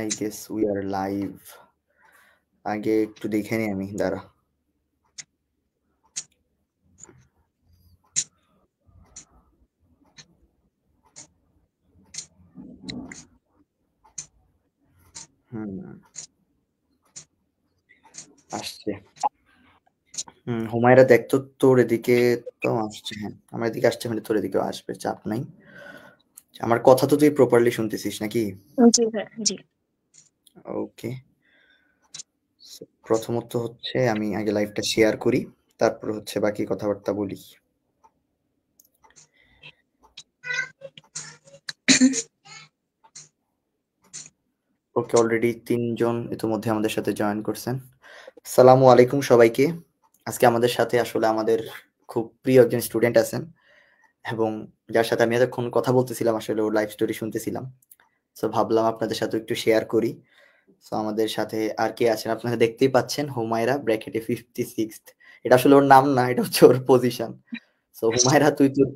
I guess we are live. আগে একটু দেখে নিই আমি, দাঁড়া। আসছে। হুমায়রা দেখ তো, তোর এদিকে তো আসছে। হ্যাঁ, আমার এদিকে আসছে, মানে তোর এদিকেও আসবে, চাপ নাই। আমার কথা তো তুই প্রপারলি শুনতেছিস নাকি? জি ভাই, জি। ওকে। প্রথমত হচ্ছে আমি আগে লাইভটা শেয়ার করি, তারপর হচ্ছে বাকি কথাবার্তা বলি। ওকে, অলরেডি ৩ জন ইতিমধ্যে আমাদের সাথে জয়েন করছেন। আসসালামু আলাইকুম সবাইকে। আজকে আমাদের সাথে আসলে আমাদের খুব প্রিয় একজন স্টুডেন্ট আছেন, এবং যার সাথে আমি এতক্ষণ কথা বলতেছিলাম, আসলে ওর লাইফ স্টোরি শুনতেছিলাম। সো ভাবলাম আপনাদের সাথে একটু শেয়ার করি। সো আমাদের সাথে আর কে আছেন আপনারা দেখতেই পাচ্ছেন, হুমায়রা ব্র্যাকেটে 56th। এটা আসলে ওর নাম না, এটা হচ্ছে ওর পজিশন। সো হুমায়রা, তুই তোর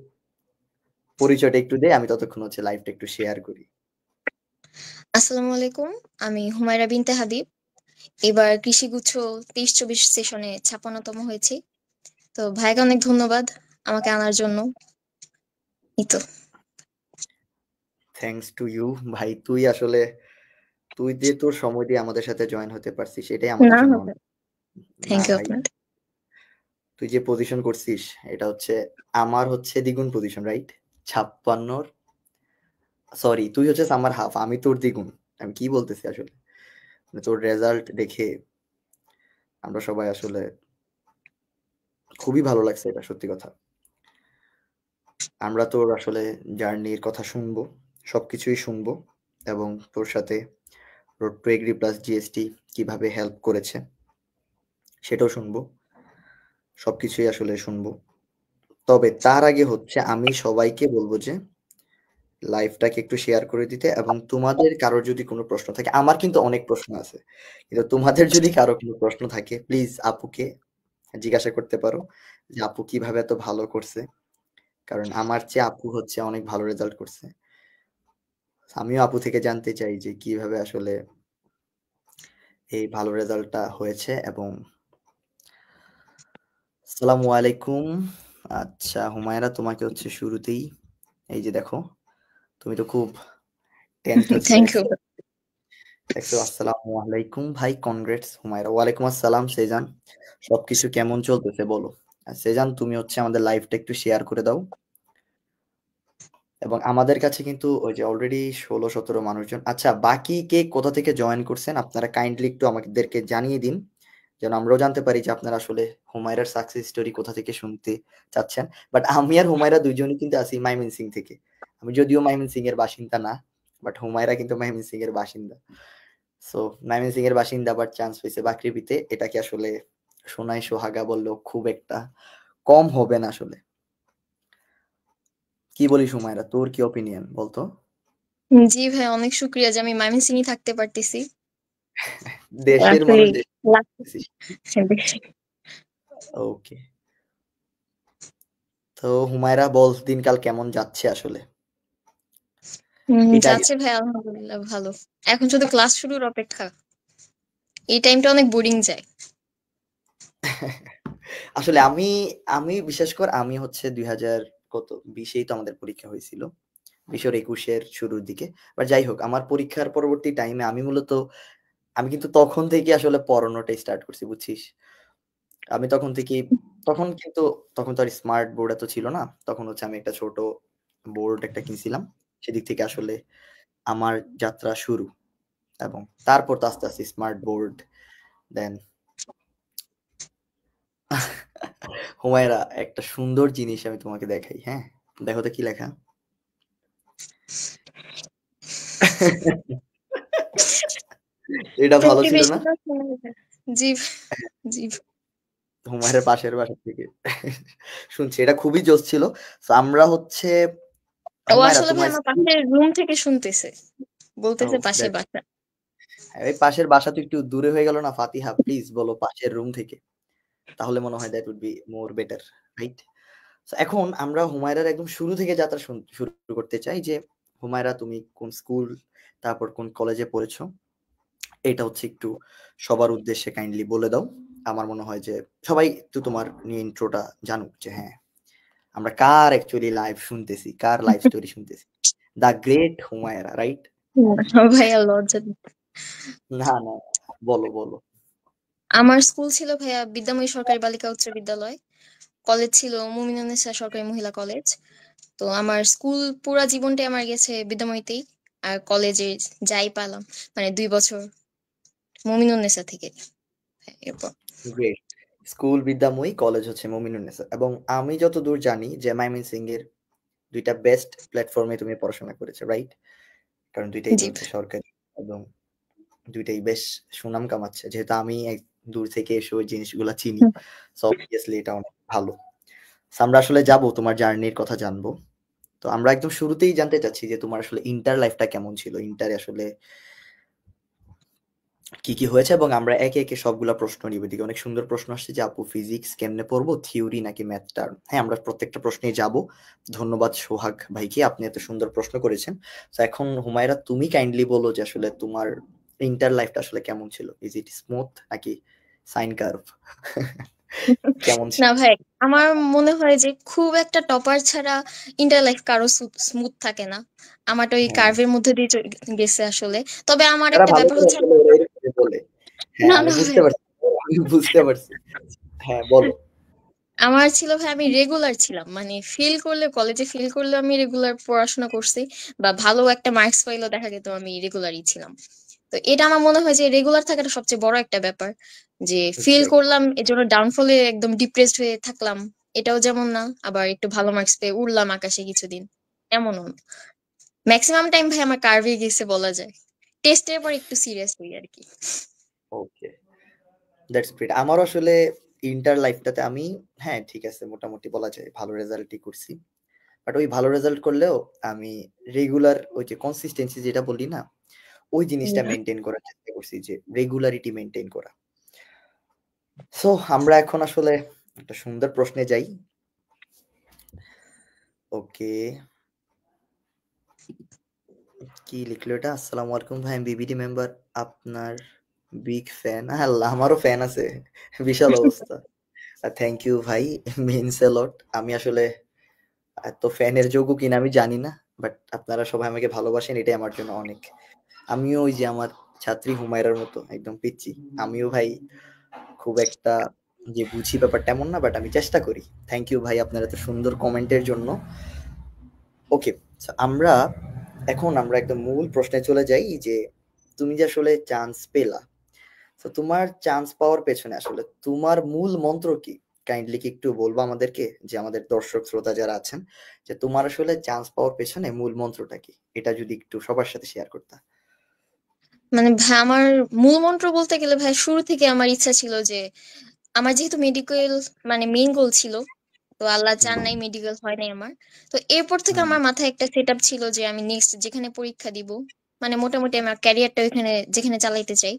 পরিচয়টা একটু দে, আমি ততক্ষণ হচ্ছে লাইভটা একটু শেয়ার করি। আসসালামু আলাইকুম। আমি হুমায়রা বিনতে হাবিব। এবার কৃষিগুচ্ছ 23-24 সেশনে 56তম হয়েছি। তো ভাইকে অনেক ধন্যবাদ আমাকে আনার জন্য। এই তো। থ্যাঙ্কস টু ইউ ভাই। তুই যে তোর সময় দিয়ে আমাদের সাথে জয়েন হতে পারছিস, এটাই আমাদের না জন্য হবে। অনেক। না থ্যাংক ইউ ভাই, আপনাদের। তুই যে পজিশন করছিস, এটা হচ্ছে আমার হচ্ছে দ্বিগুণ পজিশন, রাইট? 56। সরি, তুই হচ্ছে আমার হাফ, আমি তোর দ্বিগুণ। আমি কি বলতেছি আসলে, মানে তোর রেজাল্ট দেখে আমরা সবাই আসলে খুবই ভালো লাগছে, এটা সত্যি কথা। আমরা তোর আসলে জার্নির কথা শুনবো, সবকিছুই শুনবো, এবং তোর সাথে road to agree plus GST কিভাবে হেল্প করেছে সেটাও শুনবো। সবকিছুই আসলে শুনবো। তবে তার আগে হচ্ছে আমি সবাইকে বলবো যে লাইভটাকে একটু শেয়ার করে দিতে, এবং তোমাদের কারোর যদি কোনো প্রশ্ন থাকে, আমার কিন্তু অনেক প্রশ্ন আছে, কিন্তু তোমাদের যদি কারো কোনো প্রশ্ন থাকে প্লিজ আপুকে জিজ্ঞাসা করতে পারো যে আপু কিভাবে এত ভালো করছে, কারণ আমার চেয়ে আপু হচ্ছে অনেক ভালো রেজাল্ট করছে। আমিও আপু থেকে জানতে চাই যে কিভাবে আসলে এই ভালো রেজাল্টটা হয়েছে। এবং আসসালামু আলাইকুম। আচ্ছা হুমায়রা, তোমাকে হচ্ছে শুরুতেই, এই যে দেখো, তুমি তো খুব টেনসড হচ্ছিলে, থ্যাংক ইউ। দেখছো? দেখছো? আসসালামু আলাইকুম ভাই, কনগ্রেটস হুমায়রা। ওয়ালাইকুম আসসালাম সেজান। সবকিছু কেমন চলতেছে বলো? আর সেজান, তুমি হচ্ছে আমাদের লাইভটা একটু শেয়ার করে দাও। এবং আমাদের কাছে কিন্তু ওই যে অলরেডি 16-17 মানুষজন। আচ্ছা, বাকি কে কোথা থেকে জয়েন করছেন আপনারা কাইন্ডলি একটু আমাদেরকে জানিয়ে দিন, যেন আমরাও জানতে পারি যে আপনারা আসলে হুমায়রার সাকসেস স্টোরি কোথা থেকে শুনতে চাচ্ছেন। বাট আমি আর হুমায়রা দুইজনই কিন্তু আছি ময়মনসিং থেকে। আমি যদিও ময়মনসিং এর বাসিন্দা না, বাট হুমায়রা কিন্তু ময়মনসিং এর বাসিন্দা। সো ময়মনসিং এর বাসিন্দা, বাট চান্স পেয়েছে বাকৃবিতে, এটাকে আসলে সোনায় সোহাগা বললেও খুব একটা কম হবে না আসলে। কি বলিস হুমায়রা, তোর কি ওপিনিয়ন বলতো? জি ভাই, অনেক শুক্রিয়া যে আমি ময়মনসিংহে থাকতে পারতেছি। দেশের আসলে মানুষ দেশে। ওকে। তো হুমায়রা বল, দিনকাল কেমন যাচ্ছে আসলে? এটা আগে যাচ্ছে ভাই, আলহামদুলিল্লাহ ভালো। এখন শুধু ক্লাস শুরুর অপেক্ষা। এই টাইমটা অনেক বোরিং যায়। আসলে আমি আমি বিশেষ করে আমি হচ্ছে 2000 কত 20-এই তো আমাদের পরীক্ষা হয়েছিল, 20-21-এর শুরুর দিকে। বাট যাই হোক, আমার পরীক্ষার পরবর্তী টাইমে আমি কিন্তু তখন থেকে আসলে পড়ানোটা স্টার্ট করছি, বুঝছিস? আমি তখন থেকেই, তখন কিন্তু তখন তো আর স্মার্ট বোর্ড এত ছিল না। তখন হচ্ছে আমি একটা ছোট বোর্ড একটা কিনছিলাম। সেদিক থেকে আসলে আমার যাত্রা শুরু, এবং তারপর তো আস্তে, আস্তে স্মার্ট বোর্ড, দেন হুমায়রা, একটা সুন্দর জিনিস আমি তোমাকে দেখাই, হ্যাঁ? দেখো তো কি লেখা? এটা ভালো ছিল না? প্রতিবেশীরা শুনে যায়। জি, জি। হুমায়রার পাশের বাসা থেকে শুনছি, এটা খুবই জোস ছিল। সো আমরা হচ্ছে, ও হুমায়রা আসলে ভাই তোমার আমার স্কুল। পাশের রুম থেকে শুনতেছে, ও বলতেছে পাশে দ্যাট, বাসা। এই পাশের বাসা তো একটু দূরে হয়ে গেল না ফাতিহা? প্লিজ বলো পাশের রুম থেকে। তাহলে মনে হয় that would be more better, right? So এখন আমরা হুমায়রার একদম শুরু থেকে যাত্রা শুরু করতে চাই যে হুমায়রা, তুমি কোন স্কুল তারপর কোন কলেজে পড়েছো, এটা হচ্ছে একটু সবার উদ্দেশ্যে কাইন্ডলি বলে দাও। আমার মনে হয় যে সবাই একটু তোমার নিয়ে ইন্ট্রোটা জানুক, যে হ্যাঁ আমরা কার অ্যাকচুয়ালি লাইভ শুনতেছি, কার লাইফ স্টোরি শুনতেছি। The great Humaira, right? ভাইয়া লজ্জা। না না, বলো বলো। আমার স্কুল ছিল ভাইয়া বিদ্যাময়ী সরকারি বালিকা উচ্চ বিদ্যালয়, কলেজ ছিল মুমিনুন্নেছা সরকারি মহিলা কলেজ। তো আমার স্কুল পুরা জীবনটাই আমার গেছে বিদ্যাময়ীতেই, আর কলেজে যাই পালাম মানে 2 বছর মুমিনুন্নেছা থেকে। এরপর গ্রেট। স্কুল বিদ্যাময়ী, কলেজ হচ্ছে মুমিনুন্নেছা। এবং আমি যতদূর জানি যে ময়মনসিংহ এর দুইটা বেস্ট প্ল্যাটফর্মে তুমি পড়াশোনা করেছো, রাইট? কারণ দুইটাই তো জি হচ্ছে সরকারি, এবং দুইটাই বেশ সুনাম কামাচ্ছে। যেহেতু আমি এক দূর থেকে এসে ওই জিনিসগুলা চিনি, হুম। সো অবভিয়াসলি এটা অনেক ভালো। So, আমরা আসলে যাব তোমার জার্নির কথা জানবো। তো আমরা একদম শুরুতেই জানতে চাচ্ছি যে তোমার আসলে ইন্টার লাইফটা কেমন ছিল, ইন্টারে আসলে কি কি হয়েছে, এবং আমরা একে একে সবগুলা প্রশ্ন নিব। এদিকে অনেক সুন্দর প্রশ্ন আসছে যে আপু ফিজিক্স কেমনে পড়বো, থিওরি নাকি ম্যাথটা? হ্যাঁ, আমরা প্রত্যেকটা প্রশ্নেই যাব। ধন্যবাদ সোহাগ ভাইকে, আপনি এত সুন্দর প্রশ্ন করেছেন। তো এখন হুমায়রা, তুমি কাইন্ডলি বলো যে আসলে তোমার ইন্টার লাইফটা আসলে কেমন ছিল, ইজ ইট স্মুথ নাকি সাইন কার্ভ? কেমন ছিল? না ভাই, আমার মনে হয় যে খুব একটা টপার ছাড়া ইন্টার লাইফ কারো স্মুথ থাকে না। আমারটা ওই হ্যাঁ, কার্ভের মধ্যে দিয়ে গেছে আসলে। তবে আমার যারা একটা ভালো ব্যাপার করে হচ্ছে আসলে ওরা এরকমই বলে। হ্যাঁ, না আমি না বুঝতে ভাই, পারছি, আমি বুঝতে পারছি। হ্যাঁ, বলো। আমার ছিল ভাই আমি রেগুলার ছিলাম, মানে ফিল করলে কলেজে ফিল করলে আমি রেগুলার পড়াশোনা করছি, বা ভালো একটা মার্কস পাইলেও দেখা যেত আমি রেগুলারই ছিলাম। তো এটা আমার মনে হয় যে রেগুলার থাকাটা সবচেয়ে বড় একটা ব্যাপার, যে ফিল এক্সাক্ট। করলাম এজন্য ডাউনফলে একদম ডিপ্রেসড হয়ে থাকলাম, এটাও যেমন না, আবার একটু ভালো মার্কস পেয়ে উড়লাম আকাশে কিছুদিন, এমনও না। ম্যাক্সিমাম টাইম ভাই আমার কার্ভে গেছে বলা যায়, টেস্টের পর একটু সিরিয়াস হই আর কি। ওকে, দ্যাটস গ্রেট। আমারও আসলে ইন্টার লাইফটাতে আমি, হ্যাঁ ঠিক আছে, মোটামুটি বলা যায় ভালো রেজাল্টই করছি। বাট ওই ভালো রেজাল্ট করলেও আমি রেগুলার ওই যে কনসিস্টেন্সি যেটা বলি না, ওই জিনিসটা মেনটেন করার চেষ্টা করছি, যে রেগুলারিটি মেনটেন করা। সো আমরা এখন আসলে একটা সুন্দর প্রশ্নে যাই। ওকে, কি লিখলো এটা? আসসালামু আলাইকুম ভাই, আমি বিবিডি মেম্বার, আপনার বিগ ফ্যান। আল্লাহ, আমারও ফ্যান আছে, বিশাল অবস্থা। থ্যাংক ইউ ভাই, মিনস এ লট। আমি আসলে এত ফ্যানের যোগ্য কিনা আমি জানি না, বাট আপনারা সবাই আমাকে ভালোবাসেন, এটাই আমার জন্য অনেক। আমিও ওই যে আমার ছাত্রী হুমায়রার মতো একদম পিচ্ছি। আমিও ভাই খুব একটা যে বুঝি ব্যাপারটা এমন না, বাট আমি চেষ্টা করি। থ্যাংক ইউ ভাই আপনার এত সুন্দর কমেন্টের জন্য। ওকে, আমরা একদম মূল প্রশ্নে চলে যাই, যে তুমি যে আসলে চান্স পেলা, তো তোমার চান্স পাওয়ার পেছনে আসলে তোমার মূল মন্ত্র কি? কাইন্ডলি কি একটু বলবো আমাদেরকে, যে আমাদের দর্শক শ্রোতা যারা আছেন, যে তোমার আসলে চান্স পাওয়ার পেছনে মূল মন্ত্রটা কি? এটা যদি একটু সবার সাথে শেয়ার করতা। মানে ভাই আমার মূল মন্ত্র বলতে গেলে ভাই শুরু থেকে আমার ইচ্ছা ছিল যে আমার যেহেতু মেডিকেল মানে মেইন গোল ছিল, তো আল্লাহ হুম, চান নাই মেডিকেল হয় নাই আমার। তো এরপর থেকে হুম। আমার মাথায় একটা সেট আপ ছিল যে আমি নেক্সট যেখানে পরীক্ষা দিব, মানে মোটামুটি আমার ক্যারিয়ারটা ওইখানে যেখানে চালাইতে চাই,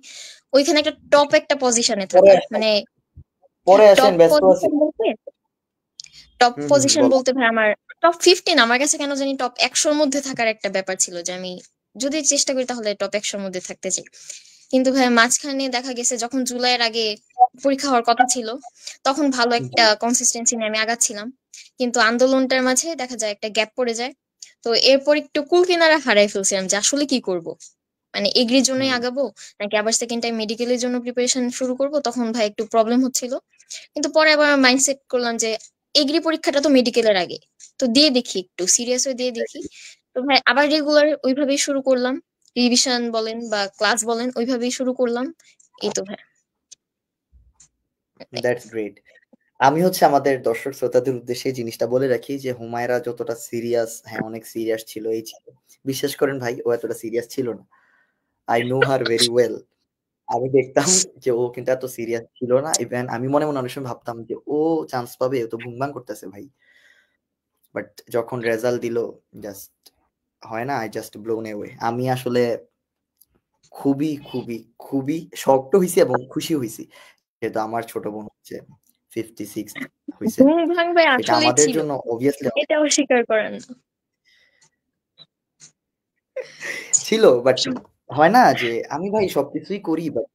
ওইখানে একটা টপ একটা পজিশনে পরে থাকা, আসেন, মানে পরে আসেন, টপ ব্যস্ত আছি। পজিশন বলতে, টপ হুম, হুম, পজিশন বলো। বলতে ভাই আমার টপ 15 আমার কাছে কেন জানি টপ 100-র মধ্যে থাকার একটা ব্যাপার ছিল, যে আমি যদি চেষ্টা করি তাহলে টপ 100-র মধ্যে থাকতে চাই। কিন্তু ভাই মাঝখানে দেখা গেছে যখন জুলাইয়ের আগে পরীক্ষা হওয়ার কথা ছিল, তখন ভালো জি। একটা কনসিস্টেন্সি নিয়ে আমি আগাচ্ছিলাম, কিন্তু আন্দোলনটার মাঝে দেখা যায় একটা গ্যাপ পড়ে যায়। তো এরপর একটু কুল কিনারা হারাই ফেলছিলাম যে আসলে কি করব, মানে এগ্রির জন্যই হুম, আগাবো নাকি আবার সেকেন্ড টাইম মেডিকেলের জন্য প্রিপারেশন শুরু করব, তখন ভাই একটু প্রবলেম হচ্ছিল। কিন্তু পরে আবার মাইন্ডসেট করলাম যে এগ্রি পরীক্ষাটা তো মেডিকেলের আগে, তো দিয়ে দেখি, একটু সিরিয়াস হয়ে দিয়ে দেখি। তো ভাই আবার রেগুলার ওইভাবেই শুরু করলাম, রিভিশন বলেন বা ক্লাস বলেন ওইভাবেই শুরু করলাম। এই তো ভাই। That's great. আমি হচ্ছে আমাদের দর্শক শ্রোতাদের উদ্দেশ্যে এই জিনিসটা বলে রাখি, যে হুমায়রা যতটা সিরিয়াস, হ্যাঁ অনেক সিরিয়াস ছিল, এই ছিল। বিশ্বাস করেন ভাই, ও এতটা সিরিয়াস ছিল না। I know her very well. আমি দেখতাম যে ও কিন্তু এত সিরিয়াস ছিল না। ইভেন আমি মনে মনে অনেক সময় ভাবতাম যে ও চান্স পাবে, ও তো ভুংবাং করতেছে ভাই। বাট যখন রেজাল্ট দিল, জাস্ট হয় না, আই জাস্ট ব্লোন অ্যাওয়ে। আমি আসলে খুবই খুবই খুবই শকড হইছি এবং খুশি হইছি, যেহেতু আমার ছোট বোন হচ্ছে 56 হইছে। ঘুম ভাঙবে এটা আসলেই আমাদের ছিল, জন্য অবভিয়াসলি অনেক। এটাও স্বীকার করেন না। ছিল, বাট হয় না যে আমি ভাই সবকিছুই করি, বাট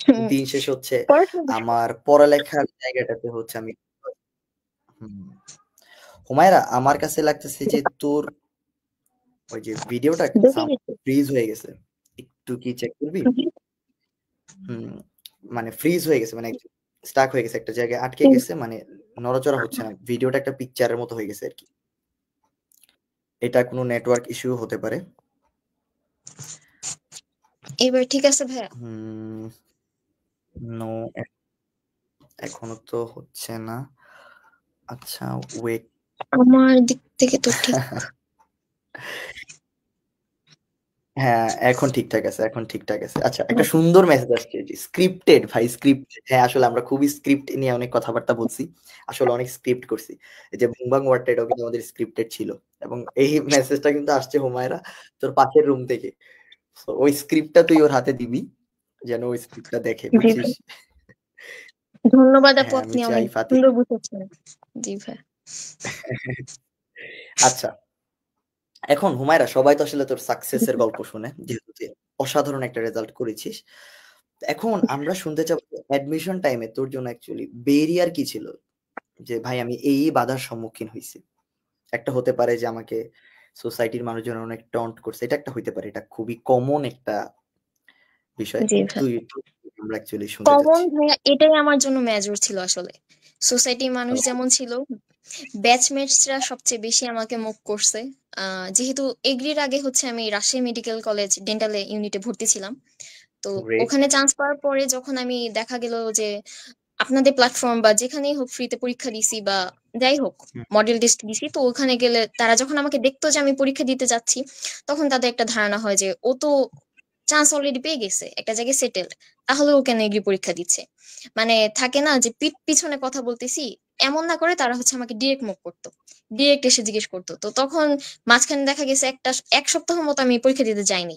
হুম, দিন শেষ হচ্ছে পড়াশোনা আমার পড়ালেখার জায়গাটাতে হচ্ছে আমি হুম। হুমায়রা, আমার কাছে লাগতেছে যে তোর ওই যে ভিডিওটা দেখে সাউন্ড গেছি। ফ্রিজ হয়ে গেছে। একটু কি চেক করবি? হুম, মানে ফ্রিজ হয়ে গেছে, মানে স্টাক হয়ে গেছে, একটা জায়গায় আটকে গেছে, মানে নড়াচড়া হচ্ছে না। ভিডিওটা একটা পিকচারের মতো হয়ে গেছে আর কি। এটা কোনো নেটওয়ার্ক ইস্যু হতে পারে। এবার ঠিক আছে ভাইয়া? হুম, নো, এখনো তো হচ্ছে না। আচ্ছা, ওয়েট। আমার দিক থেকে তো ঠিক। হ্যাঁ, এখন ঠিকঠাক আছে, এখন ঠিকঠাক আছে। আচ্ছা, একটা সুন্দর মেসেজ আসছে যে স্ক্রিপ্টেড ভাই, স্ক্রিপ্টেড। হ্যাঁ, আসলে আমরা খুবই স্ক্রিপ্ট নিয়ে অনেক কথাবার্তা বলছি। আসলে অনেক স্ক্রিপ্ট করছি। এই যে ভুংবাং ওয়ারটা, এটাও কিন্তু আমাদের স্ক্রিপ্টেড ছিল। এবং এই মেসেজটা কিন্তু আসছে হুমায়রা তোর পাশের রুম থেকে। So, ওই স্ক্রিপ্টটা তুই ওর হাতে দিবি যেন ওই স্ক্রিপ্টটা দেখে, জি বুঝছিস? ভাই, ধন্যবাদ আপু, হ্যাঁ, আমি আপনি চাই অনেক ফাতিহ। সুন্দর বুঝেছেন। জি ভাই। আচ্ছা, এখন হুমায়রা, সবাই তো আসলে তোর সাকসেসের গল্প শুনে, যেহেতু তুই অসাধারণ একটা রেজাল্ট করেছিস। এখন আমরা শুনতে চাবো অ্যাডমিশন টাইমে তোর জন্য অ্যাকচুয়ালি ব্যারিয়ার কি ছিল? যে ভাই আমি এই বাধার সম্মুখীন হইছি। একটা হতে পারে যে আমাকে সোসাইটির মানুষজন অনেক টন্ট করছে। এটা একটা হইতে পারে। এটা খুবই কমন একটা বিষয়। জি ভাই। আমরা অ্যাকচুয়ালি শুনতে কমন চাচ্ছি। ভাইয়া, এটাই আমার জন্য মেজর ছিল আসলে। সোসাইটির মানুষ ও, যেমন ছিল, ব্যাচমেটসরা সবচেয়ে বেশি আমাকে মুখ করছে। যেহেতু এগ্রির আগে হচ্ছে আমি রাজশাহী মেডিকেল কলেজ ডেন্টাল ইউনিটে ভর্তি ছিলাম। তো গ্রেট। ওখানে চান্স পাওয়ার পরে যখন আমি দেখা গেল যে আপনাদের প্ল্যাটফর্ম বা যেখানেই হোক ফ্রিতে পরীক্ষা দিছি বা যাই হোক হুম, মডেল টেস্ট দিছি, তো ওখানে গেলে তারা যখন আমাকে দেখতো যে আমি পরীক্ষা দিতে যাচ্ছি, তখন তাদের একটা ধারণা হয় যে ও তো চান্স অলরেডি পেয়ে গেছে, একটা জায়গায় সেটেলড, তাহলে ও কেন এগ্রি পরীক্ষা দিচ্ছে। মানে থাকে না যে পিঠ পিছনে কথা বলতেছি, এমন না করে তারা হচ্ছে আমাকে ডিরেক্ট মুখ করতো, ডিরেক্ট এসে জিজ্ঞেস করতো। তো তখন মাঝখানে দেখা গেছে এক সপ্তাহ মতো আমি পরীক্ষা দিতে যাইনি,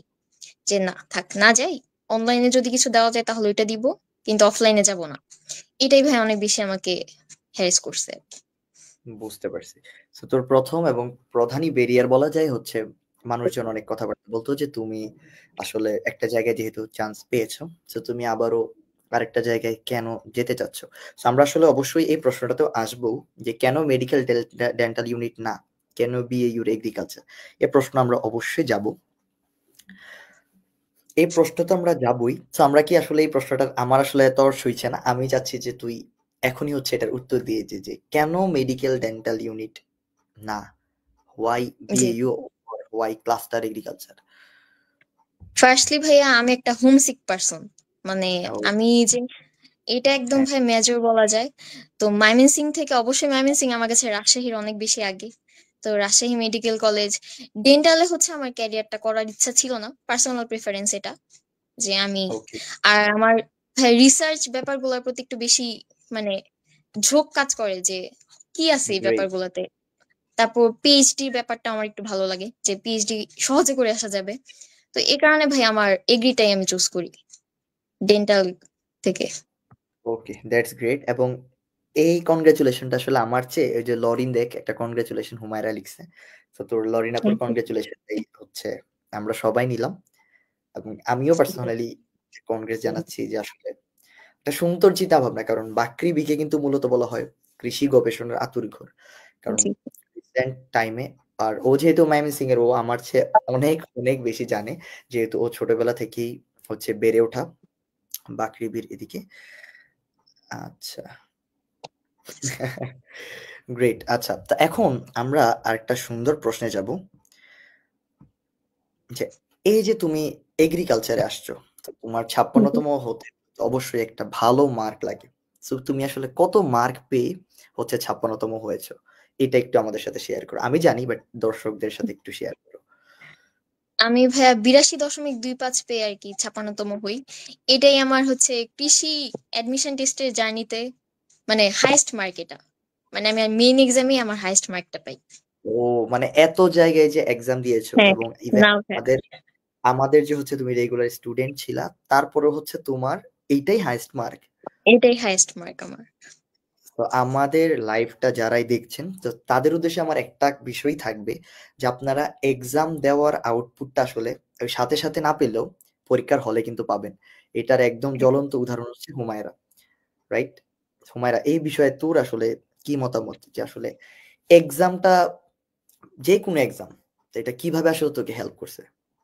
যে না থাক না যাই, অনলাইনে যদি কিছু দেওয়া যায় তাহলে ওইটা দিব, কিন্তু অফলাইনে যাব না। এটাই ভাই অনেক বেশি আমাকে হ্যারেস করছে। বুঝতে পারছি। সো তোর ১ম এবং প্রধানই ব্যারিয়ার বলা যায় হচ্ছে মানুষজন অনেক কথাবার্তা বলতো যে তুমি আসলে একটা জায়গায় যেহেতু চান্স পেয়েছো, সো তুমি আবারও আরেকটা জায়গায় কেন যেতে চাচ্ছ? সো আমরা আসলে অবশ্যই এই প্রশ্নটাতেও আসবো যে কেন মেডিকেল ডেন্টাল ইউনিট না? কেন বিএইউর এগ্রিকালচার? এ প্রশ্ন আমরা অবশ্যই যাবো। এই প্রশ্ন তো আমরা যাবোই। সো আমরা কি আসলে এই প্রশ্নটা আমার আসলে এত আর সইছে না। আমি চাচ্ছি যে তুই এখনই হচ্ছে এটার উত্তর দিয়ে যে কেন মেডিকেল ডেন্টাল ইউনিট না? Why G, BAU or why cluster agriculture? Firstly ভাইয়া আমি একটা হোমসিক পারসন। মানে ও, আমি যে এটা একদম হ্যাঁ, ভাই মেজর বলা যায়। তো ময়মনসিং থেকে অবশ্যই ময়মনসিং আমার কাছে রাজশাহীর অনেক বেশি আগে। তো রাজশাহী মেডিকেল কলেজ ডেন্টালে হচ্ছে আমার ক্যারিয়ারটা করার ইচ্ছা ছিল না, পার্সোনাল প্রেফারেন্স এটা, যে আমি ওকে, আর আমার ভাই রিসার্চ ব্যাপারগুলোর প্রতি একটু বেশি মানে ঝোঁক কাজ করে, যে কি আছে এই গ্রেট। ব্যাপারগুলোতে। তারপর পিএইচডি ব্যাপারটা আমার একটু ভালো লাগে, যে পিএইচডি সহজে করে আসা যাবে। তো এই কারণে ভাই আমার এগ্রিটাই আমি চুজ করি ডেন্টাল থেকে। ওকে, দ্যাটস গ্রেট। এবং এই কনগ্রাচুলেশনটা আসলে আমার চেয়ে ওই যে লরিন দেখ একটা কনগ্রাচুলেশন হুমায়রা লিখছে। তো তোর লরিন আপুর Thank you. কনগ্রাচুলেশন এই হচ্ছে আমরা সবাই নিলাম। এবং আমিও পার্সোনালি কংগ্রেস জানাচ্ছি যে আসলে একটা সুন্দর চিন্তা ভাবনা। কারণ বাকরি বিকে কিন্তু মূলত বলা হয় কৃষি গবেষণার আঁতুড়ঘর। কারণ জি। রিসেন্ট টাইমে আর ও যেহেতু ময়মনসিং এর, ও আমার চেয়ে অনেক অনেক বেশি জানে, যেহেতু ও ছোটবেলা থেকেই হচ্ছে বেড়ে ওঠা বাকৃবির এদিকে। আচ্ছা, গ্রেট। আচ্ছা, তা এখন আমরা আরেকটা সুন্দর প্রশ্নে যাব যে এই যে তুমি এগ্রিকালচারে আসছো, তো তোমার ৫৬তম হতে অবশ্যই একটা ভালো মার্ক লাগে। সো তুমি আসলে কত মার্ক পেয়ে হচ্ছে ৫৬তম হয়েছো? এটা একটু আমাদের সাথে শেয়ার করো। আমি জানি, বাট দর্শকদের সাথে একটু শেয়ার করো। আমি ভাইয়া ৮২.২৫ পেয়ে আর কি ৫৬তম হই। এটাই আমার হচ্ছে কৃষি অ্যাডমিশন টেস্টের জার্নিতে মানে হাইয়েস্ট মার্ক এটা। মানে আমি মেইন এক্সামে আমার হাইয়েস্ট মার্কটা পাই। ও, মানে এত জায়গায় যে এক্সাম দিয়েছো হ্যাঁ, এবং ইভেন না ভাইয়া, আমাদের আমাদের যে হচ্ছে তুমি রেগুলার স্টুডেন্ট ছিলা, তারপরেও হচ্ছে তোমার এইটাই হাইয়েস্ট মার্ক। এটাই হাইয়েস্ট মার্ক আমার। তো আমাদের লাইভটা যারাই দেখছেন তো তাদের উদ্দেশ্যে আমার একটা বিষয় থাকবে যে আপনারা এক্সাম দেওয়ার আউটপুটটা আসলে ওই সাথে সাথে না পেলেও পরীক্ষার হলে কিন্তু পাবেন। এটার একদম জ্বলন্ত উদাহরণ হচ্ছে হুমায়রা, রাইট? হুমায়রা, এই বিষয়ে তোর আসলে কি মতামত যে আসলে এক্সামটা, যে কোনো এক্সাম, এটা কিভাবে আসলে তোকে হেল্প করছে,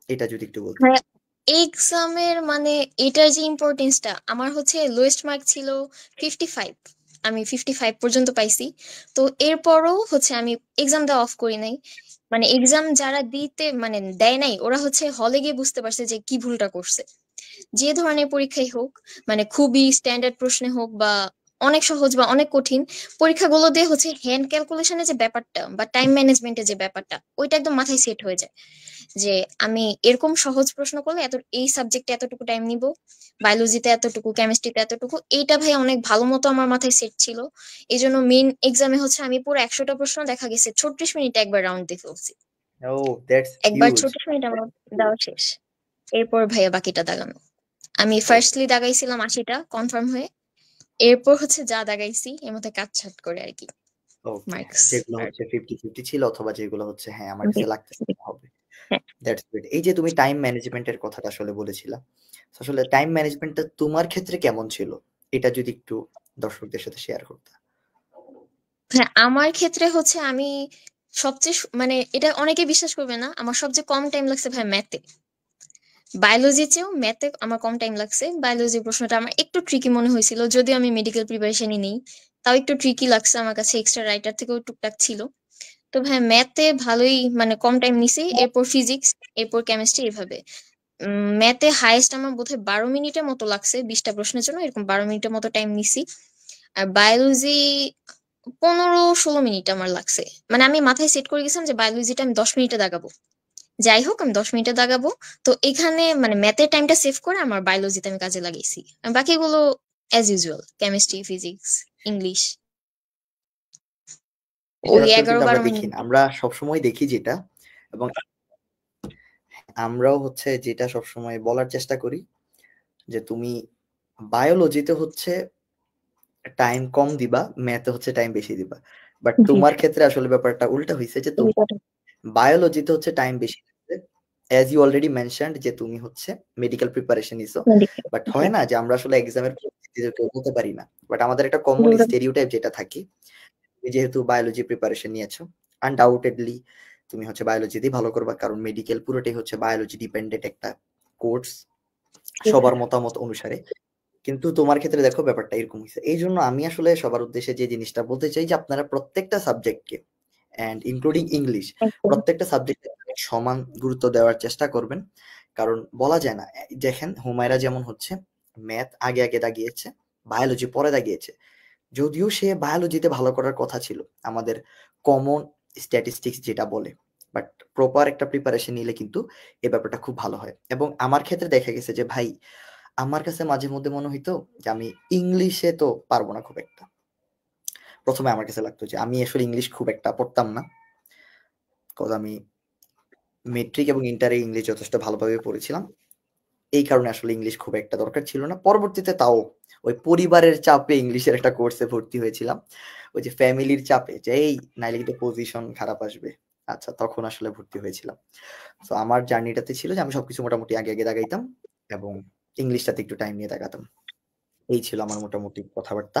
এটা যদি একটু বলতি। হ্যাঁ, এক্সামের মানে এটার যে ইম্পর্টেন্সটা, আমার হচ্ছে লোয়েস্ট মার্ক ছিল 55। আমি 55 পর্যন্ত পাইছি। তো এরপরও হচ্ছে আমি এক্সাম দেওয়া অফ করি নাই। মানে এক্সাম যারা দিতে মানে দেয় নাই, ওরা হচ্ছে হলে গিয়ে বুঝতে পারছে যে কি ভুলটা করছে। যে ধরনের পরীক্ষাই হোক, মানে খুবই স্ট্যান্ডার্ড প্রশ্নে হোক বা অনেক সহজ বা অনেক কঠিন, পরীক্ষাগুলো দিয়ে হচ্ছে হ্যান্ড ক্যালকুলেশনের যে ব্যাপারটা বা টাইম ম্যানেজমেন্টের যে ব্যাপারটা, ওইটা একদম মাথায় সেট হয়ে যায় যে আমি এরকম সহজ প্রশ্ন করলে এই সাবজেক্টে এতটুকু টাইম নিব, বায়োলজিতে এতটুকু, কেমিস্ট্রিতে এতটুকু। এইটা ভাই অনেক ভালো মতো আমার মাথায় সেট ছিল। এই জন্য মেইন এক্সামে হচ্ছে আমি পুরো 100টা প্রশ্ন দেখা গেছে 36 মিনিটে একবার রাউন্ড দিয়ে ফেলছি। ও, দ্যাটস একবার হিউজ। 36 মিনিট আমার দেওয়া শেষ। এরপর ভাইয়া বাকিটা দাগানো। আমি ও, ফার্স্টলি দাগাইছিলাম 80টা কনফার্ম হয়ে। এরপর হচ্ছে যা দাগাইছি এর মধ্যে কাটছাট করে আর কি ওকে। মার্কস। যেগুলো আর হচ্ছে 50-50 ছিল অথবা যেগুলো হচ্ছে হ্যাঁ আমার জি, কাছে লাগতেছে জি, হবে। হ্যাঁ। That's good. এই যে তুমি টাইম ম্যানেজমেন্টের কথাটা আসলে বলেছিলা, তো আসলে টাইম ম্যানেজমেন্টটা তোমার ক্ষেত্রে কেমন ছিল? এটা যদি একটু দর্শকদের সাথে শেয়ার করতে। হ্যাঁ, আমার ক্ষেত্রে হচ্ছে আমি সবচেয়ে মানে এটা অনেকে বিশ্বাস করবে না, আমার সবচেয়ে কম টাইম লাগছে ভাই ম্যাথে। বায়োলজির চেয়েও ম্যাথে আমার কম টাইম লাগছে। বায়োলজি প্রশ্নটা আমার একটু ট্রিকি মনে হয়েছিল, যদিও আমি মেডিকেল প্রিপারেশনই নেই, তাও একটু ট্রিকি লাগছে আমার কাছে, এক্সট্রা রাইটার থেকেও টুকটাক ছিল। তো ভাই ম্যাথে ভালোই মানে কম টাইম নিছি, এরপর ফিজিক্স, এরপর কেমিস্ট্রি, এভাবে। ম্যাথে হাইয়েস্ট আমার বোধহয় 12 মিনিটের মতো লাগছে 20টা প্রশ্নের জন্য, এরকম 12 মিনিটের মতো টাইম নিছি। আর বায়োলজি 15-16 মিনিট আমার লাগছে। মানে আমি মাথায় সেট করে গেছিলাম যে বায়োলজিটা আমি 10 মিনিটে দাগাবো, যাই হোক আমি 10 মিনিটে দাগাবো। তো এখানে মানে ম্যাথের টাইমটা সেভ করে আমার বায়োলজিতে আমি কাজে লাগাইছি। আর বাকিগুলো as usual, chemistry, physics, English, এটা ওই আসলে কিন্তু আমরা 11-12 মিনিট। দেখি না, আমরা সবসময় দেখি যেটা, এবং আমরাও হচ্ছে যেটা সবসময় বলার চেষ্টা করি যে তুমি বায়োলজিতে হচ্ছে টাইম কম দিবা, ম্যাথে হচ্ছে টাইম বেশি দিবা। বাট জি, তোমার ক্ষেত্রে আসলে ব্যাপারটা উল্টা হয়েছে যে তুমি বায়োলজিতে হচ্ছে টাইম বেশি লাগছে, অ্যাজ ইউ অলরেডি মেনশনড যে তুমি হচ্ছে মেডিকেল প্রিপারেশন নিছো। বাট জি, হয় না যে আমরা আসলে এক্সামের পরিস্থিতিতে কেউ বলতে পারি না। বাট আমাদের একটা কমন স্টেরিওটাইপ যেটা থাকে, তুমি যেহেতু বায়োলজি প্রিপারেশন নিয়েছো, আনডাউটেডলি তুমি হচ্ছে বায়োলজিতেই ভালো করবা, কারণ মেডিকেল পুরোটাই হচ্ছে বায়োলজি ডিপেন্ডেন্ট একটা কোর্স সবার মতামত অনুসারে। কিন্তু তোমার ক্ষেত্রে দেখো ব্যাপারটা এরকম হয়েছে। এই জন্য আমি আসলে সবার উদ্দেশ্যে যে জিনিসটা বলতে চাই যে আপনারা প্রত্যেকটা সাবজেক্টকে, অ্যান্ড ইনক্লুডিং ইংলিশ, একদম। প্রত্যেকটা সাবজেক্টে সমান গুরুত্ব দেওয়ার চেষ্টা করবেন। কারণ বলা যায় না, দেখেন হুমায়রা যেমন হচ্ছে ম্যাথ আগে আগে দাগিয়েছে, বায়োলজি পরে দাগিয়েছে, যদিও সে বায়োলজিতে ভালো করার কথা ছিল আমাদের কমন স্ট্যাটিস্টিক্স যেটা বলে। বাট প্রপার একটা প্রিপারেশন নিলে কিন্তু এই ব্যাপারটা খুব ভালো হয়। এবং আমার ক্ষেত্রে দেখা গেছে যে ভাই, আমার কাছে মাঝে মধ্যে মনে হইতো যে আমি ইংলিশে তো পারবো না খুব একটা। প্রথমে আমার কাছে লাগতো যে আমি আসলে ইংলিশ খুব একটা পড়তাম না, কারণ আমি মেট্রিক এবং ইন্টারে ইংলিশ যথেষ্ট ভালোভাবে পড়েছিলাম। এই কারণে আসলে ইংলিশ খুব একটা দরকার ছিল না। পরবর্তীতে তাও ওই পরিবারের চাপে ইংলিশের একটা কোর্সে ভর্তি হয়েছিলাম। ওই যে ফ্যামিলির চাপে যে এই নাইলে কিন্তু পজিশন খারাপ আসবে। আচ্ছা, তখন আসলে ভর্তি হয়েছিলাম। তো আমার জার্নিটাতে ছিল যে আমি সবকিছু মোটামুটি আগে আগে দাগাইতাম এবং ইংলিশটাতে একটু টাইম নিয়ে দাগাতাম। এই ছিল আমার মোটামুটি কথাবার্তা।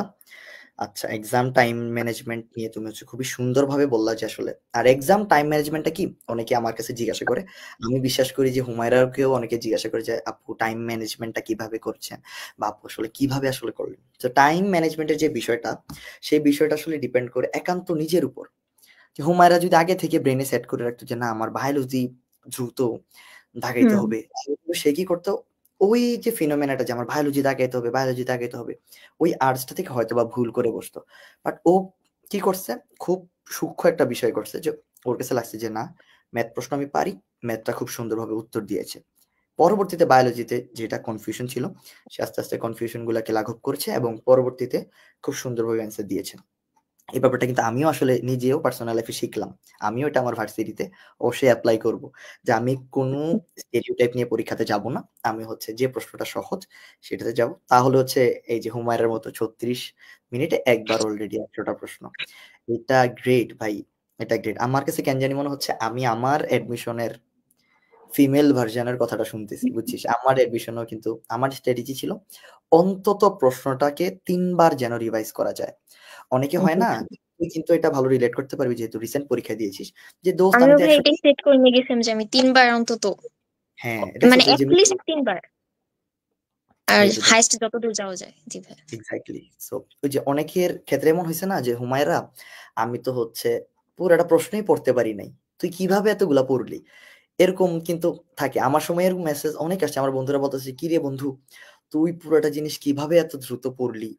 আচ্ছা, এক্সাম টাইম ম্যানেজমেন্ট নিয়ে তুমি হচ্ছে খুবই সুন্দরভাবে বললা যে আসলে, আর এক্সাম টাইম ম্যানেজমেন্টটা কি অনেকে আমার কাছে জিজ্ঞাসা করে। আমি বিশ্বাস করি যে হুমায়রাকেও অনেকে জিজ্ঞাসা করে যে আপু টাইম ম্যানেজমেন্টটা কিভাবে করছেন, বা আপু আসলে কিভাবে আসলে করলেন। তো টাইম ম্যানেজমেন্টের যে বিষয়টা, সেই বিষয়টা আসলে ডিপেন্ড করে একান্ত নিজের উপর। যে হুমায়রা যদি আগে থেকে ব্রেনে সেট করে রাখতো যে না আমার বায়োলজি দ্রুত দাগাইতে হুম। হবে, সে কি করতো, ওই যে ফিনোমেনাটা যে আমার বায়োলজি দাগাইতে হবে, বায়োলজি দাগাইতে হবে, ওই আর্টসটা থেকে হয়তো বা ভুল করে বসতো। বাট ও কি করছে, খুব সূক্ষ্ম একটা বিষয় করছে যে ওর কাছে লাগছে যে না, ম্যাথ প্রশ্ন আমি পারি, ম্যাথটা খুব সুন্দরভাবে উত্তর দিয়েছে। পরবর্তীতে বায়োলজিতে যেটা কনফিউশন ছিল, সে আস্তে আস্তে কনফিউশন গুলাকে লাঘব করেছে এবং পরবর্তীতে খুব সুন্দরভাবে অ্যান্সার দিয়েছে। এই ব্যাপারটা কিন্তু আমিও আসলে নিজেও পার্সোনাল লাইফে শিখলাম। আমিও এটা আমার ভার্সিটিতে অবশ্যই এপ্লাই করব। যে আমি কোনো স্টেরিওটাইপ নিয়ে পরীক্ষাতে যাব না। আমি হচ্ছে যে প্রশ্নটা সহজ সেটাতে যাব। তাহলে হচ্ছে এই যে হুমায়রার মতো ৩৬ মিনিটে একবার অলরেডি ১০০ টা প্রশ্ন। এটা গ্রেট ভাই। এটা গ্রেট। আমার কাছে কেন জানি মনে হচ্ছে আমি আমার অ্যাডমিশনের ফিমেল ভার্শনের কথাটা শুনতেছি, বুঝছিস? আমার অ্যাডমিশনেও কিন্তু আমার স্ট্র্যাটেজি ছিল অন্তত প্রশ্নটাকে ৩ বার যেন রিভাইজ করা যায়। অনেকে হয় না? তুই কিন্তু এটা ভালো রিলেট করতে পারবি যেহেতু রিসেন্ট পরীক্ষা দিয়েছিস। যে দোস্ত আমি আমিও তো ভাই ১০০ এটাই সেট করে নিয়ে গেছিলাম যে আমি ৩ বার অন্তত, হ্যাঁ, দেখছো মানে তো এই যে এটলিস্ট ৩ বার, আর এই তো দেখ হাইয়েস্ট যতদূর যাওয়া যায়। জি ভাই। এক্সাক্টলি। সো ওই যে অনেকের ক্ষেত্রে এমন হইছে না যে হুমায়রা আমি তো হচ্ছে পুরাটা প্রশ্নই পড়তে পারি নাই। তুই কিভাবে এতগুলা পড়লি? এরকম কিন্তু থাকে। আমার সময় এরকম মেসেজ অনেক আসছে। আমার বন্ধুরা বলতেছে, "কিরে বন্ধু তুই পুরাটা জিনিস কিভাবে এত দ্রুত পড়লি?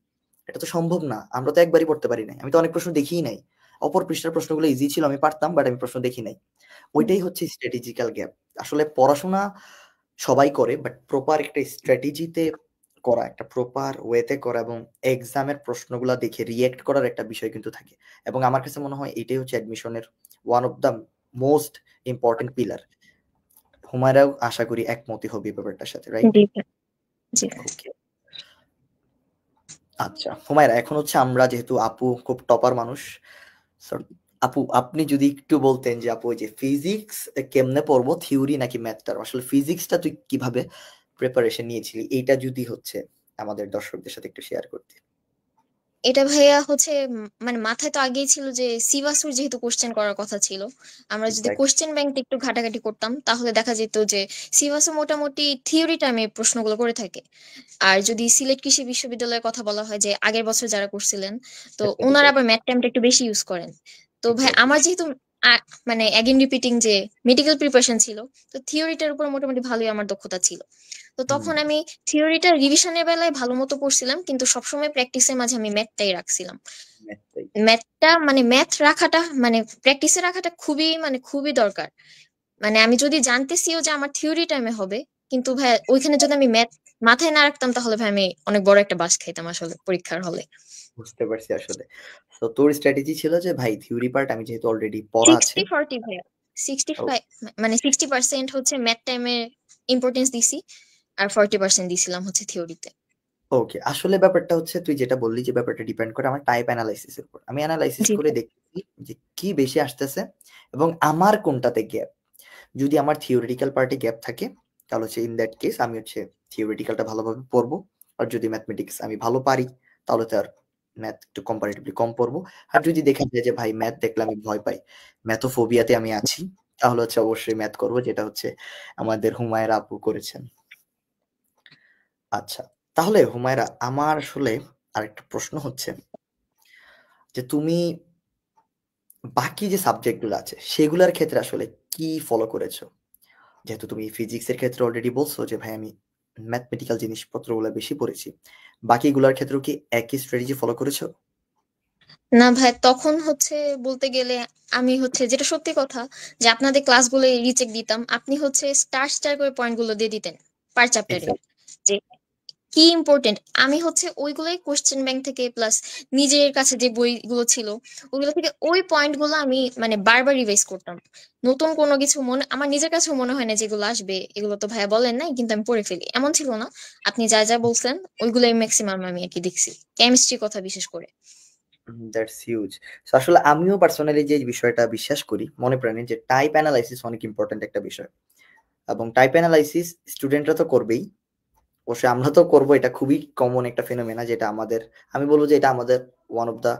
এটা তো সম্ভব না। আমরা তো একবারই পড়তে পারি নাই। আমি তো অনেক প্রশ্ন দেখিই নাই। অপর পৃষ্ঠার প্রশ্নগুলো ইজি ছিল আমি পারতাম বাট আমি প্রশ্ন দেখি নাই।" ওইটাই হচ্ছে স্ট্র্যাটেজিক্যাল গ্যাপ। আসলে পড়াশোনা সবাই করে বাট প্রপার একটা স্ট্র্যাটেজিতে করা, একটা প্রপার ওয়েতে করা এবং এক্সামের প্রশ্নগুলা দেখে রিঅ্যাক্ট করার একটা বিষয় কিন্তু থাকে। এবং আমার কাছে মনে হয় এটাই হচ্ছে অ্যাডমিশনের one of the most important pillar. হুমায়রাও আশা করি একমতই হবে এই ব্যাপারটার সাথে, রাইট? জি ভাই। জি ভাই। ওকে। আচ্ছা, হুমায়রা এখন হচ্ছে আমরা যেহেতু আপু খুব টপার মানুষ, সো আপু আপনি যদি একটু বলতেন যে আপু ওই যে ফিজিক্স কেমনে পড়বো থিওরি নাকি ম্যাথটা? আসলে ফিজিক্সটা তুই কিভাবে প্রিপারেশন নিয়েছিলি? এইটা যদি হচ্ছে আমাদের দর্শকদের সাথে একটু শেয়ার করতি। এটা ভাইয়া হচ্ছে মানে মাথায় তো আগেই ছিল যে সিভাসুর যেহেতু কোশ্চেন করার কথা ছিল, আমরা যদি এক্সাক্টলি। কোশ্চেন ব্যাংকটা একটু ঘাটাঘাটি করতাম তাহলে দেখা যেত যে সিভাসু মোটামুটি থিওরি টাইমে প্রশ্নগুলো করে থাকে। আর যদি সিলেট কৃষি বিশ্ববিদ্যালয়ের কথা বলা হয় যে আগের বছর যারা করছিলেন, তো ওনারা ম্যাথমেটিক্যাল। আবার ম্যাথ টাইমটা একটু বেশি ইউজ করেন। তো ভাই এক্সাক্টলি। আমার যেহেতু মানে অ্যাগেন রিপিটিং যে মেডিকেল প্রিপারেশন ছিল, তো থিওরিটার উপর মোটামুটি ভালোই আমার দক্ষতা ছিল। তো হুম, তখন আমি থিওরিটা রিভিশনের বেলায় ভালো মতো পড়ছিলাম, কিন্তু সবসময় প্র্যাকটিসের মাঝে আমি ম্যাথটাই রাখছিলাম। ম্যাথটাই। ম্যাথটা মানে ম্যাথ রাখাটা মানে প্র্যাকটিসে রাখাটা খুবই মানে খুবই দরকার। মানে আমি যদি জানতেছিও যে আমার থিওরি টাইমে হবে, কিন্তু ভাই ওইখানে যদি আমি ম্যাথ মাথায় না রাখতাম তাহলে ভাই আমি অনেক বড় একটা বাস খাইতাম আসলে পরীক্ষার হলে। বুঝতে পারছি আসলে। তো তোর স্ট্র্যাটেজি ছিল যে ভাই থিওরি পার্ট আমি যেহেতু অলরেডি পড়া আছে। 60-40 ভাইয়া, 65 মানে 60% হচ্ছে ম্যাথ টাইমে ইম্পর্টেন্স দিছি, আর 40% দিছিলাম হচ্ছে থিওরিতে। ওকে। আসলে ব্যাপারটা হচ্ছে তুই যেটা বললি যে ব্যাপারটা ডিপেন্ড করে আমার টাইপ অ্যানালাইসিস এর উপর। আমি অ্যানালাইসিস জি করে ভাই। দেখতেছি যে কি বেশি আসতেছে এবং আমার কোনটাতে গ্যাপ। যদি আমার থিওরিটিক্যাল পার্টে গ্যাপ থাকে তাহলে হচ্ছে ইন দ্যাট কেস আমি হচ্ছে থিওরিটিক্যালটা ভালোভাবে পড়বো। আর যদি ম্যাথমেটিক্স আমি ভালো পারি তাহলে তো আর ম্যাথ একটু কম্পারেটিভলি কম পড়বো। আর যদি দেখা যায় যে ভাই ম্যাথ দেখলে আমি ভয় পাই, ম্যাথোফোবিয়াতে আমি আছি, তাহলে হচ্ছে অবশ্যই ম্যাথ করবো যেটা হচ্ছে আমাদের হুমায়রা আপু করেছেন। আচ্ছা, তাহলে হুমায়রা আমার আসলে আরেকটা প্রশ্ন হচ্ছে যে তুমি বাকি যে সাবজেক্ট গুলো আছে সেগুলোর ক্ষেত্রে আসলে কি ফলো করেছো? যেহেতু তুমি ফিজিক্সের ক্ষেত্রে অলরেডি বলছো যে ভাই আমি ম্যাথমেটিক্যাল জিনিসপত্রগুলো বেশি পড়েছি। বাকিগুলোর ক্ষেত্রেও কি একই স্ট্র্যাটেজি ফলো করেছো? না ভাই, তখন হচ্ছে বলতে গেলে আমি হচ্ছে যেটা সত্যি কথা, যে আপনাদের ক্লাসগুলো রিচেক দিতাম, আপনি হচ্ছে স্টার স্টার করে পয়েন্ট গুলো দিয়ে দিতেন পার চ্যাপ্টারে, এক্সাক্ট। যে কি ইম্পর্টেন্ট। আমি হচ্ছে ওইগুলোই কোশ্চেন ব্যাংক থেকে প্লাস নিজের কাছে যে বইগুলো ছিল ওগুলো থেকে ওই পয়েন্ট গুলো আমি মানে বারবার রিভাইজ করতাম। নতুন কোনো কিছু মনে আমার নিজের কাছেও মনে হয় না যেগুলো আসবে এগুলো তো ভাইয়া বলেন নাই কিন্তু আমি পড়ে ফেলি, এমন ছিল না। আপনি যা যা বলছেন ওইগুলোই ম্যাক্সিমাম আমি আর কি দেখছি, কেমিস্ট্রির কথা বিশেষ করে। That's huge. সো আসলে আমিও পার্সোনালি যে বিষয়টা বিশ্বাস করি মনে প্রাণে যে টাইপ অ্যানালাইসিস অনেক ইম্পর্ট্যান্ট একটা বিষয়। এবং টাইপ অ্যানালাইসিস স্টুডেন্টরা তো করবেই। অবশ্যই আমরা তো করবো, এটা খুবই কমন একটা ফেনোমেনা যেটা আমাদের আমি বলব যে এটা আমাদের ওয়ান অফ দ্য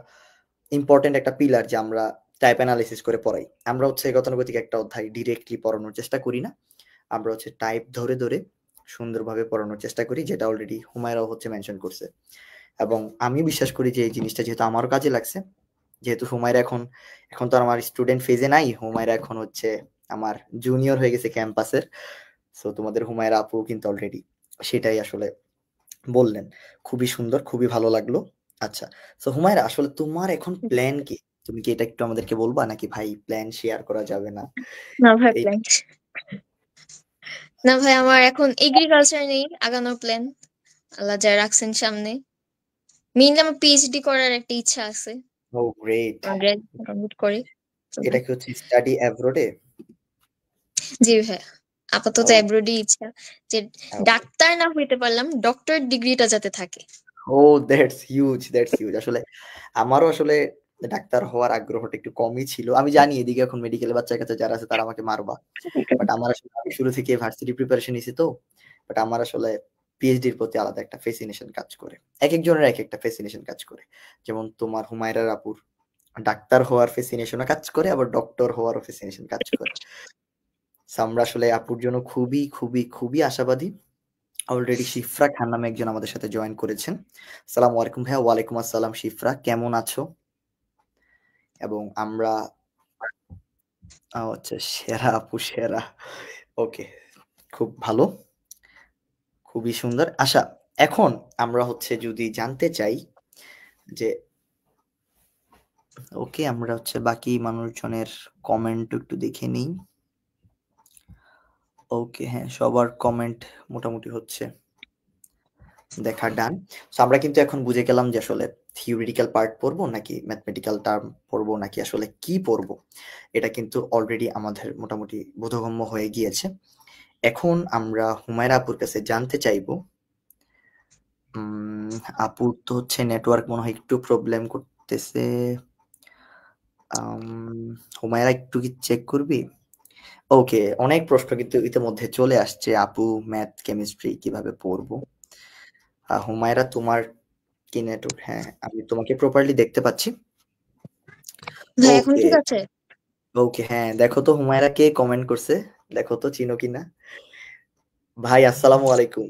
ইম্পর্টেন্ট একটা পিলার যে আমরা টাইপ অ্যানালাইসিস করে পড়াই। আমরা হচ্ছে গতানুগতিক একটা অধ্যায় ডিরেক্টলি পড়ানোর চেষ্টা করি না। আমরা হচ্ছে টাইপ ধরে, ধরে সুন্দরভাবে পড়ানোর চেষ্টা করি যেটা অলরেডি হুমায়রাও হচ্ছে মেনশন করছে। এবং আমি বিশ্বাস করি যে এই জিনিসটা যেহেতু আমারও কাজে লাগছে, যেহেতু হুমায়রা এখন তো আর আমার স্টুডেন্ট ফেজে নাই, হুমায়রা এখন হচ্ছে আমার জুনিয়র হয়ে গেছে ক্যাম্পাসের। সো তোমাদের হুমায়রা আপু কিন্তু অলরেডি সেটাই আসলে বললেন। খুবই সুন্দর, খুবই ভালো লাগলো। আচ্ছা, সো হুমায়রা আসলে তোমার এখন প্ল্যান কি? তুমি কি এটা একটু আমাদেরকে বলবা নাকি ভাই প্ল্যান শেয়ার করা যাবে না? না ভাই এই প্ল্যান, না ভাই আমার এখন এগ্রিকালচার নেই আগানোর প্ল্যান, আল্লাহ যা রাখছেন সামনে। মেইনলি আমার পিএইচডি করার একটা ইচ্ছা আছে। ও গ্রেট। গ্রাজুয়েশন কমপ্লিট করি। তো এটা কি হচ্ছে স্টাডি অ্যাব্রোডে? জি ভাইয়া, আপাতত ও অ্যাব্রোডই ইচ্ছা, যে ওকে। ডাক্তার না হইতে পারলাম, ডক্টরেট ডিগ্রিটা যাতে থাকে। ও দ্যাটস হিউজ, দ্যাটস হিউজ। আসলে আমারও আসলে ডাক্তার হওয়ার আগ্রহটা একটু কমই ছিল। আমি জানি এদিকে এখন মেডিকেলের বাচ্চা-কাচ্চা যারা আছে তারা আমাকে মারবা। বাট আমার আসলে আমি শুরু থেকে ভার্সিটি প্রিপারেশন নিছি তো। বাট আমার আসলে পিএইচডির প্রতি আলাদা একটা ফ্যাসিনেশন কাজ করে। একেকজনের একেকটা ফ্যাসিনেশন কাজ করে। যেমন তোমার হুমায়রার আপুর ডাক্তার হওয়ার ফ্যাসিনেশনও কাজ করে, আবার ডক্টর হওয়ারও ফ্যাসিনেশন কাজ করে। সো আমরা আসলে আপুর জন্য খুবই, খুবই, খুবই আশাবাদী। অলরেডি শিফরা খান নামে একজন আমাদের সাথে জয়েন করেছেন। আসসালামু আলাইকুম ভাইয়া। ওয়ালাইকুম আসসালাম শিফরা, কেমন আছো? এবং আমরা আচ্ছা, সেরা আপু সেরা। ওকে, খুব ভালো, খুবই সুন্দর। আশা, এখন আমরা হচ্ছে যদি জানতে চাই যে ওকে, আমরা হচ্ছে বাকি মানুষজনের কমেন্ট একটু দেখে নিই। ওকে, হ্যাঁ, সবার কমেন্ট মোটামুটি হচ্ছে দেখা ডান। সো আমরা কিন্তু এখন বুঝে গেলাম যে আসলে থিওরিটিক্যাল পার্ট পড়বো নাকি ম্যাথমেটিক্যাল টার্ম পড়বো নাকি আসলে কি পড়বো। এটা কিন্তু অলরেডি আমাদের মোটামুটি বোধগম্য হয়ে গিয়েছে। এখন আমরা হুমায়রা আপুর কাছে জানতে চাইবো, আপুর তো হচ্ছে নেটওয়ার্ক মনে হয় একটু প্রবলেম করতেছে। হুমায়রা একটু কি চেক করবি? ওকে, অনেক প্রশ্ন কিন্তু ইতিমধ্যে চলে আসছে। আপু ম্যাথ কেমিস্ট্রি কিভাবে পড়বো? হুমায়রা তোমার কি নেটওয়ার্ক? হ্যাঁ, আমি তোমাকে প্রপারলি দেখতে পাচ্ছি। ভাই এখন ওকে, ঠিক আছে? ওকে, হ্যাঁ, দেখো তো হুমায়রা কে কমেন্ট করছে, দেখো তো চিনো কিনা। ভাই আসসালামু আলাইকুম।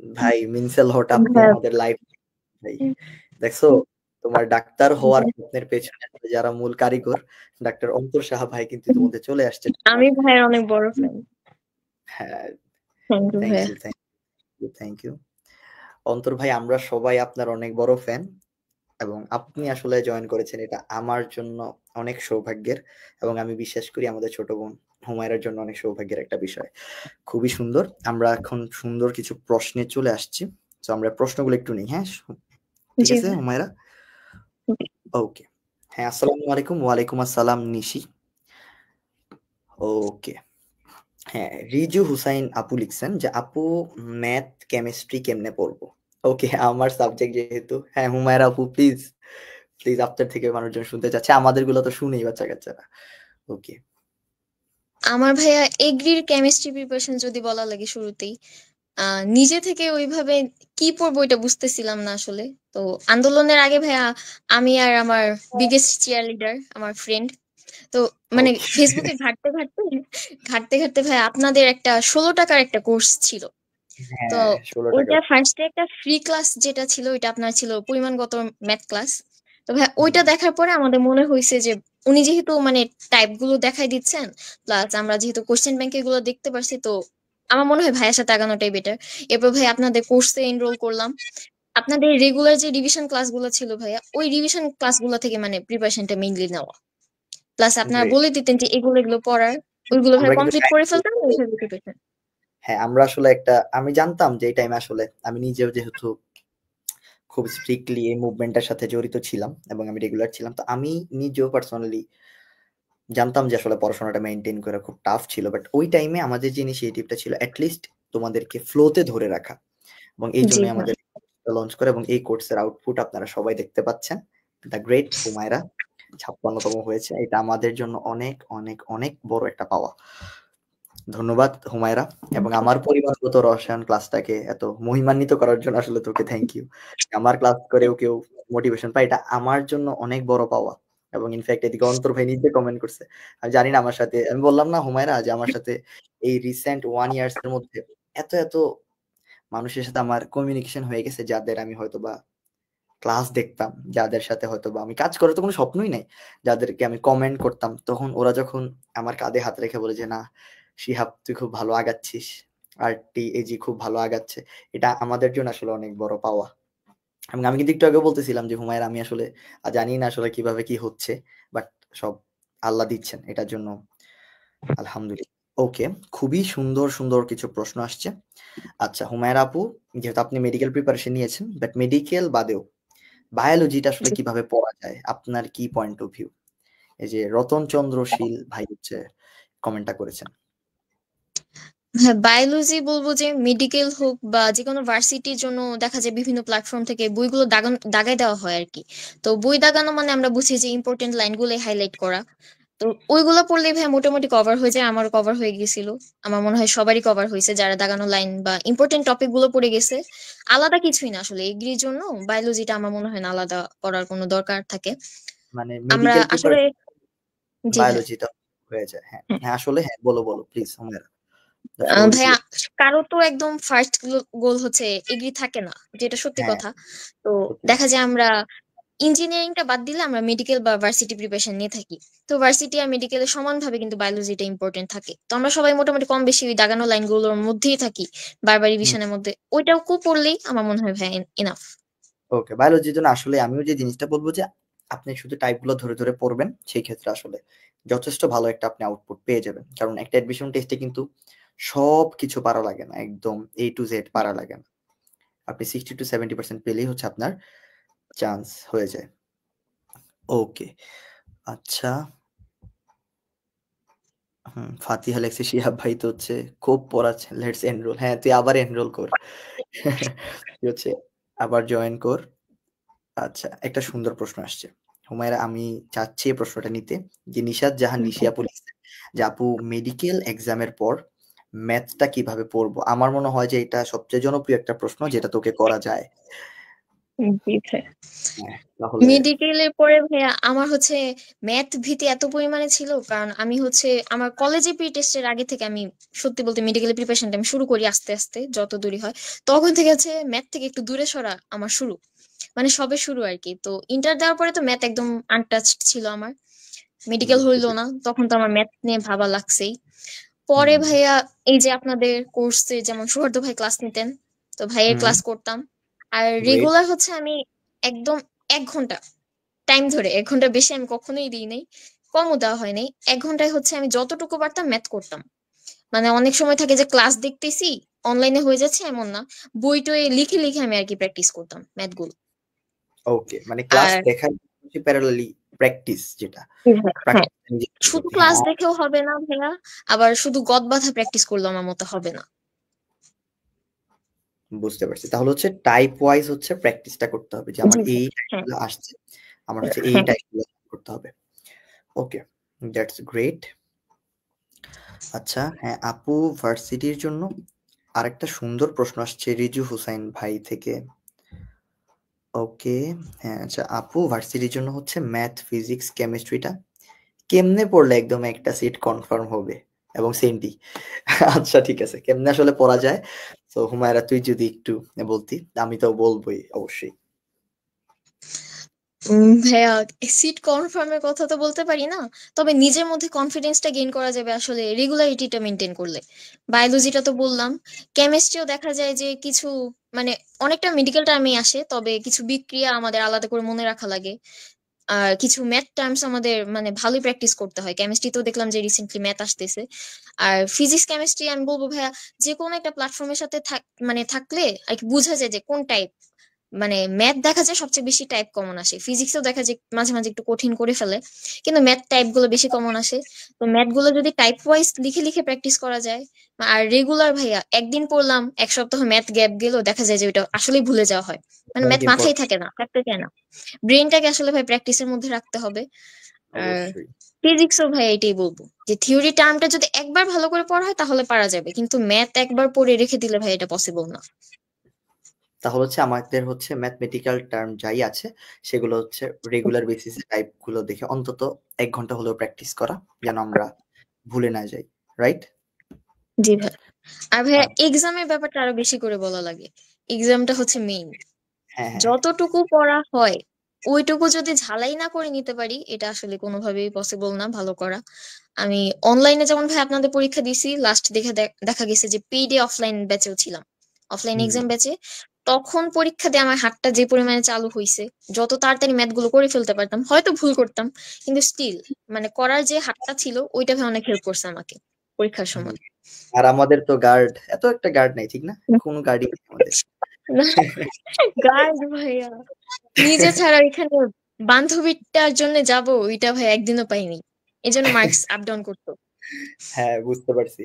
ভাই মিনসেল হট, আপনি ভাইয়া, আমাদের লাইভ ভাই। দেখছো, তোমার ডাক্তার হওয়ার স্বপ্নের পেছনে আসলে যারা মূল কারিগর, ডাক্তার অন্তর সাহা ভাই কিন্তু ইতিমধ্যে চলে আসছে তোমার। আমি ভাইয়ের অনেক বড় ফ্যান। হ্যাঁ, থ্যাংক ইউ থ্যাংক ভাইয়া। You, thank you, thank you. Antor ভাই, আমরা সবাই আপনার অনেক বড় ফ্যান এবং আপনি আসলে জয়েন করেছেন, এটা আমার জন্য অনেক সৌভাগ্যের এবং আমি বিশ্বাস করি আমাদের ছোট বোন হুমায়রার জন্য অনেক সৌভাগ্যের একটা বিষয়। খুবই সুন্দর। আমরা এখন সুন্দর কিছু প্রশ্নে চলে আসছি। তো আমরা প্রশ্নগুলো একটু নিই, হ্যাঁ? ঠিক জি আছে ভাই। হুমায়রা? ওকে। হ্যাঁ, আসসালামু আলাইকুম। ওয়ালাইকুম আসসালাম নিশি। ওকে। হ্যাঁ, রিজু হুসাইন আপু লিখছেন যে আপু ম্যাথ কেমিস্ট্রি কেমনে পড়বো? ওকে, আমার সাবজেক্ট যেহেতু, হ্যাঁ হুমায়রা আপু প্লিজ, প্লিজ আপনার থেকে মানুষজন শুনতে চাচ্ছে, আমাদের গুলো তো শুনেই বাচ্চা কাচ্চারা। ওকে। আমার ভাইয়া এগ্রির কেমিস্ট্রি প্রিপারেশন যদি বলা লাগে শুরুতেই, নিজে থেকে ওইভাবে কি পড়বো এটা বুঝতেছিলাম না আসলে। তো আন্দোলনের আগে ভাইয়া, আমি আর আমার বিগেস্ট চিয়ার লিডার, আমার ফ্রেন্ড, তো মানে ওকে। ফেসবুকে ঘাঁটতে ঘাঁটতে ঘাঁটতে ঘাঁটতে ভাইয়া আপনাদের একটা 16 টাকার একটা কোর্স ছিল। তো হ্যাঁ, 16 টাকা। ওইটা ফার্স্টে একটা ফ্রি ক্লাস যেটা ছিল, ওইটা আপনার ছিল পরিমাণগত ম্যাথ ক্লাস। তো ভাই ওইটা দেখার পরে আমাদের মনে হয়েছে যে উনি যেহেতু মানে টাইপ গুলো দেখাই দিচ্ছেন, প্লাস আমরা যেহেতু কোশ্চেন ব্যাংকে গুলো দেখতে পারছি, তো আমার মনে হয় ভাইয়ের সাথে আগানোটাই বেটার। এরপর ভাই আপনাদের কোর্সে এনরোল করলাম। আপনাদের রেগুলার যে রিভিশন ক্লাসগুলো ছিল ভাইয়া, ওই রিভিশন ক্লাসগুলো থেকে মানে প্রিপারেশনটা মেইনলি নেওয়া, প্লাস আপনারা গ্রেট। বলে দিতেন যে এগুলো এগুলো পড়ার, ওইগুলো ভাই আমরা কিন্তু কমপ্লিট করে ফেলতাম, ওইভাবে প্রিপারেশন। হ্যাঁ, আমরা আসলে একটা, আমি জানতাম যে এই টাইমে আসলে আমি নিজেও যেহেতু খুব স্ট্রিক্টলি এই মুভমেন্টের সাথে জড়িত ছিলাম এবং আমি রেগুলার ছিলাম, তো আমি নিজেও পার্সোনালি জানতাম যে আসলে পড়াশোনাটা মেইনটেইন করা খুব টাফ ছিল। বাট ওই টাইমে আমাদের যে ইনিশিয়েটিভটা ছিল এটলিস্ট তোমাদেরকে ফ্লোতে ধরে রাখা, এবং এই জি জন্যই ভাই। আমাদের লঞ্চ করা এবং এই কোর্সের আউটপুট আপনারা সবাই দেখতে পাচ্ছেন। দ্য গ্রেট হুমায়রা 56তম হয়েছে। এটা আমাদের জন্য অনেক, অনেক, অনেক বড় একটা পাওয়া। ধন্যবাদ হুমায়রা, এবং আমার পরিবারগত রসায়ন ক্লাসটাকে এত মহিমান্বিত করার জন্য আসলে তোকে থ্যাংক ইউ। আমার ক্লাস করেও কেউ মোটিভেশন পায়, এটা আমার জন্য অনেক বড় পাওয়া। এবং ইনফ্যাক্ট এদিকে অন্তর ভাই নিজে কমেন্ট করছে। আমি জানি না আমার সাথে, আমি বললাম না হুমায়রা যে আমার সাথে এই রিসেন্ট 1 ইয়ার্স এর মধ্যে এত, এত মানুষের সাথে আমার কমিউনিকেশন হয়ে গেছে যাদের আমি হয়তোবা ক্লাস দেখতাম, যাদের সাথে হয়তোবা আমি কাজ করার তো কোনো স্বপ্নই নাই। যাদেরকে আমি কমেন্ট করতাম, তখন ওরা যখন আমার কাঁধে হাত রেখে বলে যে, "না, শিহাব তুই খুব ভালো আগাচ্ছিস। আর টিএজি খুব ভালো আগাচ্ছে।" এটা আমাদের জন্য আসলে অনেক বড় পাওয়া। এবং আমি কিন্তু একটু আগেও বলতেছিলাম যে, "হুমায়রা, আমি আসলে জানি না আসলে কিভাবে কি হচ্ছে। বাট সব আল্লাহ দিচ্ছেন। এটার জন্য আলহামদুলিল্লাহ।" ওকে, খুবই সুন্দর, সুন্দর কিছু প্রশ্ন আসছে। আচ্ছা হুমায়রা আপু, যেহেতু আপনি মেডিকেল প্রিপারেশন নিয়েছেন, বাট মেডিকেল বাদেও বায়োলজিটা আসলে কিভাবে পড়া যায়? আপনার কি পয়েন্ট অফ ভিউ? এই যে রতন চন্দ্র শীল ভাই হচ্ছে কমেন্টটা করেছেন। হ্যাঁ, বায়োলজি বলবো যে মেডিকেল হোক বা যেকোনো ভার্সিটির জন্য দেখা যায় বিভিন্ন প্ল্যাটফর্ম থেকে বইগুলো দাগায় দেওয়া হয় আর কি। তো বই দাগানো মানে আমরা বুঝি যে ইম্পর্টেন্ট লাইনগুলো হাইলাইট করা। তো ওইগুলো পড়লেই ভাই মোটামুটি কভার হয়ে যায়, আমারও কভার হয়ে গেছিল। আমার মনে হয় সবারই কভার হয়েছে যারা দাগানো লাইন বা ইম্পর্টেন্ট টপিক গুলো পড়ে গেছে। আলাদা কিছুই না আসলে, এগ্রির জন্য বায়োলজিটা আমার মনে হয় না আলাদা পড়ার কোনো দরকার থাকে। মানে আমরা মেডিকেল আসলে প্রিপারেশন জি ভাই। বায়োলজিটা হয়ে যায়। হ্যাঁ, হ্যাঁ আসলে হ্যাঁ, বলো, বলো please Humaira. The floor is ভাইয়া ইয়োরস। কারো তো একদম ফার্স্ট গোল হচ্ছে এগ্রি থাকে না, যেটা সত্যি হ্যাঁ, কথা। তো সত্যি দেখা কথা। যায় আমরা ইঞ্জিনিয়ারিংটা বাদ দিলে আমরা মেডিকেল বা ভার্সিটি প্রিপারেশন নিয়ে থাকি। তো ভার্সিটি আর মেডিকেলে সমানভাবে কিন্তু বায়োলজিটা ইম্পর্টেন্ট থাকে। তো আমরা সবাই মোটামুটি কম বেশি ওই দাগানো লাইনগুলোর মধ্যেই থাকি, বারবার হুম, রিভিশনের মধ্যে ওইটাও কো পড়লেই আমার মনে হয় ভাই ইনাফ। ওকে। বায়োলজির জন্য আসলে আমিও যে জিনিসটা বলব যে আপনি শুধু টাইপগুলো ধরে, ধরে পড়বেন। সেই ক্ষেত্রে আসলে যথেষ্ট ভালো একটা আপনি আউটপুট পেয়ে যাবেন। কারণ একটা অ্যাডমিশন টেস্টে কিন্তু সবকিছু পারা লাগে না। একদম A to Z পারা লাগে না। আপনি 60 to 70% পেলেই হচ্ছে আপনার চান্স হয়ে যায়। ওকে। আচ্ছা। ফাতিহা লেখছে শিহাব ভাই তো হচ্ছে খুব পড়াচ্ছেন। Let's enrol. হ্যাঁ, তুই আবার এনরোল কর। তুই হচ্ছে আবার জয়েন কর। আচ্ছা, একটা সুন্দর প্রশ্ন আসছে। হুমায়রা আমি চাচ্ছি এই প্রশ্নটা নিতে। যে নিশাত জাহান নিশি আপু লিখছে যে আপু মেডিকেল এক্সামের পর ম্যাথটা কিভাবে পড়বো? আমার মনে হয় যে এটা সবচেয়ে জনপ্রিয় একটা প্রশ্ন যেটা তোকে করা যায়। জি ভাই। হ্যাঁ, তাহলে মেডিকেলের পরে ভাইয়া আমার হচ্ছে ম্যাথ ভীতি এত পরিমাণে ছিল, কারণ আমি হচ্ছে আমার কলেজে প্রি টেস্টের আগে থেকে আমি সত্যি বলতে মেডিকেলের প্রিপারেশনটা আমি শুরু করি আস্তে আস্তে যত দূরই হয়। তখন থেকে হচ্ছে ম্যাথ থেকে একটু দূরে সরা আমার শুরু, মানে সবে শুরু আর কি। তো ইন্টার দেওয়ার পরে তো ম্যাথ একদম আনটাচড ছিল আমার। মেডিকেল বুঝতে হইলো না, পেরেছি। তখন তো আমার ম্যাথ নিয়ে ভাবা লাগছেই। পরে হুম, ভাইয়া এই যে আপনাদের কোর্সে যেমন সৌহার্দ্য ভাই ক্লাস নিতেন, তো ভাইয়ের হুম, ক্লাস করতাম। Are great. রেগুলার হচ্ছে আমি একদম 1 ঘন্টা টাইম ধরে, 1 ঘন্টা বেশি আমি কখনোই দিই নাই, কমও দেওয়া হয় নাই। 1 ঘন্টায় হচ্ছে আমি যতটুকু পারতাম ম্যাথ করতাম। মানে অনেক সময় থাকে যে ক্লাস দেখতেছি অনলাইনে হয়ে যাচ্ছে এমন না, বই টই লিখে লিখে আমি আর কি প্র্যাকটিস করতাম ম্যাথ গুলো। ওকে। মানে ক্লাস আর দেখার পাশাপাশি প্যারালালি প্র্যাকটিস যেটা, হ্যাঁ, প্র্যাকটিস নিজে শুধু করতে। ক্লাস হ্যাঁ, দেখেও হবে না ভাইয়া, আবার শুধু গদ বাঁধা প্র্যাকটিস করলে আমার মতো হবে না। বুঝতে পারছি। তাহলে হচ্ছে টাইপ ওয়াইজ হচ্ছে প্র্যাকটিসটা করতে হবে। যে আমার জি ভাই। এই হ্যাঁ টাইপগুলো আসছে, আমার হচ্ছে এই হ্যাঁ। টাইপগুলো করতে হবে। ওকে, দ্যাটস গ্রেট। আচ্ছা, হ্যাঁ, আপু ভার্সিটির জন্য আরেকটা সুন্দর প্রশ্ন আসছে রিজু হুসাইন ভাই থেকে। ওকে, হ্যাঁ, আচ্ছা আপু ভার্সিটির জন্য হচ্ছে ম্যাথ, ফিজিক্স, কেমিস্ট্রিটা কেমনে পড়লে একদম একটা সিট কনফার্ম হবে? এবং সেমটি। আচ্ছা ঠিক আছে। কেমনে আসলে পড়া যায়? তো হুমায়রা তুই যদি একটু বলতি, আমি তো বলবোই অবশ্যই। ভাইয়া সিট কনফার্মের কথা তো বলতে পারি না, তবে নিজের মধ্যে কনফিডেন্সটা গেইন করা যাবে আসলে রেগুলারিটিটা মেনটেন করলে। বায়োলজিটা তো বললাম, কেমিস্ট্রিও দেখা যায় যে কিছু মানে অনেকটা মেডিকেল টার্মে আসে, তবে কিছু বিক্রিয়া আমাদের আলাদা করে মনে রাখা লাগে। আর কিছু ম্যাথ টার্মস আমাদের মানে ভালোই প্র্যাকটিস করতে হয়। কেমিস্ট্রিতেও দেখলাম যে রিসেন্টলি ম্যাথ আসতেছে। আর ফিজিক্স কেমিস্ট্রি আমি বলবো ভাইয়া যে কোনো একটা প্ল্যাটফর্মের সাথে মানে থাকলে আর কি বোঝা যায় যে কোন টাইপ। মানে ম্যাথ দেখা যায় সবচেয়ে বেশি টাইপ কমন আসে, ফিজিক্সেও দেখা যায় মাঝে মাঝে একটু কঠিন করে ফেলে, কিন্তু ম্যাথ টাইপ গুলো বেশি কমন আসে। তো ম্যাথ গুলো যদি টাইপ ওয়াইজ লিখে লিখে প্র্যাকটিস করা যায়, আর রেগুলার ভাইয়া একদিন পড়লাম 1 সপ্তাহ ম্যাথ গ্যাপ গেলেও দেখা যায় যে ওইটা আসলেই ভুলে যাওয়া হয়। মানে অনেক ম্যাথ মাথায় ইম্পোর্টেন্ট। থাকে না, থাকতে চায় না। ব্রেনটাকে আসলে ভাই প্র্যাকটিসের মধ্যে রাখতে হবে। আর অবশ্যই। ফিজিক্সও ভাই এটাই বলবো যে থিওরি টার্মটা যদি একবার ভালো করে পড়া হয় তাহলে পারা যাবে, কিন্তু ম্যাথ একবার পড়ে রেখে দিলে ভাই এটা পসিবল না। তাহলে হচ্ছে আমাদের হচ্ছে ম্যাথমেটিক্যাল টার্ম যাই আছে সেগুলো হচ্ছে রেগুলার বেসিসে টাইপগুলো দেখে অন্তত ১ ঘন্টা হলেও প্র্যাকটিস করা যেন আমরা ভুলে না যাই। রাইট? জি ভাই। আর ভাইয়া আচ্ছা। এক্সামের ব্যাপারটা আরো বেশি করে বলা লাগে। এক্সামটা হচ্ছে মেইন। হ্যাঁ, হ্যাঁ, হ্যাঁ। যতটুকু পড়া হয় ওইটুকু যদি ঝালাই না করে নিতে পারি, এটা আসলে কোনোভাবেই পসিবল না ভালো করা। আমি অনলাইনে যেমন ভাই আপনাদের পরীক্ষা দিছি, লাস্ট দেখা গেছে যে পেইডে অফলাইন ব্যাচেও ছিলাম, অফলাইন হুম, এক্সাম ব্যাচে। তখন পরীক্ষা দিয়ে আমার হাতটা যে পরিমাণে চালু হইছে, যত তাড়াতাড়ি ম্যাথ গুলো করে ফেলতে পারতাম, হয়তো ভুল করতাম কিন্তু স্টিল মানে করার যে হাতটা ছিল ওইটা ভাই অনেক হেল্প করছে আমাকে পরীক্ষার হুম। সময়। আর আমাদের তো গার্ড, এত একটা গার্ড নাই, ঠিক না? কোনো গার্ডই নেই আমাদের। গার্ড ভাইয়া নিজে ছাড়া এখানে বান্ধবীটার জন্য যাব, ওইটা ভাই একদিনও পাইনি। এই জন্য মার্কস আপ ডাউন করতো। হ্যাঁ, বুঝতে পারছি।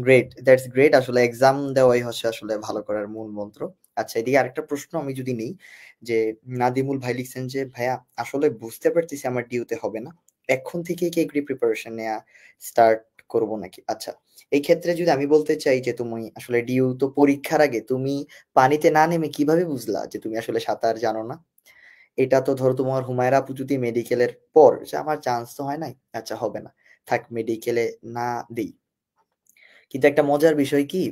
Great, that's great. আসলে এক্সাম দেওয়াই হচ্ছে আসলে ভালো করার মূল মন্ত্র। আচ্ছা, এদিকে আরেকটা প্রশ্ন আমি যদি নেই, যে নাদিমুল ভাই লিখছেন যে ভাইয়া আসলে বুঝতে পারতেছি আমার ডিউতে হবে না, এখন থেকে কি এগ্রি প্রিপারেশন নেওয়া স্টার্ট করব নাকি? আচ্ছা, এই ক্ষেত্রে যদি আমি বলতে চাই যে তুমি আসলে ডিউ তো পরীক্ষার আগে তুমি পানিতে না নেমে কিভাবে বুঝলা যে তুমি আসলে সাঁতার জানো না? এটা তো ধরো তোমার হুমায়রা আপু যদি মেডিকেলের পর যে আমার চান্স তো হয় নাই, আচ্ছা হবে না, থাক মেডিকেলে না দেই। কিন্তু একটা মজার বিষয় কি,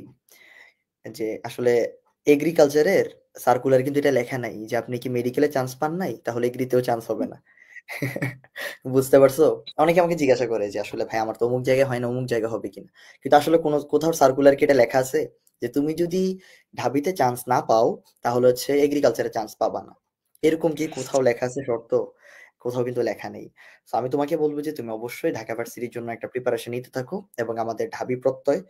যে আসলে এগ্রিকালচারের সার্কুলার কিন্তু এটা লেখা নাই যে আপনি কি মেডিকেলে চান্স পান নাই তাহলে এগ্রিতেও চান্স হবে না। বুঝতে পারছো? অনেকে আমাকে জিজ্ঞাসা করে যে আসলে ভাই আমার তো অমুক জায়গায় হয় না, অমুক জায়গা হবে কিনা। কিন্তু আসলে কোনো কোথাও সার্কুলার কি এটা লেখা আছে যে তুমি যদি ঢাবিতে চান্স না পাও তাহলে হচ্ছে এগ্রিকালচারে চান্স পাবা না? এরকম কি কোথাও লেখা আছে শর্ত? কোথাও কিন্তু লেখা নেই। তো আমি তোমাকে বলবো যে তুমি অবশ্যই ঢাকা ভার্সিটির জন্য একটা প্রিপারেশন নিতে থাকো, এবং আমাদের ঢাবি প্রত্যয়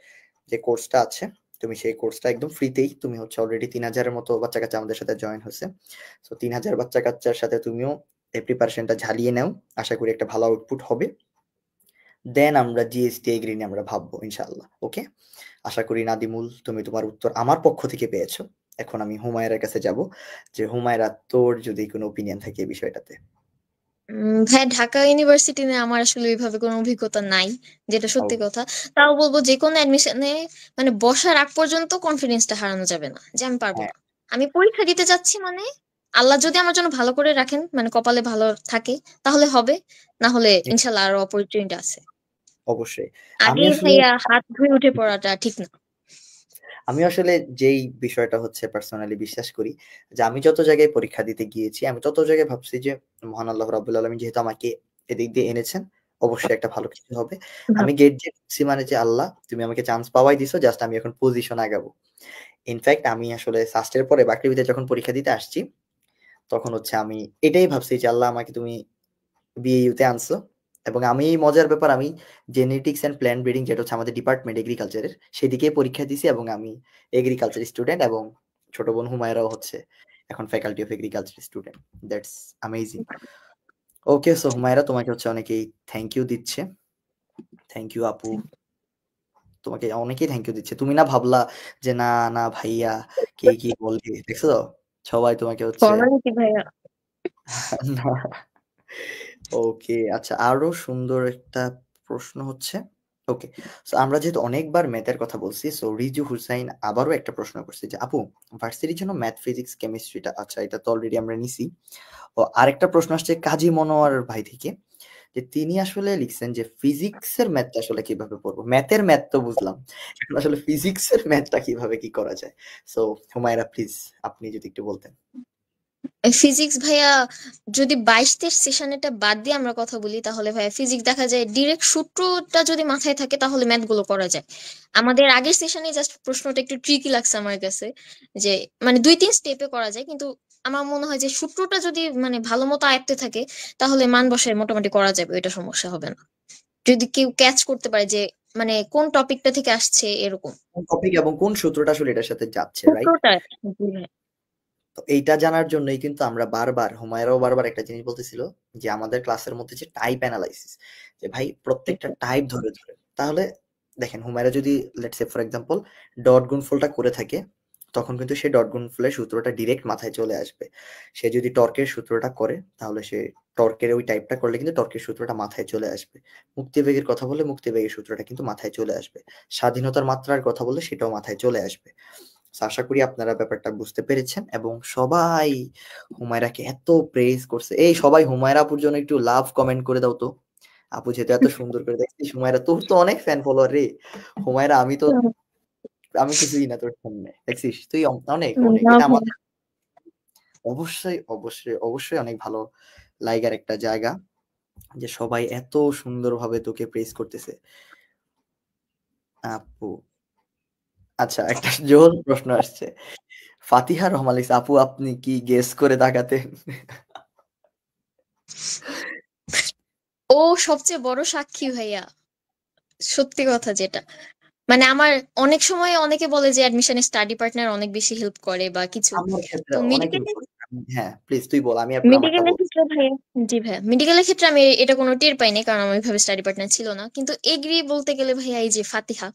যে কোর্সটা আছে, তুমি সেই কোর্সটা একদম ফ্রিতেই, তুমি হচ্ছে অলরেডি 3000-এর মতো বাচ্চা কাচ্চা আমাদের সাথে জয়েন হয়েছে। সো 3000 বাচ্চা কাচ্চার সাথে তুমিও এই প্রিপারেশনটা ঝালিয়ে নাও, আশা করি একটা ভালো আউটপুট হবে। দেন আমরা জিএসটি এগ্রি নিয়ে আমরা ভাববো ইনশাআল্লাহ। ওকে, আশা করি নাদিমুল তুমি তোমার উত্তর আমার পক্ষ থেকে পেয়েছো। এখন আমি হুমায়রার কাছে যাব, যে হুমায়রা তোর যদি কোনো ওপিনিয়ন থাকে এই বিষয়টাতে। ভাই ঢাকা ইউনিভার্সিটি নিয়ে আমার আসলে ওইভাবে কোনো অভিজ্ঞতা নাই, যেটা ও, সত্যি কথা। তাও বলবো যে কোনো অ্যাডমিশনে মানে বসার আগ পর্যন্ত কনফিডেন্সটা হারানো যাবে না যে আমি পারবো হ্যাঁ, না। আমি পরীক্ষা দিতে যাচ্ছি মানে আল্লাহ যদি আমার জন্য ভালো করে রাখেন, মানে কপালে ভালো থাকে, তাহলে হবে, না হলে ইনশাল্লাহ আরো অপরচুনিটি আছে। অবশ্যই। আমি আগে আসলে ভাইয়া হাত ধুয়ে উঠে পড়াটা ঠিক না। আমি আসলে যেই বিষয়টা হচ্ছে পার্সোনালি বিশ্বাস করি, যে আমি যত জায়গায় পরীক্ষা দিতে গিয়েছি, আমি তত জায়গায় ভাবছি যে মহান আল্লাহ রাব্বুল আলামিন যেহেতু আমাকে এদিক দিয়ে এনেছেন, অবশ্যই একটা ভালো কিছু হবে। ভাব। আমি গেট দিয়ে ঢুকছি মানে যে আল্লাহ তুমি আমাকে চান্স পাওয়াই দিছো, জাস্ট আমি এখন পজিশন আগাবো। ইনফ্যাক্ট আমি আসলে ফার্স্ট এর পরে বাকৃবিতে যখন পরীক্ষা দিতে আসছি, তখন হচ্ছে আমি এটাই ভাবছি যে আল্লাহ আমাকে তুমি বিএইউ তে আনছো, এবং আমি মজার ব্যাপার আমি জেনেটিক্স অ্যান্ড প্ল্যান্ট ব্রিডিং যেটা হচ্ছে আমাদের ডিপার্টমেন্ট এগ্রিকালচারের, সেদিকেই পরীক্ষা দিছি, এবং আমি এগ্রিকালচার স্টুডেন্ট, এবং ছোট বোন হুমায়রাও হচ্ছে এখন faculty of agriculture student. That's amazing. Okay, so Humaira তোমাকে হচ্ছে অনেকেই থ্যাংক ইউ দিচ্ছে। থ্যাংক ইউ আপু, তোমাকে অনেকেই থ্যাংক ইউ দিচ্ছে। তুমি না ভাবলা যে না না ভাইয়া কে কি বলবে, দেখছো সবাই তোমাকে হচ্ছে ফর্মালিটি ভাইয়া। না। ওকে, আচ্ছা আরো সুন্দর একটা প্রশ্ন হচ্ছে, ওকে, সো আমরা যেহেতু অনেকবার ম্যাথের কথা বলছি, সো রিজু হুসাইন আবারও একটা প্রশ্ন করছে যে আপু ভার্সিটির জন্য ম্যাথ ফিজিক্স কেমিস্ট্রিটা, আচ্ছা এটা তো অলরেডি আমরা নিছি। ও আরেকটা প্রশ্ন আসছে কাজী মনোয়ার ভাই থেকে, যে তিনি আসলে লিখছেন যে ফিজিক্সের ম্যাথটা আসলে কিভাবে পড়বো? ম্যাথের ম্যাথ তো বুঝলাম, এখন আসলে ফিজিক্সের ম্যাথটা কিভাবে কি করা যায়? সো হুমায়রা প্লিজ আপনি যদি একটু বলতেন। ফিজিক্স ভাইয়া, যদি 22-23 সেশনেরটা বাদ দিয়ে আমরা কথা বলি, তাহলে ভাইয়া ফিজিক্স দেখা যায় ডিরেক্ট সূত্রটা যদি মাথায় থাকে তাহলে ম্যাথ গুলো করা যায়। আমাদের আগের সেশনে জাস্ট প্রশ্নটা একটু ট্রিকি লাগছে আমার কাছে, যে মানে 2-3 স্টেপে করা যায়, কিন্তু আমার মনে হয় যে সূত্রটা যদি মানে ভালো মতো আয়ত্তে থাকে তাহলে মান বসায় মোটামুটি করা যাবে, এটা সমস্যা হবে না। যদি কেউ ক্যাচ করতে পারে যে মানে কোন টপিকটা থেকে আসছে এরকম কোন টপিক এবং কোন সূত্রটা আসলে এটার সাথে যাচ্ছে, রাইট? সূত্রটা। জি ভাইয়া। তো এইটা জানার জন্যই কিন্তু আমরা বারবার, হুমায়রাও বারবার একটা জিনিস বলতেছিল, যে আমাদের ক্লাসের মধ্যে যে টাইপ অ্যানালাইসিস, যে ভাই প্রত্যেকটা টাইপ ধরে ধরে, তাহলে দেখেন হুমায়রা যদি let's say for example dot গুণফলটা করে থাকে, তখন কিন্তু সে ডট গুণফলের সূত্রটা ডিরেক্ট মাথায় চলে আসবে। সে যদি টর্কের সূত্রটা করে তাহলে সে টর্কের ওই টাইপটা করলে কিন্তু টর্কের সূত্রটা মাথায় চলে আসবে। মুক্তিবেগের কথা বললে মুক্তিবেগের সূত্রটা কিন্তু মাথায় চলে আসবে। স্বাধীনতার মাত্রার কথা বললে সেটাও মাথায় চলে আসবে। So, আশা করি আপনারা ব্যাপারটা বুঝতে পেরেছেন, এবং সবাই হুমায়রাকে এত প্রেজ করছে। এই সবাই হুমায়রা আপুর জন্য একটু লাভ কমেন্ট করে দাও তো। আপু যেহেতু এত সুন্দর করে দেখছিস, হুমায়রা তোর তো অনেক ফ্যান ফলোয়ার রে। হুমায়রা আমি কিছুই না তোর সামনে, দেখছিস তুই অনেক অনেক, না এটা ভাইয়া। আমাদের অবশ্যই অবশ্যই অবশ্যই অনেক ভালো লাইগার একটা জায়গা, যে সবাই এত সুন্দরভাবে তোকে প্রেজ করতেছে আপু। আচ্ছা, একটা জোর প্রশ্ন আসছে, ফাতিহা রহমান লিখছে, আপু আপনি কি গেস করে তাকাতেন? ও সবচেয়ে বড় সাক্ষী ভাইয়া, সত্যি কথা যেটা। মানে আমার অনেক সময় অনেকে বলে যে অ্যাডমিশনে স্টাডি পার্টনার অনেক বেশি হেল্প করে বা কিছু। আমার ক্ষেত্রে তো অনেক মেডিকেল হেল্প করে। হ্যাঁ প্লিজ তুই বল, আমি এরপর আমারটা মেডিকেলের বল। ক্ষেত্রে ভাইয়া, জি ভাইয়া, মেডিকেলের ক্ষেত্রে আমি এটা কোনো টের পাইনি, কারণ আমার ওইভাবে স্টাডি পার্টনার ছিল না। কিন্তু এগ্রি বলতে গেলে ভাইয়া, এই যে ফাতিহা,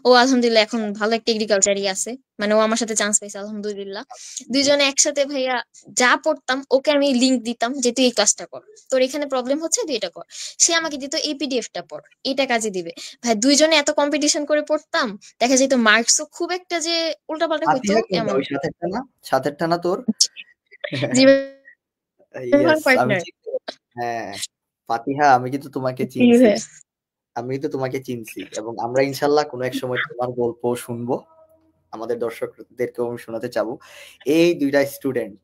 ও আলহামদুলিল্লাহ এখন ভালো একটা এগ্রিকালচারই আছে, মানে ও আমার সাথে চান্স পাইছে আলহামদুলিল্লাহ। দুইজনে একসাথে ভাইয়া যা পড়তাম, ওকে আমি লিংক দিতাম যে তুই এই ক্লাসটা কর, তোর এখানে প্রবলেম হচ্ছে তুই এটা কর। সে আমাকে দিত এই পিডিএফটা পড়, এটা কাজে দিবে। ভাই দুইজনে এত কম্পিটিশন করে পড়তাম, দেখা যেত মার্কসও খুব একটা যে উল্টাপাল্টা হইতো ফাতিহা কোনটা, এমন ওই না। সাথেরটা না? সাথেরটা না তোর? জি ইয়েস, আমি পার্টনার। চিনতে, হ্যাঁ ফাতিহা, আমি কিন্তু তোমাকে জি চিনছি, ভাইয়া। আমি কিন্তু তোমাকে চিনছি, এবং আমরা ইনশাল্লাহ কোনো এক সময় তোমার গল্প শুনবো, আমাদের দর্শকদেরকেও আমি শোনাতে চাবো। এই দুইটা স্টুডেন্ট,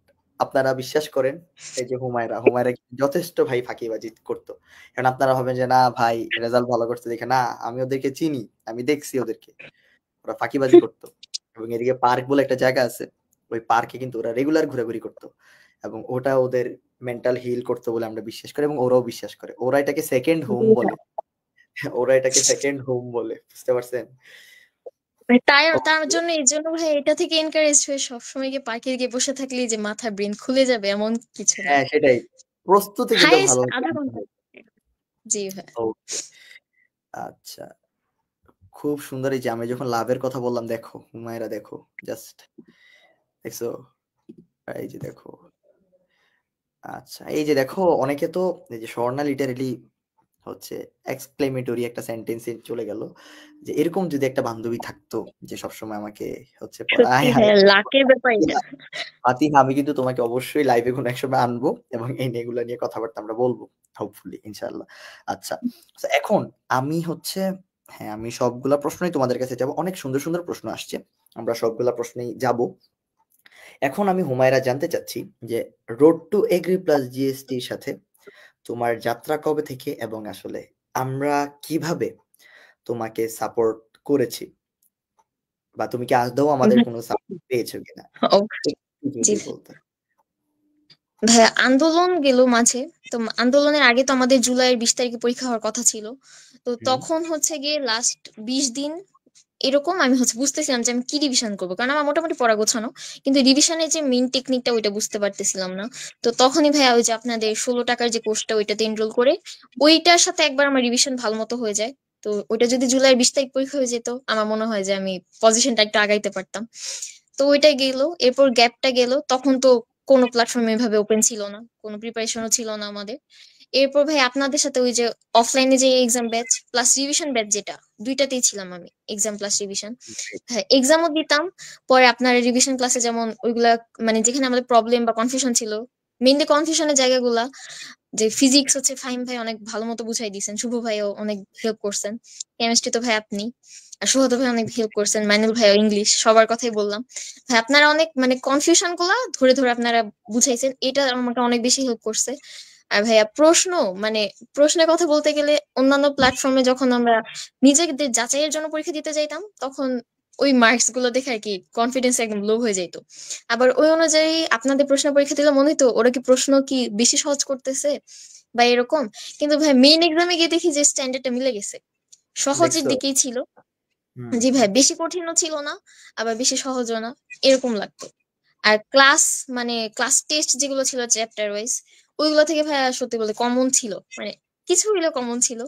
আপনারা বিশ্বাস করেন, এই যে হুমায়রা কিন্তু যথেষ্ট ভাই ফাঁকিবাজি করতো। কারণ আপনারা ভাবেন যে না ভাই রেজাল্ট ভালো করতে দেখে, না আমি ওদেরকে চিনি, আমি দেখছি ওদেরকে, ওরা ফাঁকিবাজি করতো। এবং এদিকে পার্ক বলে একটা জায়গা আছে, ওই পার্কে কিন্তু ওরা রেগুলার ঘোরাঘুরি করতো, এবং ওটা ওদের মেন্টাল হিল করতো বলে আমরা বিশ্বাস করি, এবং ওরাও বিশ্বাস করে, ওরা এটাকে সেকেন্ড হোম বলে, ওরা এটাকে সেকেন্ড হোম বলে, বুঝতে পারছেন? ভাই তার তার জন্য, এই জন্য ভাই এটা থেকে এনকারেজ হয়ে সবসময় গিয়ে পার্কে গিয়ে বসে থাকলে যে মাথার ব্রেন খুলে যাবে এমন কিছু না। হ্যাঁ সেটাই, প্রস্তুতি কিন্তু হাইয়েস্ট ভালো আধা হতে ঘন্টা। হবে। জি ভাই। ওকে, আচ্ছা, খুব সুন্দর। এই যে আমি যখন লাভের কথা বললাম, দেখো হুমায়রা, দেখো জাস্ট, দেখছো, এই যে দেখো, আচ্ছা এই যে দেখো, অনেকে তো এই যে স্বর্ণা লিটারেলি হচ্ছে এক্সক্লেমেটরি একটা সেন্টেন্সে চলে গেল, যে এরকম যদি একটা বান্ধবী থাকতো যে সবসময় আমাকে হচ্ছে সত্যি আয় হায়। ভাই, লাকের ব্যাপার এটা। ফাতিহা, আমি কিন্তু তোমাকে অবশ্যই লাইভে কোনো এক সময় আনবো, এবং এই নিয়েগুলো নিয়ে কথাবার্তা আমরা বলবো, হোপফুলি ইনশাআল্লাহ। আচ্ছা, তো এখন আমি হচ্ছে, হ্যাঁ আমি সবগুলা প্রশ্নই তোমাদের কাছে যাব, অনেক সুন্দর সুন্দর প্রশ্ন আসছে, আমরা সবগুলা প্রশ্নেই যাব। এখন আমি হুমায়রা জানতে চাচ্ছি যে রোড টু এগ্রি প্লাস জিএসটির সাথে তোমার যাত্রা কবে থেকে, এবং আসলে আমরা কিভাবে তোমাকে সাপোর্ট করেছি, বা তুমি কি আদৌ আমাদের কোনো সাপোর্ট পেয়েছো কিনা, ও, একটু জি যদি ভাই। বলতে। ভাই আন্দোলন গেল মাঝে, তো আন্দোলনের আগে তো আমাদের জুলাইয়ের 20 তারিখে পরীক্ষা হওয়ার কথা ছিল। তো হুম। তখন হচ্ছে গিয়ে লাস্ট 20 দিন এরকম আমি হচ্ছে বুঝতেছিলাম যে আমি কি রিভিশন করবো, কারণ আমার মোটামুটি পড়া গোছানো, কিন্তু রিভিশনের যে মেইন টেকনিকটা ওইটা বুঝতে পারতেছিলাম না। তো তখনই ভাইয়া ওই যে আপনাদের 16 টাকার যে কোর্সটা, ওইটাতে এনরোল করে ওইটার সাথে একবার আমার রিভিশন ভালো মতো হয়ে যায়। তো ওইটা যদি জুলাইয়ের 20 তারিখ পরীক্ষা হয়ে যেত, আমার মনে হয় যে আমি পজিশনটা একটু আগাইতে পারতাম। তো ওইটাই গেল, এরপর গ্যাপটা গেল, তখন তো কোনো প্ল্যাটফর্ম এভাবে ওপেন ছিল না, কোনো প্রিপারেশনও ছিল না আমাদের। এরপর ভাই আপনাদের সাথে ওই যে অফলাইনে যে exam batch plus revision batch, যেটা দুইটাতেই ছিলাম আমি, এক্সাম প্লাস রিভিশন। হ্যাঁ, এক্সামও দিতাম, পরে আপনার রিভিশন ক্লাসে যেমন ওইগুলা, মানে যেখানে আমাদের প্রবলেম বা কনফিউশন ছিল, মেইনলি কনফিউশনের জায়গাগুলা, যে ফিজিক্স হচ্ছে ফাহিম ভাই অনেক ভালো মতো বুঝাই দিয়েছেন, শুভ ভাইও অনেক হেল্প করছেন, কেমিস্ট্রি তো ভাই আপনি, আর সুহদ ভাই অনেক হেল্প করছেন, মাইনুল ভাইও ইংলিশ, সবার কথাই বললাম। ভাই আপনারা অনেক মানে কনফিউশন গুলা ধরে ধরে আপনারা বুঝাইছেন, এটা আমাকে অনেক বেশি হেল্প করছে। আর ভাইয়া প্রশ্ন, মানে প্রশ্নের কথা বলতে গেলে, অন্যান্য প্ল্যাটফর্মে যখন আমরা নিজেদের যাচাইয়ের জন্য পরীক্ষা দিতে যাইতাম, তখন ওই মার্কস গুলো দেখে আর কি কনফিডেন্স একদম লো হয়ে যাইতো। আবার ওই অনুযায়ী আপনাদের প্রশ্ন পরীক্ষা দিলে মনে হতো ওরা কি প্রশ্ন কি বেশি সহজ করতেছে বা এরকম। কিন্তু ভাই মেইন এক্সামে গিয়ে দেখি যে স্ট্যান্ডার্ডটা মিলে গেছে, সহজের দেখছো? দিকেই ছিল। হুম। জি ভাই, বেশি কঠিনও ছিল না, আবার বেশি সহজও না, এরকম লাগতো। আর ক্লাস, মানে ক্লাস টেস্ট যেগুলো ছিল চ্যাপ্টার ওয়াইজ, ওইগুলো থেকে ভাইয়া সত্যি বলতে কমন ছিল, মানে কিছু হইলেও কমন ছিল,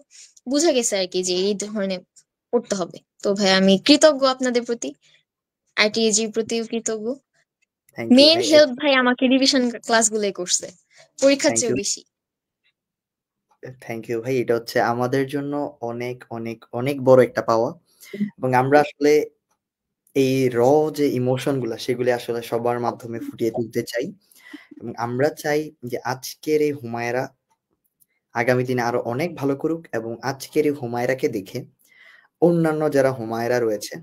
বুঝা গেছে আর কি যে এই ধরনের পড়তে হবে। তো ভাই আমি কৃতজ্ঞ আপনাদের প্রতি, আইটিএজির প্রতিও কৃতজ্ঞ। থ্যাংক ইউ মেইন ভাই, হেল্প ভাই আমাকে রিভিশন ক্লাস গুলোই করছে, পরীক্ষার থ্যাংক ইউ, চেয়েও বেশি। থ্যাংক ইউ ভাই, এটা হচ্ছে আমাদের জন্য অনেক অনেক অনেক বড় একটা পাওয়া, এবং আমরা আসলে এই যে ইমোশন গুলা, সেগুলি আসলে সবার মাধ্যমে ফুটিয়ে তুলতে চাই, এবং আমরা চাই যে আজকের এই হুমায়রা আগামী দিনে আরো অনেক ভালো করুক, এবং আজকের এই হুমায়রাকে দেখে অন্যান্য যারা হুমায়রা রয়েছে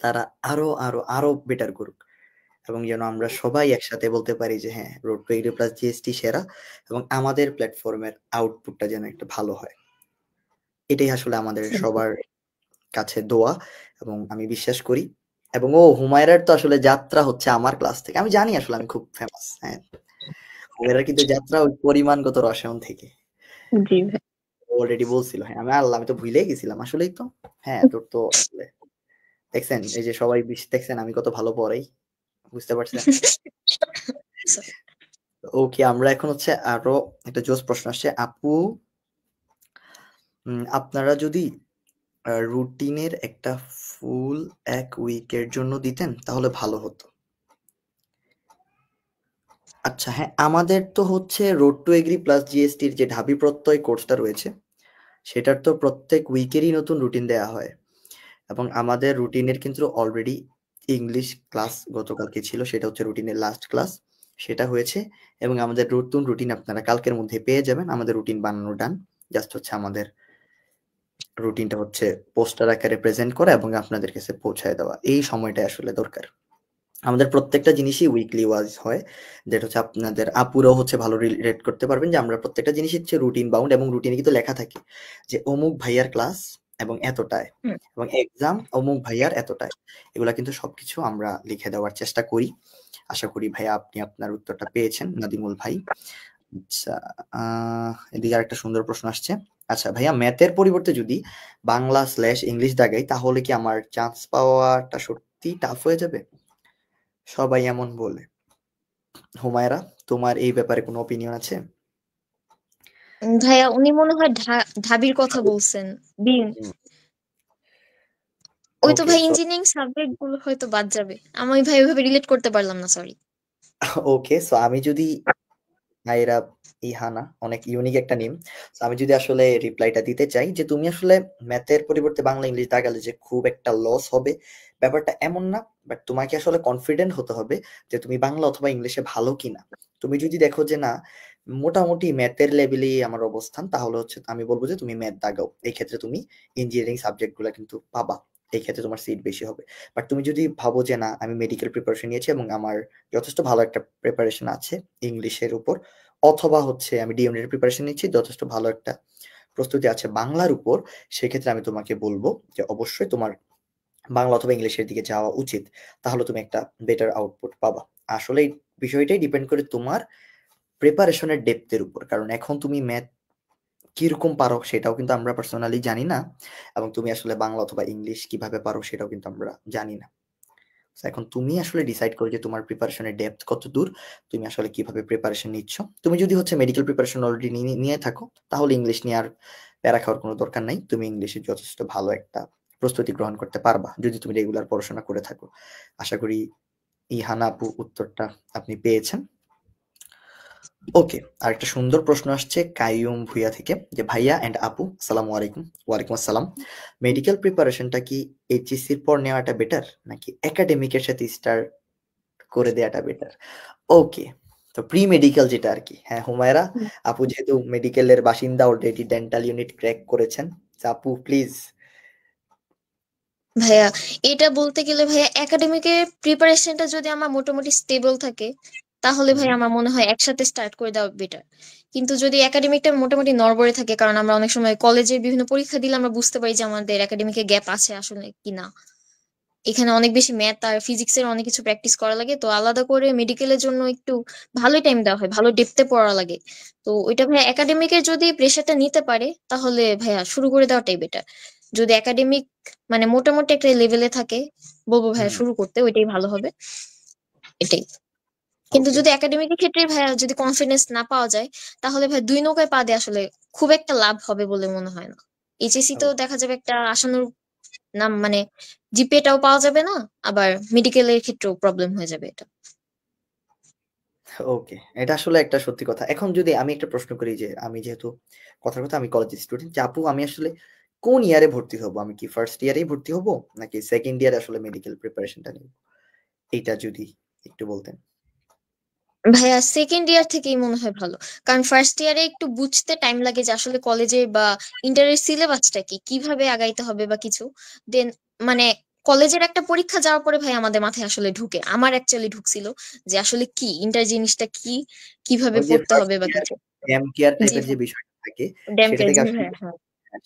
তারা আরো আরো আরো বেটার করুক, এবং যেন আমরা সবাই একসাথে বলতে পারি যে হ্যাঁ road to agree plus GST সেরা, এবং আমাদের প্ল্যাটফর্মের আউটপুটটা যেন একটু ভালো হয়, এটাই আসলে আমাদের সবার কাছে দোয়া, এবং আমি বিশ্বাস করি। এবং হুমায়রার তো আসলে যাত্রা হচ্ছে আমার ক্লাস থেকে, আমি জানি আসলে আমি খুব ফেমাস, হ্যাঁ হুমায়রার কিন্তু যাত্রা ওই পরিমাণগত রসায়ন থেকে, জি ভাই। অলরেডি বলছিল, হ্যাঁ আমি আল্লাহ, আমি তো ভুলেই গেছিলাম আসলেই তো। হ্যাঁ তোর তো আসলে দেখছেন, এই যে সবাই দেখছেন আমি কত ভালো পড়াই, বুঝতে পারছেন? স্যার। ওকে, আমরা এখন হচ্ছে আরো একটা জোস প্রশ্ন আসছে। আপু, আপনারা যদি রুটিনের একটা ফুল 1 উইকের জন্য দিতেন তাহলে ভালো হতো। আচ্ছা হ্যাঁ, আমাদের তো হচ্ছে রোড টু এগ্রি প্লাস জিএসটির যে ঢাবি প্রত্যয় কোর্সটা রয়েছে, সেটার তো প্রত্যেক উইকেরই নতুন রুটিন দেয়া হয়। এবং আমাদের রুটিনের কিন্তু অলরেডি ইংলিশ ক্লাস গতকালকে ছিল, সেটা হচ্ছে রুটিনের লাস্ট ক্লাস, সেটা হয়েছে। এবং আমাদের নতুন রুটিন আপনারা কালকের মধ্যে পেয়ে যাবেন। আমাদের রুটিন বানানো ডান, জাস্ট হচ্ছে আমাদের রুটিনটা হচ্ছে পোস্টার আকারে প্রেজেন্ট করা এবং আপনাদের কাছে পৌঁছায় দেওয়া, এই সময়টা আসলে দরকার। আমাদের প্রত্যেকটা জিনিসই উইকলি ওয়াইজ হয়, যেটা হচ্ছে আপনাদের আপুরাও হচ্ছে ভালো রিলেট করতে পারবেন যে আমরা প্রত্যেকটা জিনিসই হচ্ছে রুটিন বাউন্ড, এবং রুটিনে কিন্তু লেখা থাকে যে অমুক ভাইয়ার ক্লাস এবং এতটায়, হুম। এবং এক্সাম অমুক ভাইয়ার এতটায়। এগুলা কিন্তু সবকিছু আমরা লিখে দেওয়ার চেষ্টা করি। আশা করি ভাইয়া আপনি আপনার উত্তরটা পেয়েছেন, নাদিমুল ভাই। আচ্ছা, এদিকে আরেকটা সুন্দর প্রশ্ন আসছে। আচ্ছা ভাইয়া, ম্যাথের পরিবর্তে যদি বাংলা স্ল্যাশ ইংলিশ দাগাই তাহলে কি আমার চান্স পাওয়াটা সত্যি টাফ হয়ে যাবে? সবাই এমন বলে। হুমায়রা, তোমার এই ব্যাপারে কোনো অপিনিয়ন আছে? ভাইয়া উনি মনে হয় ঢাবির কথা বলছেন। বিন ওই তো ওকে ভাই সো ইঞ্জিনিয়ারিং সাবজেক্ট গুলো হয়তো বাদ যাবে। আমি ভাই ওইভাবে রিলেট করতে পারলাম না, সরি। ওকে সো আমি যদি নাইরা ইহানা, অনেক ইউনিক একটা নেম। সো আমি যদি আসলে রিপ্লাইটা দিতে চাই যে তুমি আসলে ম্যাথের পরিবর্তে বাংলা ইংলিশ দাগালে যে খুব একটা লস হবে, ব্যাপারটা এমন না। বাট তোমাকে আসলে কনফিডেন্ট হতে হবে যে তুমি বাংলা অথবা ইংলিশে ভালো কিনা। তুমি যদি দেখো যে না, মোটামুটি ম্যাথের লেভেলেই আমার অবস্থান, তাহলে হচ্ছে আমি বলবো যে তুমি ম্যাথ দাগাও। এই ক্ষেত্রে তুমি ইঞ্জিনিয়ারিং সাবজেক্ট গুলা কিন্তু পাবা, এই ক্ষেত্রে তোমার সিট বেশি হবে। বাট তুমি যদি ভাবো যে না, আমি মেডিকেল প্রিপারেশন নিয়েছি এবং আমার যথেষ্ট ভালো একটা প্রিপারেশন আছে ইংলিশের উপর, অথবা হচ্ছে আমি ডিএমডি এর প্রিপারেশন নিচ্ছি, যথেষ্ট ভালো একটা প্রস্তুতি আছে বাংলার উপর, সেক্ষেত্রে আমি তোমাকে বলবো যে অবশ্যই তোমার বাংলা অথবা ইংলিশের দিকে যাওয়া উচিত। তাহলে তুমি একটা বেটার আউটপুট পাবা। আসলে এই বিষয়টাই ডিপেন্ড করে তোমার প্রিপারেশনের ডেপথের উপর, কারণ এখন তুমি ম্যাথ কিরকম পারো সেটাও কিন্তু আমরা পার্সোনালি জানি না, এবং তুমি আসলে বাংলা অথবা ইংলিশ কিভাবে পারো সেটাও কিন্তু আমরা জানি না। So, এখন তুমি আসলে ডিসাইড করো যে তোমার প্রিপারেশনের ডেপথ কত দূর, তুমি আসলে কিভাবে প্রিপারেশন নিচ্ছ। তুমি যদি হচ্ছে মেডিকেল প্রিপারেশন অলরেডি নিয়ে থাকো, তাহলে ইংলিশ নিয়ে আর প্যারা খাওয়ার কোনো দরকার নাই। তুমি ইংলিশে যথেষ্ট ভালো একটা প্রস্তুতি গ্রহণ করতে পারবা যদি তুমি রেগুলার পড়াশোনা করে থাকো। আশা করি ইহানা আপু উত্তরটা আপনি পেয়েছেন। ওকে, আরেকটা সুন্দর প্রশ্ন আসছে কাইয়ুম ভুইয়া থেকে, যে ভাইয়া এন্ড আপু আসসালামু আলাইকুম। ওয়ালাইকুম আসসালাম। মেডিকেল প্রিপারেশনটা কি এইচএসসির পর নেওয়াটা বেটার নাকি একাডেমিকের সাথে স্টার্ট করে দেয়াটা বেটার? ওকে, তো প্রি মেডিকেল যেটা আর কি। হ্যাঁ হুমায়রা আপু যেহেতু মেডিকেলের বাসিন্দা, অলরেডি ডেন্টাল ইউনিট ক্র্যাক করেছেন, তো আপু প্লিজ। ভাইয়া এটা বলতে গেলে ভাইয়া একাডেমিকের প্রিপারেশনটা যদি আমার মোটামুটি স্টেবল থাকে, তাহলে ভাই আমার মনে হয় একসাথে স্টার্ট করে দেওয়া বেটার। কিন্তু যদি একাডেমিকটা মোটামুটি নড়বড়ে থাকে, কারণ আমরা অনেক সময় কলেজের বিভিন্ন পরীক্ষা দিলে আমরা বুঝতে পারি যে আমাদের একাডেমিকে গ্যাপ আছে আসলে কিনা। এখানে অনেক বেশি ম্যাথ আর ফিজিক্সের অনেক কিছু প্র্যাকটিস করা লাগে, তো আলাদা করে মেডিকেলের জন্য একটু ভালোই টাইম দেওয়া হয়, ভালো ডেপথে পড়া লাগে। তো ওইটা ভাইয়া একাডেমিকের যদি প্রেশারটা নিতে পারে, তাহলে ভাইয়া শুরু করে দেওয়াটাই বেটার। যদি একাডেমিক মানে মোটামুটি একটা লেভেলে থাকে, বলবো ভাইয়া হুম, শুরু করতে, ওইটাই ভালো হবে। এটাই। কিন্তু ওকে, যদি একাডেমিকের ক্ষেত্রে ভাইয়া যদি কনফিডেন্স না পাওয়া যায়, তাহলে ভাই দুই নৌকায় পা দিয়ে আসলে খুব একটা লাভ হবে বলে মনে হয় না। এইচএসসি তো দেখা যাবে একটা আশানুরূপ নাম, মানে জিপিএটাও পাওয়া যাবে না, আবার মেডিকেলের ক্ষেত্রেও প্রবলেম হয়ে যাবে এটা। ওকে, এটা আসলে একটা সত্যি কথা। এখন যদি আমি একটা প্রশ্ন করি, যে আমি যেহেতু কথার কথা আমি কলেজের স্টুডেন্ট, যে আপু আমি আসলে কোন ইয়ারে ভর্তি হব? আমি কি ফার্স্ট ইয়ারেই ভর্তি হব নাকি সেকেন্ড ইয়ারে আসলে মেডিকেল প্রিপারেশনটা নিব? এইটা যদি একটু বলতেন। ভাইয়া সেকেন্ড ইয়ার থেকেই মনে হয় ভালো। কারণ ফার্স্ট ইয়ারে একটু বুঝতে টাইম লাগে যে আসলে কলেজে বা ইন্টারের সিলেবাসটা কি, কিভাবে আগাইতে হবে বা কিছু। দেন মানে কলেজের একটা পরীক্ষা যাওয়ার পরে ভাই আমাদের মাথায় আসলে ঢুকে, আমার অ্যাকচুয়ালি ঢুকছিল যে আসলে কি ইন্টার জিনিসটা কি, কিভাবে ওই যে পড়তে ফার্স্ট হবে বা ইয়ার কিছু। ড্যাম কেয়ার জি টাইপের যে ভাই, বিষয়টা থাকে, ড্যাম সেটা কেয়ার, থেকে জি আসলে ভাইয়া, হ্যাঁ।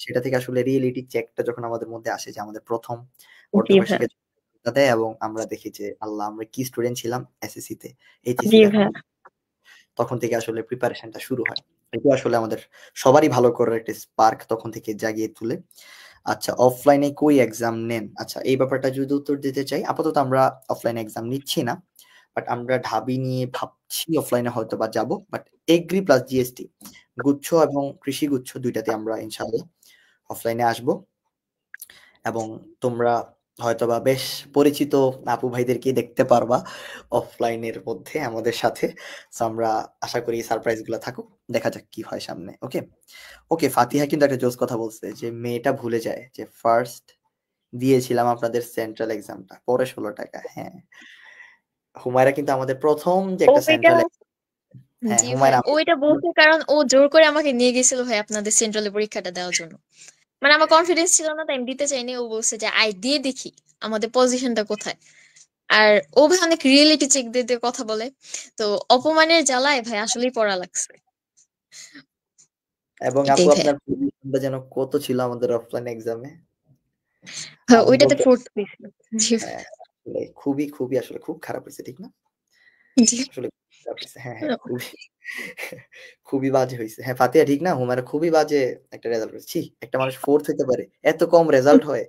সেটা থেকে আসলে রিয়েলিটি চেকটা যখন আমাদের মধ্যে আসে, যে আমাদের প্রথম জি ভাইয়া, অর্ধবার্ষিকীর পরীক্ষা দেয় এবং আমরা দেখি যে আল্লাহ আমরা কি স্টুডেন্ট ছিলাম এসএসসি তে, এইচএসসি জি তে এখন ভাইয়া। তখন থেকে আসলে প্রিপারেশনটা শুরু হয়। এটা আসলে আমাদের সবারই ভালো করার একটা স্পার্ক তখন থেকে জাগিয়ে তুলে। আচ্ছা, অফলাইনে কই এক্সাম নেন? আচ্ছা, এই ব্যাপারটা যদি উত্তর দিতে চাই, আপাতত আমরা অফলাইনে এক্সাম নিচ্ছি না। বাট আমরা ঢাবি নিয়ে ভাবছি অফলাইনে হয়তো বা যাব, বাট এগ্রি প্লাস জিএসটি গুচ্ছ এবং কৃষি গুচ্ছ দুইটাতে আমরা ইনশাআল্লাহ অফলাইনে আসব, এবং তোমরা হয়তোবা বেশ পরিচিত আপু ভাইদেরকে দেখতে পারবা অফলাইনের মধ্যে আমাদের সাথে। সো আমরা আশা করি সারপ্রাইজ গুলো থাকুক, দেখা যাক কি হয় সামনে। ওকে ওকে, ফাতিহা কিন্তু একটা জোস কথা বলছে যে মেয়েটা ভুলে যায় যে ফার্স্ট দিয়েছিলাম আপনাদের সেন্ট্রাল এক্সামটা, পরে 16 টাকা। হ্যাঁ, হুমায়রা কিন্তু আমাদের প্রথম যে একটা ওইটা সেন্ট্রাল, হ্যাঁ জি ভাই, হুমায়রা ওইটা বলছে কারণ ও জোর করে আমাকে নিয়ে গেছিল ভাই আপনাদের সেন্ট্রালে পরীক্ষাটা দেওয়ার জন্য। মানে আমার কনফিডেন্স ছিল না, তাই আমি দিতে চাইনি। ও বলছে যে আই দিয়ে দেখি আমাদের পজিশনটা কোথায়। আর ও ভাই অনেক রিয়েলিটি চেক দিয়ে দিয়ে কথা বলে। তো অপমানের জ্বালায় ভাই আসলেই পড়া লাগছে। এবং আপু এটাই ভাইয়া। আপনার পজিশনটা যেন কত ছিল আমাদের অফলাইন এক্সামে, হ্যাঁ, আমি ওইটাতে বলতে, ফোর্থ হয়েছিল। জি ভাই। হ্যাঁ আসলে খুবই খুবই আসলে খুব খারাপ হয়েছে, ঠিক না? জি। আসলে খুব খারাপ হয়েছে, হ্যাঁ হ্যাঁ খুবই খুবই বাজে হয়েছে। হ্যাঁ ফাতিহা ঠিক না, হুমায়রা খুবই বাজে একটা রেজাল্ট হয়েছে। ছি, একটা মানুষ ফোর্থ হতে পারে, এত কম রেজাল্ট হয়?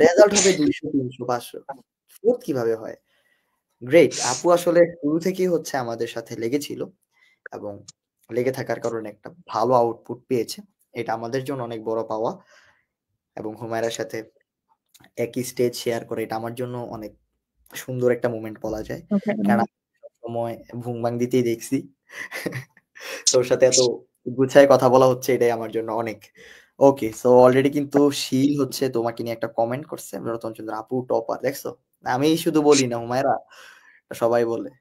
রেজাল্ট হবে 200 300 500, ফোর্থ কিভাবে হয়? গ্রেট, আপু আসলে শুরু থেকেই হচ্ছে আমাদের সাথে লেগেছিল, এবং লেগে থাকার কারণে একটা ভালো আউটপুট পেয়েছে। এটা আমাদের জন্য অনেক বড় পাওয়া, এবং হুমায়রার সাথে একই স্টেজ শেয়ার করে এটা আমার জন্য অনেক সুন্দর একটা মোমেন্ট বলা যায়। কারণ আমি সবসময় ভুং-ভাং দিতেই দেখছি। তোর সাথে এত গুছায় কথা বলা হচ্ছে, এটাই আমার জন্য অনেক। ওকে, সো অলরেডি কিন্তু শীল হচ্ছে তোমাকে নিয়ে একটা কমেন্ট করছে, রতন চন্দ্র আপু টপার, দেখছো? আমি শুধু বলি না হুমায়রা, সবাই বলে।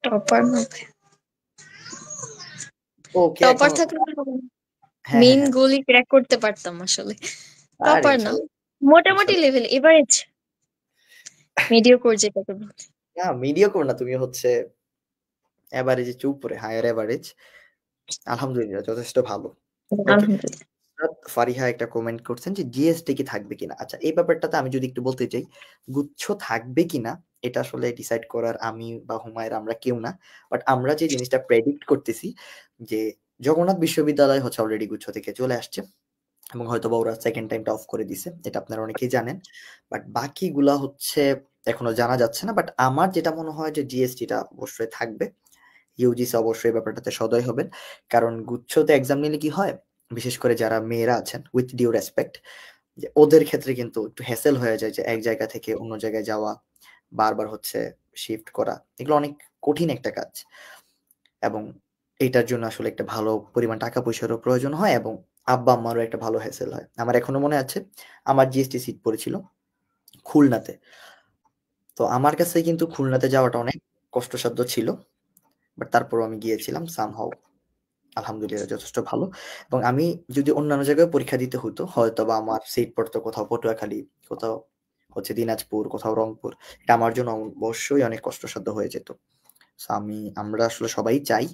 টপার না ভাই, ওকে টপার এখন, থাকলে হ্যাঁ হ্যাঁ মেইন হ্যাঁ, গোলই ক্র্যাক করতে পারতাম আসলে। আর টপার না, ইনশাল্লাহ মোটামুটি ইনশাল্লাহ। লেভেল, এভারেজ, মিডিওকর যেটাকে বলে। না মিডিয়াকোর না, তুমি হচ্ছে এভারেজে উপরে, হায়ার এভারেজ। আলহামদুলিল্লাহ যথেষ্ট ভালো। ওকে, আলহামদুলিল্লাহ। ফারিহা একটা কমেন্ট করছেন যে জিএসটি কি থাকবে কিনা। আচ্ছা এই ব্যাপারটাতে আমি যদি একটু বলতে চাই, গুচ্ছ থাকবে কিনা এটা আসলে ডিসাইড করার আমি বা হুমায়রা আমরা কেউ না। বাট আমরা যে জিনিসটা প্রেডিক্ট করতেছি যে জগন্নাথ বিশ্ববিদ্যালয় হচ্ছে অলরেডি গুচ্ছ থেকে চলে আসছে, এবং হয়তোবা ওরা সেকেন্ড টাইমটা অফ করে দিছে, এটা আপনারা অনেকেই জানেন। বাট বাকিগুলা হচ্ছে এখনো জানা যাচ্ছে না। বাট আমার যেটা মনে হয় যে জিএসটিটা অবশ্যই থাকবে। ইউজিসি অবশ্যই এই ব্যাপারটাতে সদয় হবেন, কারণ গুচ্ছতে এক্সাম নিলে কি হয়, বিশেষ করে যারা মেয়েরা আছেন, উইথ ডিউ রেসপেক্ট, যে ওদের ক্ষেত্রে কিন্তু একটু হ্যাসেল হয়ে যায় যে এক জায়গা থেকে অন্য জায়গায় যাওয়া, বারবার হচ্ছে শিফট করা, এগুলো অনেক কঠিন একটা কাজ, এবং এইটার জন্য আসলে একটা ভালো পরিমাণ টাকা পয়সারও প্রয়োজন হয়, এবং আব্বা আম্মারও একটা ভালো হ্যাসেল হয়। আমার এখনো মনে আছে আমার জিএসটি সিট পড়েছিল খুলনাতে, তো আমার কাছে কিন্তু খুলনাতে যাওয়াটা অনেক কষ্টসাধ্য ছিল, বাট তারপরও আমি গিয়েছিলাম সামহাউ, আলহামদুলিল্লাহ যথেষ্ট ভালো। এবং আমি যদি অন্যান্য জায়গায় পরীক্ষা দিতে হতো হয়তোবা আমার সিট পড়তো কোথাও পটুয়াখালী, কোথাও হচ্ছে দিনাজপুর, কোথাও রংপুর, এটা আমার জন্য অবশ্যই অনেক কষ্টসাধ্য হয়ে যেত। সো আমরা আসলে সবাই চাই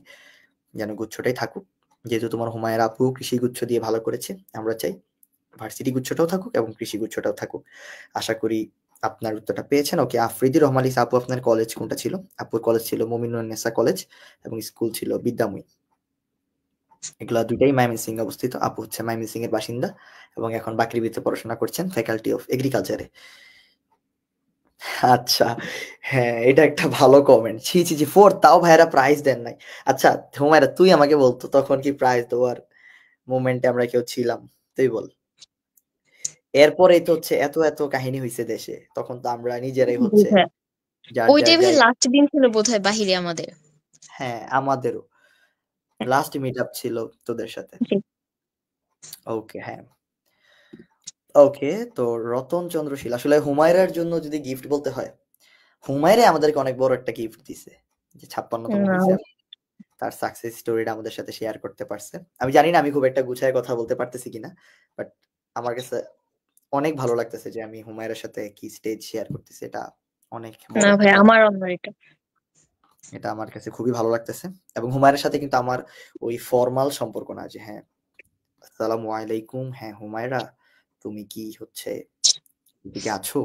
যেন গুচ্ছটাই থাকুক, যেহেতু তোমার হুমায়রা আপু কৃষি গুচ্ছ দিয়ে ভালো করেছে, আমরা চাই ভার্সিটি গুচ্ছটাও থাকুক এবং কৃষি গুচ্ছটাও থাকুক। আশা করি আপনার উত্তরটা পেয়েছেন। ওকে, আফ্রিদি রহমান ইসা আপু আপনার কলেজ কোনটা ছিল? আপুর কলেজ ছিল মুমিনুন্নেসা কলেজ, এবং স্কুল ছিল বিদ্যাময়ী। এগুলা দুইটাই ময়মনসিংহ অবস্থিত। আপু হচ্ছে ময়মনসিংহ এর বাসিন্দা, এবং এখন বাকৃবিতে পড়াশোনা করছেন ফ্যাকাল্টি অফ এগ্রিকালচারে। আচ্ছা, হ্যাঁ এটা একটা ভালো কমেন্ট। ছি ছি ছি, ফোর তাও ভাইয়ারা প্রাইজ দেন নাই। আচ্ছা হুমায়রা তুই আমাকে বলতো তখন কি প্রাইজ দেওয়ার মোমেন্টে আমরা কেউ ছিলাম? তুই বল। এরপরেই তো হচ্ছে এত এত কাহিনী হয়েছে দেশে, তখন তো আমরা নিজেরাই হচ্ছে বোধহয় যার যার ওইটাই ভাই জায়গা। লাস্ট দিন ছিল বোধহয় বাহিরে আমাদের। হ্যাঁ আমাদেরও লাস্ট মিট আপ ছিল তোদের সাথে। জি। ওকে হ্যাঁ, ওকে। তো রতন চন্দ্র শীল আসলে হুমায়রার জন্য যদি গিফট বলতে হয়, হুমায়রা আমাদেরকে অনেক বড় একটা গিফট দিছে, যে 56তম না, হইছে, তার সাকসেস স্টোরিটা আমাদের সাথে শেয়ার করতে পারছে। আমি জানি না আমি খুব একটা গুছায় কথা বলতে পারতেছি কিনা, বাট আমার কাছে অনেক ভালো লাগতেছে যে আমি হুমায়রার সাথে কি স্টেজ শেয়ার করতেছি, এটা অনেক বড় না একটা ভাই, পাওয়া। আমার অন্য এটা। এটা আমার কাছে খুবই ভালো লাগতেছে, এবং হুমায়রার সাথে কিন্তু আমার ওই ফর্মাল সম্পর্ক না যে হ্যাঁ আসসালামু আলাইকুম, হ্যাঁ হুমায়রা তুমি কি হচ্ছে এদিকে আছো,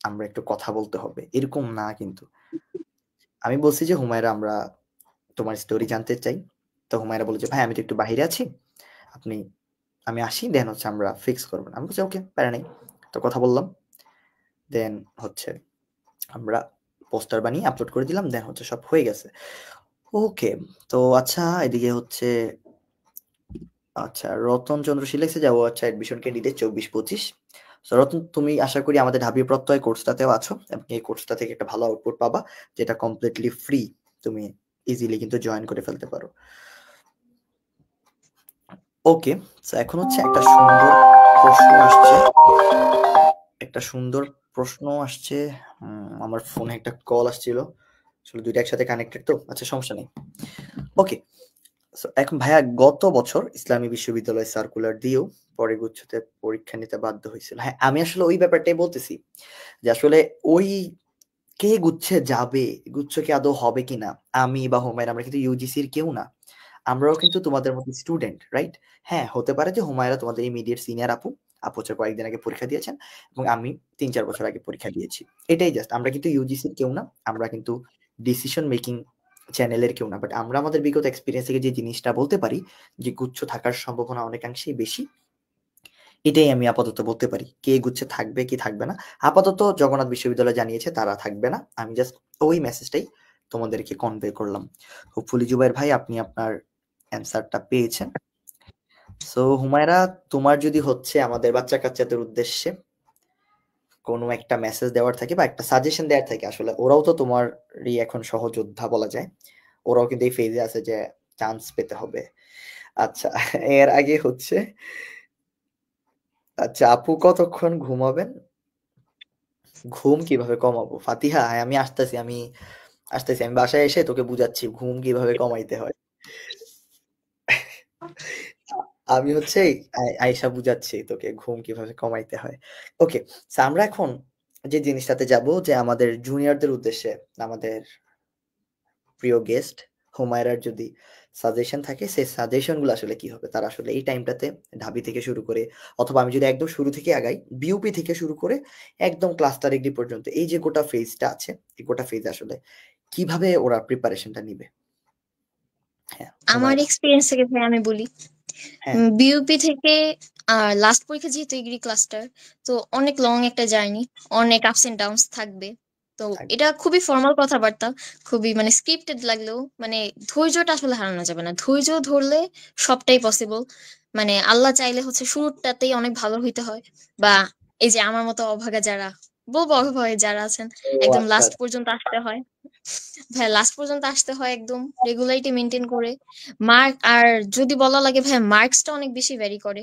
আমরা একটু কথা বলতে হবে, এরকম না কিন্তু। আমি বলছি যে হুমায়রা আমরা তোমার স্টোরি জানতে চাই। তো হুমায়রা বলে যে ভাই আমি তো একটু বাহিরে আছি, আপনি আমি আসি দেন হচ্ছে আমরা ফিক্স করবো। আমি বলছি ওকে প্যারা নেই। তো কথা বললাম, দেন হচ্ছে আমরা পোস্টার বানিয়ে আপলোড করে দিলাম, দেন হচ্ছে সব হয়ে গেছে। ওকে, তো আচ্ছা এদিকে হচ্ছে আচ্ছা রতন চন্দ্র শিলেক্সে যাবো, আচ্ছা অ্যাডমিশন ক্যান্ডিডেট 24-25। সো রতন, তুমি আশা করি আমাদের ঢাবি প্রত্যয় কোর্সটাতেও আছো এবং এই কোর্সটা থেকে একটা ভালো আউটপুট পাবা, যেটা কমপ্লিটলি ফ্রি। তুমি ইজিলি কিন্তু জয়েন করে ফেলতে পারো। ওকে, তো এখন হচ্ছে একটা সুন্দর প্রশ্ন আসছে, একটা সুন্দর প্রশ্ন আসছে। আমার ফোনে একটা কল আসছিল, আসলে দুইটা একসাথে কানেক্টেড তো, আচ্ছা সমস্যা নেই। ওকে, সো এখন ভাইয়া গত বছর ইসলামী বিশ্ববিদ্যালয় সার্কুলার দিয়েও পরে গুচ্ছতে পরীক্ষা নিতে বাধ্য হয়েছিল। হ্যাঁ, আমি আসলে ওই ব্যাপারটাই বলতেছি যে আসলে ওই কে গুচ্ছে যাবে, গুচ্ছ কি আদৌ হবে কিনা, আমি বা হুমায়রা আমরা কিন্তু ইউজিসির কেউ না, আমরাও কিন্তু তোমাদের মতো স্টুডেন্ট, রাইট? হ্যাঁ, হতে পারে যে হুমায়রা তোমাদের ইমিডিয়েট সিনিয়র আপু, আপু হচ্ছে কয়েকদিন আগে পরীক্ষা দিয়েছেন এবং আমি ৩-৪ বছর আগে পরীক্ষা দিয়েছি। এটাই জাস্ট, আমরা কিন্তু ইউজিসির কেউ না, আমরা কিন্তু ডিসিশন মেকিং চ্যানেলের কেউ না। বাট আমরা আমাদের বিগত এক্সপেরিয়েন্স থেকে যে জিনিসটা বলতে পারি যে গুচ্ছ থাকার সম্ভাবনা অনেকাংশেই বেশি, এটাই আমি আপাতত বলতে পারি। কে গুচ্ছে থাকবে কি থাকবে না, আপাতত জগন্নাথ বিশ্ববিদ্যালয় জানিয়েছে তারা থাকবে না। আমি জাস্ট ওই মেসেজটাই তোমাদেরকে কনভে করলাম। হোপফুলি জুবাইর ভাই আপনি আপনার অ্যান্সারটা পেয়েছেন। সো হুমায়রা, তোমার যদি হচ্ছে আমাদের বাচ্চা কাচ্চাদের উদ্দেশ্যে কোনো একটা মেসেজ দেওয়ার থাকে বা একটা সাজেশন দেওয়ার থাকে, আসলে ওরাও তো তোমারই এখন সহযোদ্ধা বলা যায়, ওরাও কিন্তু এই ফেজে আছে যে চান্স পেতে হবে। আচ্ছা, এর আগে হচ্ছে আচ্ছা আপু কতক্ষণ ঘুমাবেন, ঘুম কিভাবে কমাবো? ফাতিহা, হ্যাঁ, আমি আসতেছি, আমি আসতেছি, আমি বাসায় এসে তোকে বুঝাচ্ছি ঘুম কিভাবে কমাইতে হয়। আমি হচ্ছে আয়শা বুঝাচ্ছি তোকে ঘুম কিভাবে কমাইতে হয়। ওকে, আমরা এখন যে জিনিসটাতে যাব, যে আমাদের জুনিয়রদের উদ্দেশ্যে আমাদের প্রিয় গেস্ট হুমায়রার যদি সাজেশন থাকে, সেই সাজেশন গুলো আসলে কি হবে, তারা আসলে এই টাইমটাতে ঢাবি থেকে শুরু করে, অথবা আমি যদি একদম শুরু থেকে আগাই, বিউপি থেকে শুরু করে একদম ক্লাস্টার ডিগ্রি পর্যন্ত, এই যে গোটা ফেজটা আছে, এই গোটা ফেজ আসলে কিভাবে ওরা প্রিপারেশনটা নিবে? হ্যাঁ আমার হুমায়রা। এক্সপিরিয়েন্স থেকে ভাই আমি বলি, হ্যাঁ, বিউপি থেকে লাস্ট পরীক্ষা যেহেতু এগ্রি ক্লাস্টার, তো অনেক লং একটা জার্নি, অনেক আপস এন্ড ডাউনস থাকবে। তো থাকবে। এটা খুবই ফর্মাল কথাবার্তা, খুবই মানে স্ক্রিপ্টেড লাগলেও মানে ধৈর্যটা আসলে হারানো যাবে না। ধৈর্য ধরলে সবটাই পসিবল। মানে আল্লাহ চাইলে হচ্ছে শুরুটাতেই অনেক ভালো হইতে হয়, বা এই যে আমার মতো অভাগা যারা, বলবো অভাগা যারা আছেন, ও একদম আচ্ছা লাস্ট আচ্ছা। পর্যন্ত আসতে হয়। ভাই লাস্ট পর্যন্ত আসতে হয় একদম রেগুলারিটি মেনটেন করে। মার্ক আর যদি বলা লাগে ভাই, মার্কসটা অনেক বেশি ভ্যারি করে।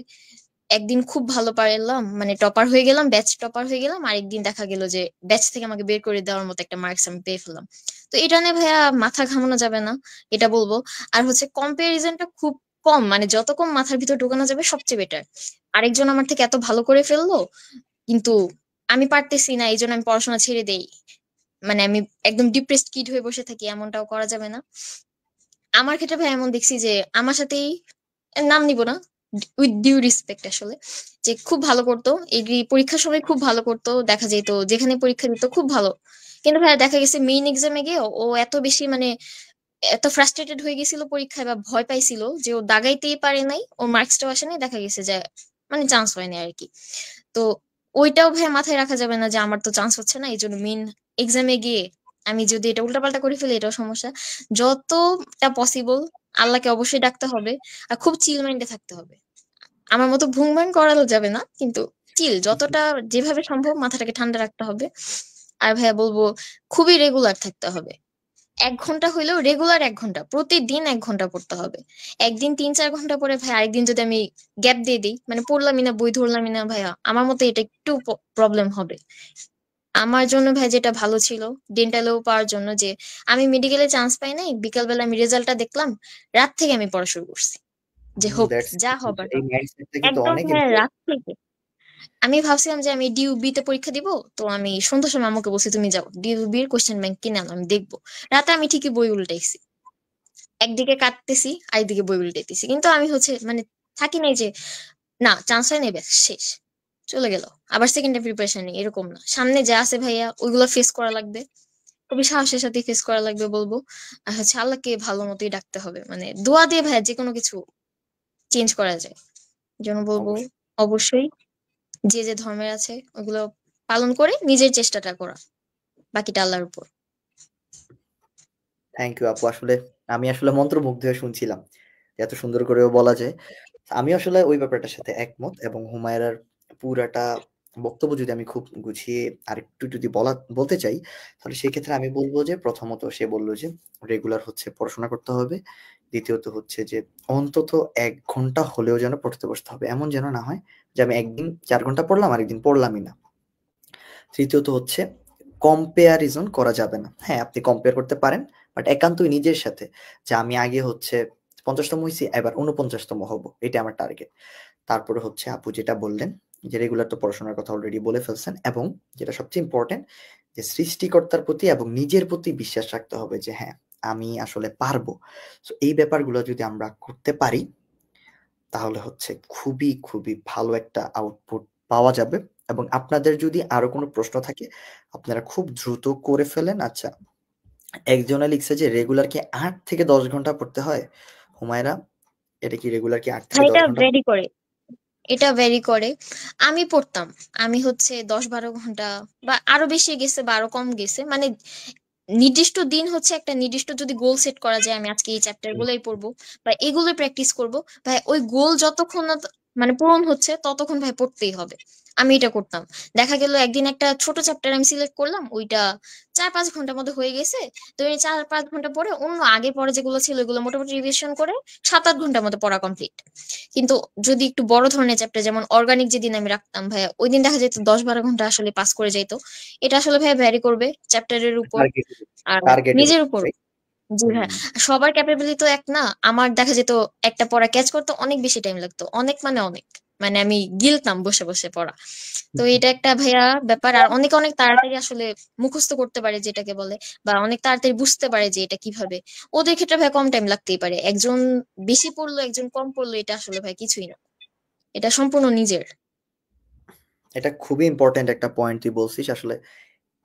একদিন খুব ভালো পারলাম, মানে টপার হয়ে গেলাম, ব্যাচ টপার হয়ে গেলাম, আরেকদিন দেখা গেল যে ব্যাচ থেকে আমাকে বের করে দেওয়ার মতো একটা মার্কস আমি পেয়ে ফেললাম। তো এটা নিয়ে ভাইয়া মাথা ঘামানো যাবে না, এটা বলবো। আর হচ্ছে কম্পারিজনটা খুব কম, মানে যত কম মাথার ভিতর ঢোকানো যাবে সবচেয়ে বেটার। আরেকজন আমার থেকে এত ভালো করে ফেললো, কিন্তু আমি পারতেছি না, এই জন্য আমি পড়াশোনা ছেড়ে দেই, মানে আমি একদম ডিপ্রেসড কিড হয়ে বসে থাকি, এমনটাও করা যাবে না। আমার ক্ষেত্রে ভাই এমন দেখছি যে আমার সাথেই, নাম নিব না, উইথ ডিউ রেসপেক্ট আসলে, যে খুব ভালো করতো, এগ্রি পরীক্ষার সময় খুব ভালো করতো, দেখা যেত যেখানে পরীক্ষা দিত খুব ভালো। কিন্তু ভাই দেখা গেছে মেইন এক্সামে গিয়ে ও এত বেশি মানে এত ফ্রাস্ট্রেটেড হয়ে গেছিল পরীক্ষায়, বা ভয় পাইছিল যে ও দাগাইতেই পারে নাই, ওর মার্কসটাও আসে নাই, দেখা গেছে যে মানে চান্স হয়নি আর কি। তো ওইটাও ভাই মাথায় রাখা যাবে না যে আমার তো চান্স হচ্ছে না, এই জন্য মেইন এক্সামে গিয়ে আমি যদি এটা উল্টাপাল্টা করে ফেলি এটাও সমস্যা। যতটা পসিবল আল্লাহকে অবশ্যই ডাকতে হবে, আর খুব চিল মাইন্ডে থাকতে হবে। আমার মতো ভুংভাং করানো যাবে না, কিন্তু চিল যতটা যেভাবে সম্ভব মাথাটাকে ঠান্ডা রাখতে হবে। আর ভাইয়া বলবো খুবই রেগুলার থাকতে হবে। 1 ঘন্টা হইলেও রেগুলার, 1 ঘন্টা প্রতিদিন, 1 ঘন্টা পড়তে হবে। একদিন 3-4 ঘন্টা পরে ভাই, আরেকদিন যদি আমি গ্যাপ দিয়ে দিই, মানে পড়লামই না, বই ধরলামই না, ভাইয়া আমার মতে এটা একটু প্রবলেম হবে। আমার জন্য ভাই যেটা ভালো ছিল ডেন্টালেও পাওয়ার জন্য, যে আমি মেডিকেলে চান্স পাই নাই, বিকাল বেলা আমি রেজাল্টটা দেখলাম, রাত থেকে আমি পড়া শুরু করছি, যে হোক দ্যাটস যা হবার এই হবে। মাইন্ডসেটটা কিন্তু একদম অনেক হ্যাঁ, ইম্পর্টেন্ট। রাত থেকে আমি ভাবছিলাম যে আমি ডিউ বি তে পরীক্ষা দিব, তো আমি সন্ধ্যার সময় আমাকে বলছি তুমি যাও ডিউ বি এর কোশ্চেন ব্যাংক কিনে আনো, আমি দেখবো। রাতে আমি ঠিকই বই উল্টাইছি, একদিকে কাটতেছি আরেকদিকে বই উল্টাইতেছি, কিন্তু আমি হচ্ছে মানে থাকি নাই যে না চান্স হয় নাই, ব্যাস শেষ, চলে গেল, আবার সেকেন্ডে প্রিপারেশন নেই, এরকম না। সামনে যা আছে ভাইয়া ওইগুলো ফেস করা লাগবে, খুবই সাহসের সাথে ফেস করা লাগবে বলবো। আর হচ্ছে আল্লাহকে ভালো মতোই ডাকতে হবে, মানে দোয়া দিয়ে ভাইয়া যে কোনো কিছু চেঞ্জ করা যায়। এই জন্য বলবো অবশ্যই। অবশ্যই যে যে ধর্মের আছে ওগুলো পালন করে নিজের চেষ্টাটা করা, বাকিটা আল্লাহর উপর। থ্যাংক ইউ আপু। আমি আসলে মন্ত্রমুগ্ধ হয়ে শুনছিলাম। এত সুন্দর করেও বলা যায়। আমি আসলে ওই ব্যাপারটার সাথে একমত এবং হুমায়রার পুরাটা বক্তব্য যদি আমি খুব গুছিয়ে আরেকটু যদি বলতে চাই, তাহলে সেক্ষেত্রে আমি বলব যে প্রথমত সে বলল যে রেগুলার হচ্ছে পড়াশোনা করতে হবে। দ্বিতীয়ত হচ্ছে যে অন্তত ১ ঘন্টা হলেও যেন পড়তে বসতে হবে। এমন যেন না হয় যে আমি একদিন ৪ ঘন্টা পড়লাম, আরেকদিন পড়লামই না। তৃতীয়ত হচ্ছে কম্পেয়ারিজন করা যাবে না। হ্যাঁ, আপনি কম্পেয়ার করতে পারেন, বাট একান্তই নিজের সাথে। যে আমি আগে হচ্ছে ৫০তম হইছি, এবার ৪৯তম হবো। এটা আমার টার্গেট। তারপরে হচ্ছে আপু যেটা বললেন যে রেগুলার তো পড়াশোনার কথা অলরেডি বলে ফেলছেন এবং যেটা সবচেয়ে ইম্পর্টেন্ট যে সৃষ্টিকর্তার প্রতি এবং নিজের প্রতি বিশ্বাস রাখতে হবে যে হ্যাঁ, আমি আসলে পারবো। সো এই ব্যাপারগুলো যদি আমরা করতে পারি তাহলে হচ্ছে খুবই, খুবই ভালো একটা আউটপুট পাওয়া যাবে এবং আপনাদের যদি আরো কোনো প্রশ্ন থাকে আপনারা খুব দ্রুত করে ফেলেন। আচ্ছা, একজনে লিখছে যে রেগুলার কি ৮ থেকে ১০ ঘন্টা পড়তে হয়? হুমায়রা, এটা কি রেগুলার কি ৮ থেকে ভাই ১০ এটা ঘন্টা? ভেরি করে, এটা ভেরি করে। আমি পড়তাম, আমি হচ্ছে ১০-১২ ঘন্টা বা আরো বেশি গেছে বা আরো কম গেছে, মানে নির্দিষ্ট দিন হচ্ছে একটা নির্দিষ্ট যদি গোল সেট করা যায়, আমি আজকে এই চ্যাপ্টার হুম, গুলোই পড়বো বা এগুলোই প্র্যাকটিস করব, ভাই ওই গোল যতক্ষণ না মানে পূরণ হচ্ছে ততক্ষণ ভাই পড়তেই হবে। আমি এটা করতাম। দেখা গেল একদিন একটা ছোট চ্যাপ্টার আমি সিলেক্ট করলাম, ওইটা ৪-৫ ঘন্টার মধ্যে হয়ে গেছে। তো এই ৪-৫ ঘন্টা পরে অন্য আগে পরে যেগুলো ছিল ওগুলো মোটামুটি রিভিশন করে ৭-৮ ঘন্টার মধ্যে পড়া কমপ্লিট। কিন্তু যদি একটু বড় ধরনের চ্যাপ্টার যেমন অর্গানিক যেদিন আমি রাখতাম ভাইয়া, ওই দিন দেখা যেত ১০-১২ ঘন্টা আসলে পাস করে যাইতো। এটা আসলে ভাইয়া ভ্যারি করবে চ্যাপ্টারের উপর টার্গেট আর টার্গেটের নিজের উপর, উপর। রাইট? জি হ্যাঁ, হুম, সবার ক্যাপাবিলিটি তো এক না। আমার দেখা যেত একটা পড়া ক্যাচ করতে অনেক বেশি টাইম লাগতো, অনেক মানে অনেক, মানে আমি গিলতাম বসে বসে পড়া। তো এটা একটা ভাইয়া ব্যাপার। আর অনেক অনেক তাড়াতাড়ি আসলে মুখস্থ করতে পারে যেটাকে বলে, বা অনেক তাড়াতাড়ি বুঝতে পারে যে এটা কিভাবে। ওদের ক্ষেত্রে ভাই কম টাইম লাগতেই পারে, একজন বেশি পড়লো একজন কম পড়লো এটা আসলে ভাই কিছুই না, এটা সম্পূর্ণ নিজের। এটা খুবই ইম্পর্টেন্ট একটা পয়েন্ট তুই বলছিস। আসলে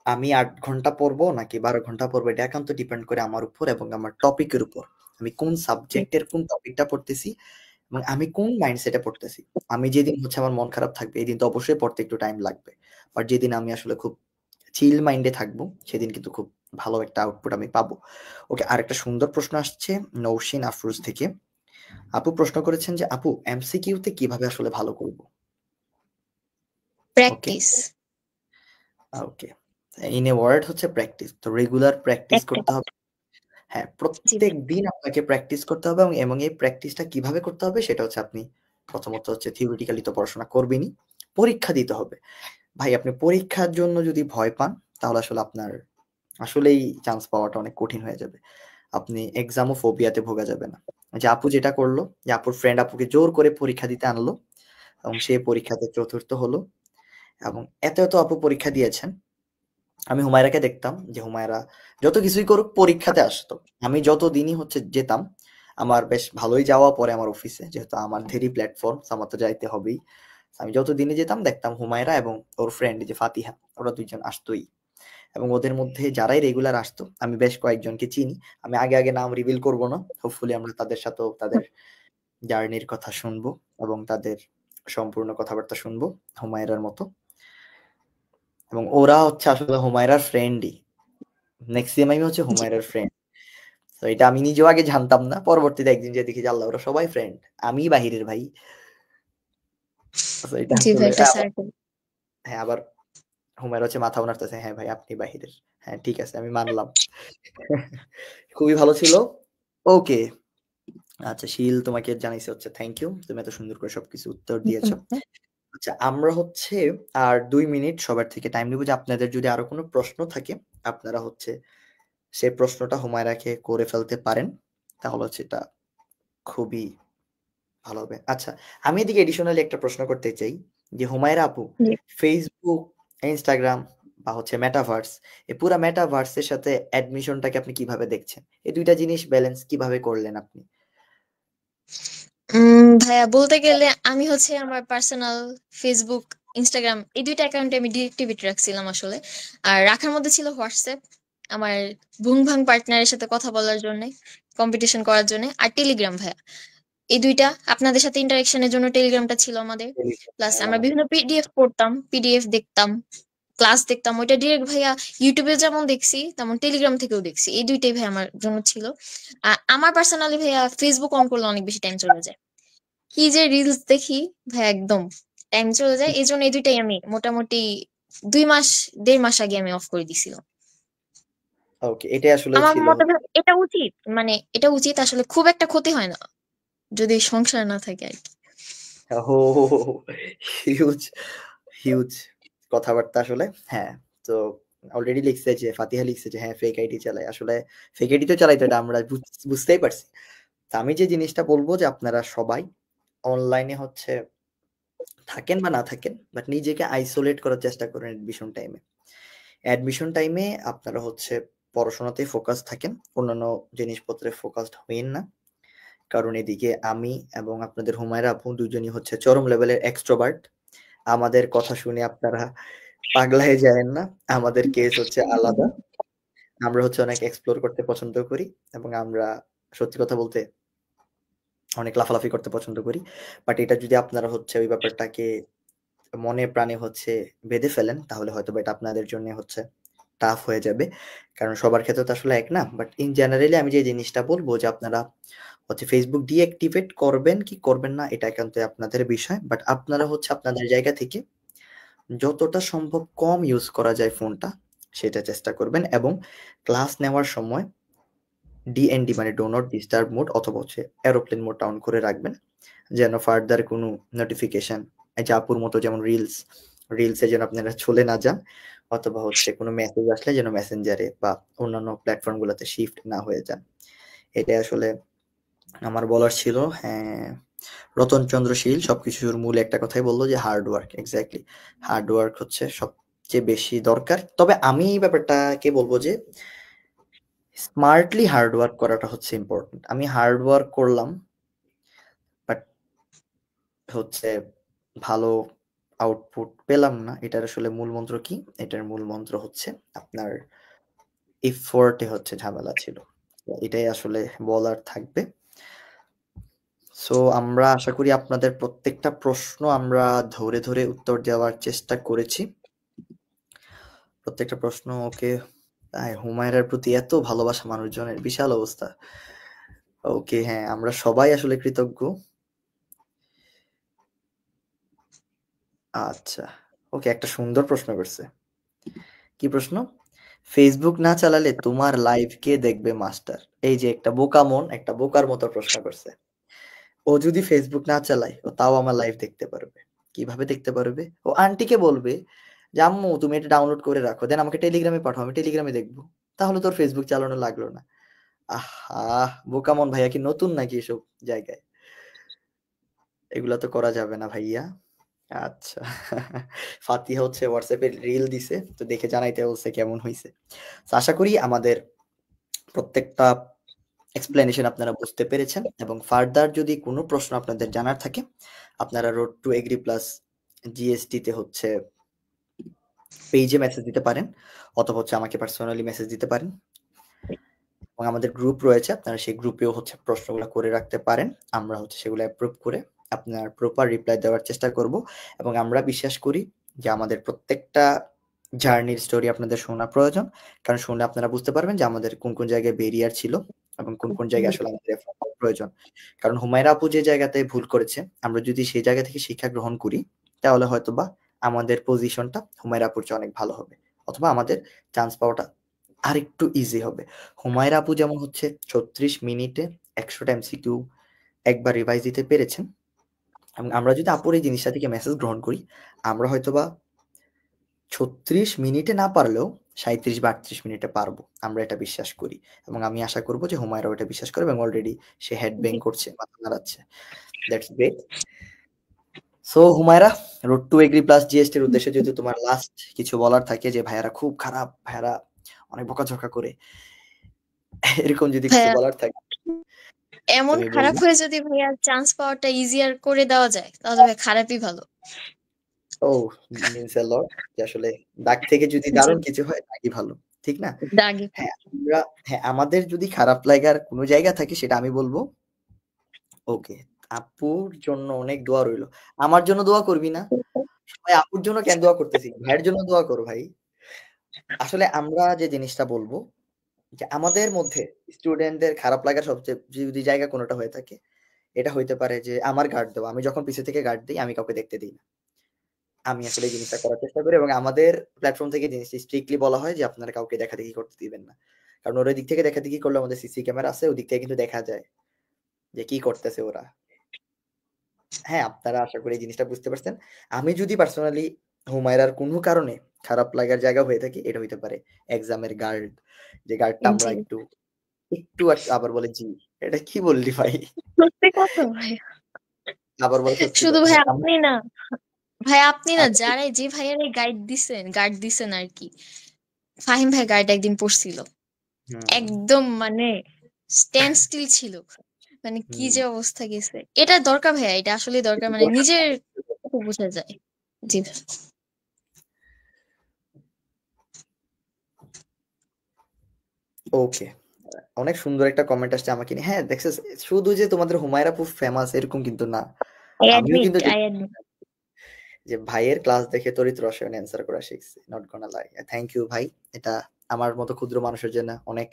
আমি ৮ ঘন্টা পড়বো নাকি ১২ ঘন্টা পড়বো এটা একান্ত ডিপেন্ড করে আমার উপর এবং আমার টপিকের উপর। আমি কোন সাবজেক্টের কোন টপিকটা পড়তেছি এবং আমি কোন মাইন্ডসেটে পড়তেছি। আমি যেদিন হচ্ছে আমার মন খারাপ থাকবে এদিন তো অবশ্যই পড়তে একটু টাইম লাগবে। বাট যেদিন আমি আসলে খুব চিল মাইন্ডে থাকবো সেদিন কিন্তু খুব ভালো একটা আউটপুট আমি পাবো। ওকে, আরেকটা সুন্দর প্রশ্ন আসছে নৌশিন আফরোজ থেকে। আপু প্রশ্ন করেছেন যে আপু এমসিকিউতে কিভাবে আসলে ভালো করব? Okay, practice. Okay. In a word হচ্ছে প্র্যাকটিস। তো রেগুলার প্র্যাকটিস একটা, করতে হবে। হ্যাঁ, জি ভাই। প্রত্যেকদিন আপনাকে প্র্যাকটিস করতে হবে এবং এই প্র্যাকটিসটা কিভাবে করতে হবে সেটা হচ্ছে আপনি প্রথমত হচ্ছে থিওরিটিক্যালি তো পড়াশোনা করবেনই। পরীক্ষা দিতে হবে। ভাই আপনি পরীক্ষার জন্য যদি ভয় পান তাহলে আসলে আপনার আসলেই চান্স পাওয়াটা অনেক কঠিন হয়ে যাবে। আপনি এক্সামোফোবিয়াতে ভোগা যাবে না। যে আপু যেটা করলো যে আপুর ফ্রেন্ড আপুকে জোর করে পরীক্ষা দিতে আনলো এবং সে পরীক্ষাতে ৪র্থ হলো এবং এত আপু পরীক্ষা দিয়েছেন। আমি হুমায়রাকে দেখতাম যে হুমায়রা যত কিছুই করুক পরীক্ষাতে আসতো। আমি যতদিনই হচ্ছে যেতাম, আমার বেশ ভালোই যাওয়া পরে আমার অফিসে। যেহেতু আমার দেরি প্ল্যাটফর্ম, আমার তো যাইতে হবেই। আমি যতদিনই যেতাম দেখতাম হুমায়রা এবং ওর ফ্রেন্ড যে ফাতিহা, ওরা ২ জন আসতই। এবং ওদের মধ্যে যারাই রেগুলার আসতো, আমি বেশ কয়েকজনকে চিনি। আমি আগে নাম রিভিল করব না। হোপফুলি আমরা তাদের সাথেও তাদের জার্নির কথা শুনবো এবং তাদের সম্পূর্ণ কথাবার্তা শুনবো হুমায়রার মতো। এবং ওরা হচ্ছে আসলে হুমায়রার ফ্রেন্ডই। মেক্সিমামই হচ্ছে হুমায়রার ফ্রেন্ড। তো এটা আমি নিজেও আগে জানতাম না। পরবর্তীতে একদিন যেয়ে দেখি যে আল্লাহ ওরা সবাই ফ্রেন্ড। আমিই বাহিরের ভাই। তো এটা জি ভাই, আসলে একটা সার্কেল। হ্যাঁ, আবার হুমায়রা হচ্ছে মাথা নাড়তেছে। হ্যাঁ ভাই আপনি বাহিরের। হ্যাঁ ঠিক আছে আমি মানলাম। খুবই ভালো ছিল। ওকে। আচ্ছা শিল তোমাকে জানাইছি হচ্ছে থ্যাংক ইউ। তুমি এত সুন্দর করে সবকিছু উত্তর দিয়েছো। আচ্ছা আমরা হচ্ছে আর ২ মিনিট সবার থেকে টাইম নিব যে আপনাদের যদি আরো কোনো প্রশ্ন থাকে আপনারা হচ্ছে সেই প্রশ্নটা হুমায়রাকে করে ফেলতে পারেন। তাহলে হচ্ছে এটা খুবই ভালো হবে। আচ্ছা, আমি এদিকে এডিশনালি একটা প্রশ্ন করতে চাই যে হুমায়রা আপু Facebook, Instagram বা হচ্ছে মেটাভার্স, এই পুরা মেটাভার্স এর সাথে অ্যাডমিশনটাকে আপনি কিভাবে দেখছেন? এই ২ টা জিনিস ব্যালেন্স কিভাবে করলেন আপনি? ভাইয়া বলতে গেলে আমি হচ্ছে আমার পার্সোনাল ফেসবুক, ইনস্টাগ্রাম এই দুইটা অ্যাকাউন্টে আমি ডিএক্টিভেট রাখছিলাম আসলে। আর রাখার মধ্যে ছিল হোয়াটসঅ্যাপ, আমার ভুং ভাং পার্টনারের সাথে কথা বলার জন্য, কম্পিটিশন করার জন্য, আর টেলিগ্রাম ভাইয়া। এই দুইটা আপনাদের সাথে ইন্টারেকশনের জন্য টেলিগ্রামটা ছিল আমাদের। প্লাস হ্যাঁ, আমরা আমাদের বিভিন্ন পিডিএফ পড়তাম, পিডিএফ দেখতাম, ক্লাস দেখতাম, ওইটা ডিরেক্ট ভাইয়া ইউটিউবে যেমন দেখছি তেমন টেলিগ্রাম থেকেও দেখছি, এই দুইটাই ভাই আমার জন্য ছিল। আর আমার পার্সোনালি ভাইয়া ফেসবুক অন করলে অনেক বেশি টাইম চলে যায়, কি যে রিলস দেখি ভাই, একদম টাইম চলে যায়। এই জন্য এই দুইটাই আমি মোটামুটি 2 মাস 1.5 মাস আগে আমি অফ করে দিছিলাম। ওকে, এটাই আসলে আমার ছিল। মতে ভাই এটা উচিত, মানে এটা উচিত, আসলে খুব একটা ক্ষতি হয় না যদি সংসার না থাকে আর কি। ও, হিউজ হিউজ কথাবার্তা আসলে। হ্যাঁ, তো অলরেডি লিখছে যে ফাতিহা লিখছে যে হ্যাঁ ফেক আইডি চালায়। আসলে ফেক আইডি তো চালাইতো, এটা আমরা বুঝতেই পারছি। তো আমি যে জিনিসটা বলবো যে আপনারা সবাই অনলাইনে হচ্ছে থাকেন বা না থাকেন, বাট নিজেকে আইসোলেট করার চেষ্টা করেন অ্যাডমিশন টাইমে। অ্যাডমিশন টাইমে আপনারা হচ্ছে পড়াশোনাতে ফোকাস থাকেন, অন্যান্য জিনিসপত্রে ফোকাসড হইন না। কারণ এদিকে আমি এবং আপনাদের হুমায়রা আপু দুজনই হচ্ছে চরম লেভেলের এক্সট্রোভার্ট। আমাদের কথা শুনে আপনারা পাগলায় যায়েন না, আমাদের কেস হচ্ছে আলাদা। আমরা হচ্ছে অনেক এক্সপ্লোর করতে পছন্দ করি, এবং আমরা সত্যি কথা বলতে অনেক লাফালাফি করতে পছন্দ করি। বাট এটা যদি আপনারা হচ্ছে ওই ব্যাপারটাকে মনে প্রাণে হচ্ছে বেঁধে ফেলেন, তাহলে হয়তো এটা আপনাদের জন্য হচ্ছে টাফ হয়ে যাবে। কারণ সবার ক্ষেত্রে তো আসলে এক না। বাট ইন জেনারেলি আমি যে জিনিসটা বলবো যে আপনারা হচ্ছে ফেসবুক ডিঅ্যাক্টিভেট করবেন কি করবেন না এটা একান্তই আপনাদের বিষয়। বাট আপনারা হচ্ছে আপনাদের জায়গা থেকে যতটা সম্ভব কম ইউজ করা যায় ফোনটা, সেটা চেষ্টা করবেন। এবং ক্লাস নেওয়ার সময় ডিএনডি মানে ডো নট ডিস্টার্ব মোড অথবা হচ্ছে এরোপ্লেন মোডটা অন করে রাখবেন, যেন ফার্দার কোনো নোটিফিকেশন, জাপুর মতো যেমন রিলসে যেন আপনারা চলে না যান, অথবা হচ্ছে কোনো মেসেজ আসলে যেন মেসেঞ্জারে বা অন্যান্য প্ল্যাটফর্মগুলোতে শিফট না হয়ে যান। এটাই আসলে আমার বলার ছিল। হ্যাঁ, রতনচন্দ্র শীল সবকিছুর মূল একটা কথাই বললো যে hard work. Exactly, hard work হচ্ছে সবচেয়ে বেশি দরকার। তবে আমি এই ব্যাপারটাকে বলবো যে স্মার্টলি হার্ড ওয়ার্ক করাটা হচ্ছে ইম্পর্টেন্ট। আমি হার্ড ওয়ার্ক করলাম, বাট হচ্ছে ভালো আউটপুট পেলাম না। এটার আসলে মূল মন্ত্র কি? এটার মূল মন্ত্র হচ্ছে আপনার এফোর্টে হচ্ছে ঝামেলা ছিল। এটাই আসলে বলার থাকবে। সো আমরা আশা করি আপনাদের প্রত্যেকটা প্রশ্ন আমরা ধরে ধরে উত্তর দেওয়ার চেষ্টা করেছি। প্রত্যেকটা প্রশ্ন ওকে। হুমায়রার প্রতি এত ভালোবাসা মানুষজনের, বিশাল অবস্থা। ওকে, হ্যাঁ আমরা সবাই আসলে কৃতজ্ঞ। আচ্ছা, ওকে, একটা সুন্দর প্রশ্ন করছে। কি প্রশ্ন? ফেসবুক না চালালে তোমার লাইভ কে দেখবে মাস্টার? এই যে একটা বোকা মন একটা বোকার মতো প্রশ্ন করছে। ও যদি ফেসবুক না চালায় ও তাও আমার লাইভ দেখতে পারবে। কিভাবে দেখতে পারবে? ও আন্টিকে বলবে যে আম্মু তুমি এটা ডাউনলোড করে রাখো, দেন আমাকে টেলিগ্রামে পাঠাও, আমি টেলিগ্রামে দেখবো। তাহলে তোর ফেসবুক চালানো লাগলো না। আহা, বোকামন ভাইয়া কি নতুন নাকি এসব জায়গায়? এগুলা তো করা যাবে না ভাইয়া। আচ্ছা, ফাতিহা হচ্ছে হোয়াটসঅ্যাপে রিল দিছে, তো দেখে জানাইতে বলছে কেমন হইছে। তো আশা করি আমাদের প্রত্যেকটা এক্সপ্লেনেশন আপনারা বুঝতে পেরেছেন, এবং ফার্দার যদি কোনো প্রশ্ন আপনাদের জানার থাকে আপনারা road to agree plus GST তে হচ্ছে পেজে মেসেজ দিতে পারেন, অথবা হচ্ছে আমাকে পার্সোনালি মেসেজ দিতে পারেন। এবং আমাদের গ্রুপ রয়েছে, আপনারা সেই গ্রুপেও হচ্ছে প্রশ্নগুলো করে রাখতে পারেন। আমরা হচ্ছে সেগুলো অ্যাপ্রুভ করে আপনার প্রপার রিপ্লাই দেওয়ার চেষ্টা করব। এবং আমরা বিশ্বাস করি যে আমাদের প্রত্যেকটা জার্নির স্টোরি আপনাদের শোনা প্রয়োজন, কারণ শুনলে আপনারা বুঝতে পারবেন যে আমাদের কোন কোন জায়গায় বেরিয়ার ছিল এবং কোন কোন জায়গায় আসলে আমাদের effort করা প্রয়োজন। কারণ হুমায়রা আপু যে জায়গাতে ভুল করেছে, আমরা যদি সেই জায়গা থেকে শিক্ষা গ্রহণ করি, তাহলে হয়তোবা আমাদের পজিশনটা হুমায়রা আপুর চেয়ে অনেক ভালো হবে, অথবা আমাদের চান্স পাওয়াটা আরেকটু ইজি হবে। হুমায়রা আপু যেমন হচ্ছে 36 মিনিটে 100টা এমসিকিউ একবার রিভাইজ দিতে পেরেছেন, এবং আমরা যদি আপুর এই জিনিসটা থেকে মেসেজ গ্রহণ করি, আমরা হয়তোবা 36 মিনিটে না পারলেও 37 বা 38 মিনিটে পারবো। আমরা এটা বিশ্বাস করি, এবং আমি আশা করব যে হুমায়রাও এটা বিশ্বাস করে, এবং অলরেডি সে হেড ব্যাং করছে, মাথা নাড়াচ্ছে। That's great. So Humaira, road to agree plus জিএসটির উদ্দেশ্যে যদি তোমার লাস্ট কিছু বলার থাকে, যে ভাইয়ারা খুব খারাপ, ভাইয়ারা অনেক বকাঝকা করে, এরকম যদি কিছু ভাইয়া বলার থাকে এমন তুমি খারাপ বলবে। হয়ে যদি ভাইয়া চান্স পাওয়াটা ইজিয়ার করে দেওয়া যায় তাহলে ভাই খারাপই ভালো। ও, মিনস এ লট, যে আসলে দাগ থেকে যদি জি, দারুণ কিছু হয় দাগই ভালো, ঠিক না? দাগি। হ্যাঁ, আমরা, হ্যাঁ আমাদের যদি খারাপ লাগার কোনো জায়গা থাকে সেটা আমি বলবো ওকে, আপুর জন্য অনেক দোয়া রইলো। আমার জন্য দোয়া করবি না? সবাই আপুর জন্য কেন দোয়া করতেছি? ভাইয়ের জন্য দোয়া করো ভাই। আসলে আমরা যে জিনিসটা বলব যে আমাদের মধ্যে স্টুডেন্টদের খারাপ লাগার সবচেয়ে যদি জায়গা কোনটা হয়ে থাকে, এটা হইতে পারে যে আমার গার্ড দেওয়া। আমি যখন পিছে থেকে গার্ড দেই, আমি কাউকে দেখতে দেই না। আমি আসলে এই জিনিসটা করার চেষ্টা করি এবং আমাদের প্ল্যাটফর্ম থেকে জিনিসটা স্ট্রিক্টলি বলা হয় যে আপনারা কাউকে দেখাদেখি করতে দিবেন না। কারণ ওরা ওদিক থেকে দেখাদেখি করলে আমাদের সিসি ক্যামেরা আছে, ওদিক থেকে কিন্তু দেখা যায় যে কি করতেছে ওরা। হ্যাঁ, আপনারা আশা করি এই জিনিসটা বুঝতে পারছেন। আমি যদি পার্সোনালি হুমায়রার কোনো কারণে খারাপ লাগার জায়গা হয়ে থাকে, এটা হইতে পারে এক্সামের গার্ড। যে গার্ডটা আমরা জি, একটু, আবার বলে জি। এটা কি বললি ভাই? সত্যি কথা ভাই। আবার বলে সত্যি শুধু কথা। ভাই হ্যাঁ, আপনি না, ভাই আপনি না আচ্ছা, যারাই যে ভাইয়ারে গাইড দিছেন আর কি, ফাহিম ভাই গাইড একদিন পড়ছিল, হুম, একদম মানে স্ট্যান্ড স্টিল ছিল, মানে কি হুম। যে অবস্থা গেছে। এটা দরকার ভাইয়া, এটা আসলে দরকার, একটু মানে দরকার। নিজের বোঝা যায়। জি ভাই। ওকে। অনেক সুন্দর একটা কমেন্ট আসছে আমাকে নিয়ে। হ্যাঁ, দেখছিস শুধু যে তোমাদের হুমায়রা আপু ফেমাস এরকম কিন্তু না। আই আমিও অ্যাডমিট, কিন্তু আই অ্যাডমিট। যে ভাইয়ের ক্লাস দেখে তড়িৎ রসায়নে অ্যান্সার করা শিখছি। Not gonna lie. Thank you ভাই। এটা আমার মতো ক্ষুদ্র মানুষের জন্য অনেক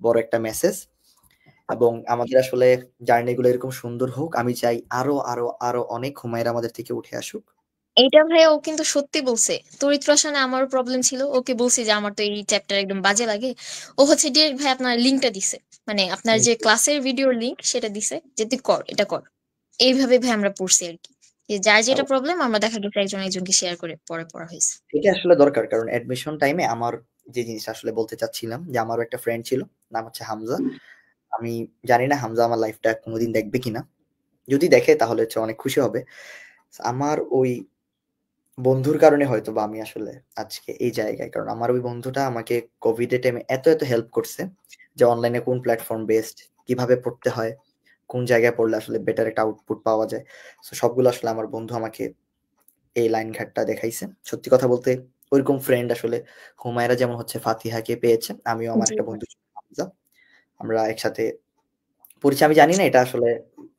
বড় একটা মেসেজ। এবং আমাদের আসলে জার্নি গুলো এরকম সুন্দর হোক। আমি চাই আরো আরো আরো অনেক হুমায়রা আমাদের থেকে উঠে আসুক। এইটা ভাইয়া ও কিন্তু সত্যি বলছে। তড়িৎ রসায়নে আমারও প্রবলেম ছিল, ওকে বলছি যে আমার তো এই চ্যাপ্টার একদম বাজে লাগে। ও হচ্ছে ডিরেক্ট ভাই আপনার লিঙ্কটা দিছে, মানে আপনার যে ক্লাসের ভিডিওর লিঙ্ক সেটা দিছে যে তুই কর, এটা কর। এইভাবে ভাই আমরা পড়ছি আর কি, যে যার যেটা প্রবলেম আমরা দেখা গেছে একজন একজনকে শেয়ার করে পরে পড়া হয়েছে। এটা আসলে দরকার। কারণ অ্যাডমিশন টাইমে আমার যে জিনিসটা আসলে বলতে চাচ্ছিলাম যে আমারও একটা ফ্রেন্ড ছিল। নাম হচ্ছে হামজা। আমি জানি না হামজা আমার লাইফটা কোনদিন দেখবে কিনা। যদি দেখে তাহলে হচ্ছে অনেক খুশি হবে। আমার ওই বন্ধুর কারণে হয়তোবা আমি আসলে আজকে এই জায়গায়। কারণ আমার ওই বন্ধুটা আমাকে কোভিড এর টাইমে এত হেল্প করছে যে অনলাইনে কোন প্ল্যাটফর্ম বেস্ট, কিভাবে পড়তে হয়, কোন জায়গায় পড়লে আসলে বেটার একটা আউটপুট পাওয়া যায়। সো সবগুলো আসলে আমার বন্ধু আমাকে এই লাইন ঘাটটা দেখাইছে। সত্যি কথা বলতে ওইরকম ফ্রেন্ড আসলে হুমায়রা যেমন হচ্ছে ফাতিহাকে পেয়েছে, আমিও আমার জি একটা ভাই। বন্ধু ছিল হামজা। আমরা একসাথে পড়েছি। আমি জানি না এটা আসলে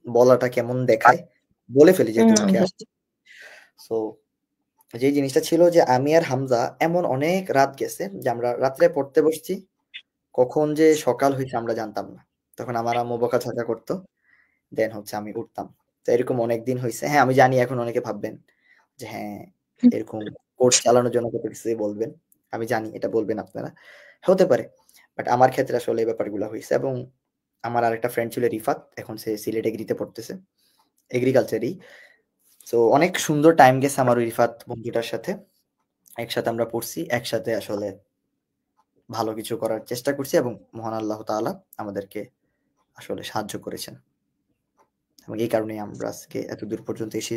বলাটা কেমন দেখায়। বলে ফেলি যেহেতু না মুখে ভাই। আসছে। সো যে জিনিসটা ছিল যে আমি আর হামজা এমন অনেক রাত গেছে যে আমরা রাত্রে পড়তে বসছি। কখন যে সকাল হইছে আমরা জানতাম না। তখন আমার আম্মু বকাঝকা করত। দেন হচ্ছে আমি উঠতাম। তো এরকম অনেকদিন হইছে। হ্যাঁ, আমি জানি এখন অনেকে ভাববেন যে হ্যাঁ, এরকম কোর্স চালানোর জন্য কত কিছুই বলবেন। আমি জানি এটা বলবেন আপনারা। হতে পারে। বাট আমার ক্ষেত্রে আসলে এই ব্যাপারগুলা হইছে এবং আমার আরেকটা ফ্রেন্ড ছিল রিফাত। এখন সে সিলেট এগ্রিতে পড়তেছে। এগ্রিকালচারই। সো অনেক সুন্দর টাইম গেছে আমার ওই রিফাত বন্ধুটার সাথে। একসাথে আমরা পড়ছি। একসাথে আসলে ভালো কিছু করার চেষ্টা করছি এবং মহান আল্লাহ তাআলা আমাদেরকে আসলে সাহায্য করেছেন। এবং এই কারণেই আমরা আজকে এতদূর পর্যন্ত এসে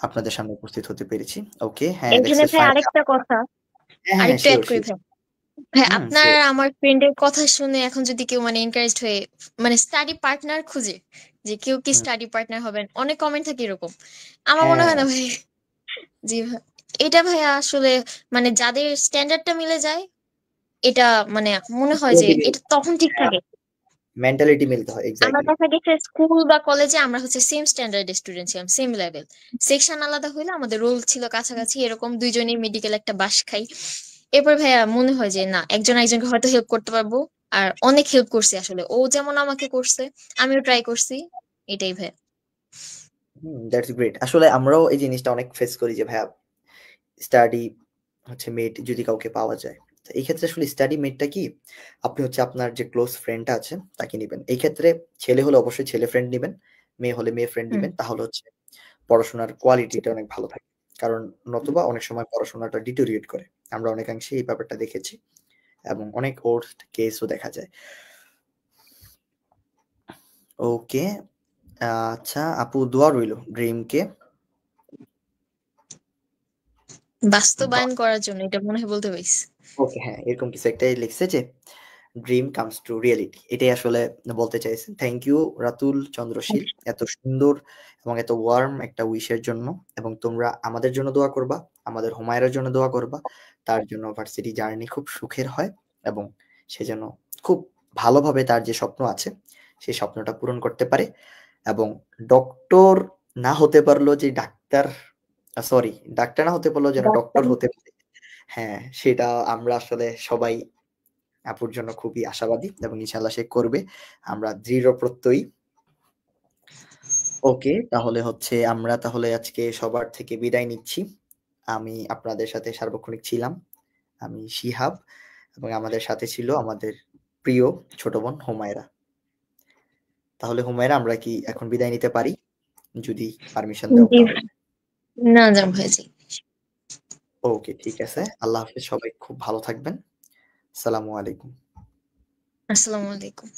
আপনাদের সামনে উপস্থিত হতে পেরেছি। ওকে, হ্যাঁ, এখানে দেখছেন ভাই ফাইনালি। আরেকটা কথা, হ্যাঁ, হ্যাঁ, হ্যাঁ, আরেকটু অ্যাড সিউর, করি সিউর। ভাই। ভাই হুম, আপনার সিউর। আমার ফ্রেন্ডের কথা শুনে এখন যদি কেউ মানে এনকারেজড হয়ে মানে স্টাডি পার্টনার খুঁজে, যে কেউ কি হুম, স্টাডি পার্টনার হবেন, অনেক কমেন্ট থাকে এরকম। আমার মনে হয় হ্যাঁ, না ভাই। জি ভাই। এটা ভাইয়া আসলে মানে যাদের স্ট্যান্ডার্ডটা মিলে যায়, এটা মানে মনে হয় যে মেন্টালিটি মিল এটা তখন ঠিক হ্যাঁ, থাকে। মেন্টালিটি মিলতে হয় আমরা এক্সাক্টলি। দেখা গেছে স্কুল বা কলেজে আমরা হচ্ছে সেম স্ট্যান্ডার্ড স্টুডেন্ট ছিলাম, সেম লেভেল। সেকশন আলাদা হইলে আমাদের রোল ছিল কাছাকাছি, এরকম দুইজনেই মেডিকেল একটা বাস খাই। এরপর ভাইয়া মনে হয় যে না, একজন একজনকে হয়তো হেল্প করতে পারবো। আর অনেক হেল্প করছি আসলে, ও যেমন আমাকে করছে আমিও ট্রাই করছি। এটাই ভাইয়া। হুম, দ্যাটস গ্রেট। আসলে আমরাও এই জিনিসটা অনেক ফেস করি যে ভাইয়া স্টাডি হচ্ছে মেট যদি কাউকে পাওয়া যায়। তো এই ক্ষেত্রে আসলে স্টাডি মেটটা কি? আপনি হচ্ছে আপনার যে ক্লোজ ফ্রেন্ডটা আছে তাকে নিবেন। এই ক্ষেত্রে ছেলে হলে অবশ্যই ছেলে ফ্রেন্ড নিবেন। মেয়ে হলে মেয়ে ফ্রেন্ড হুম। নিবেন। তাহলে হচ্ছে পড়াশোনার কোয়ালিটিটা অনেক ভালো থাকে। কারণ নতুবা অনেক সময় পড়াশোনাটা ডিটোরিয়েট করে। আমরা অনেকাংশেই এই ব্যাপারটা দেখেছি এবং অনেক ওর্স্ট কেসও দেখা যায়। ওকে, আচ্ছা আপু দোয়া রইলো ড্রিমকে বা বাস্তবায়ন করার জন্য, এটা মনে হয় বলতে পারিস। ওকে, হ্যাঁ, এরকম কিছু একটাই লিখছে যে ড্রিম কামস টু রিয়েলিটি। এটাই আসলে বলতে চাইছেন। Thank you Ratul Chandrashil. এত সুন্দর এবং এত ওয়ার্ম একটা উইশের জন্য এবং তোমরা আমাদের জন্য দোয়া করবা, আমাদের হুমায়রার জন্য দোয়া করবা। তার জন্য ভার্সিটি জার্নি খুব সুখের হয় এবং সে যেন খুব ভালোভাবে তার যে স্বপ্ন আছে, সেই স্বপ্নটা পূরণ করতে পারে এবং ডক্টর না হতে পারলেও যে ডাক্তার সরি, ডাক্তার না হতে পারলেও যেন ডক্টর ডাক্তার। হতে পারে। হ্যাঁ, সেটা আমরা আসলে সবাই আপুর জন্য খুবই আশাবাদী এবং ইনশাআল্লাহ সে করবে। আমরা দৃঢ় প্রত্যয়ী। ওকে, তাহলে হচ্ছে আমরা তাহলে আজকে সবার থেকে বিদায় নিচ্ছি। আমি আপনাদের সাথে সার্বক্ষণিক ছিলাম। আমি শিহাব এবং আমাদের সাথে ছিল আমাদের প্রিয় ছোট বোন হুমায়রা। তাহলে হুমায়রা আমরা কি এখন বিদায় নিতে পারি? যদি পারমিশন দাও জি তাহলে। না জান ভাইজি। ওকে, ঠিক আছে। আল্লাহ হাফেজ, সবাই খুব ভালো থাকবেন। আসসালামু আলাইকুম। আসসালামু আলাইকুম।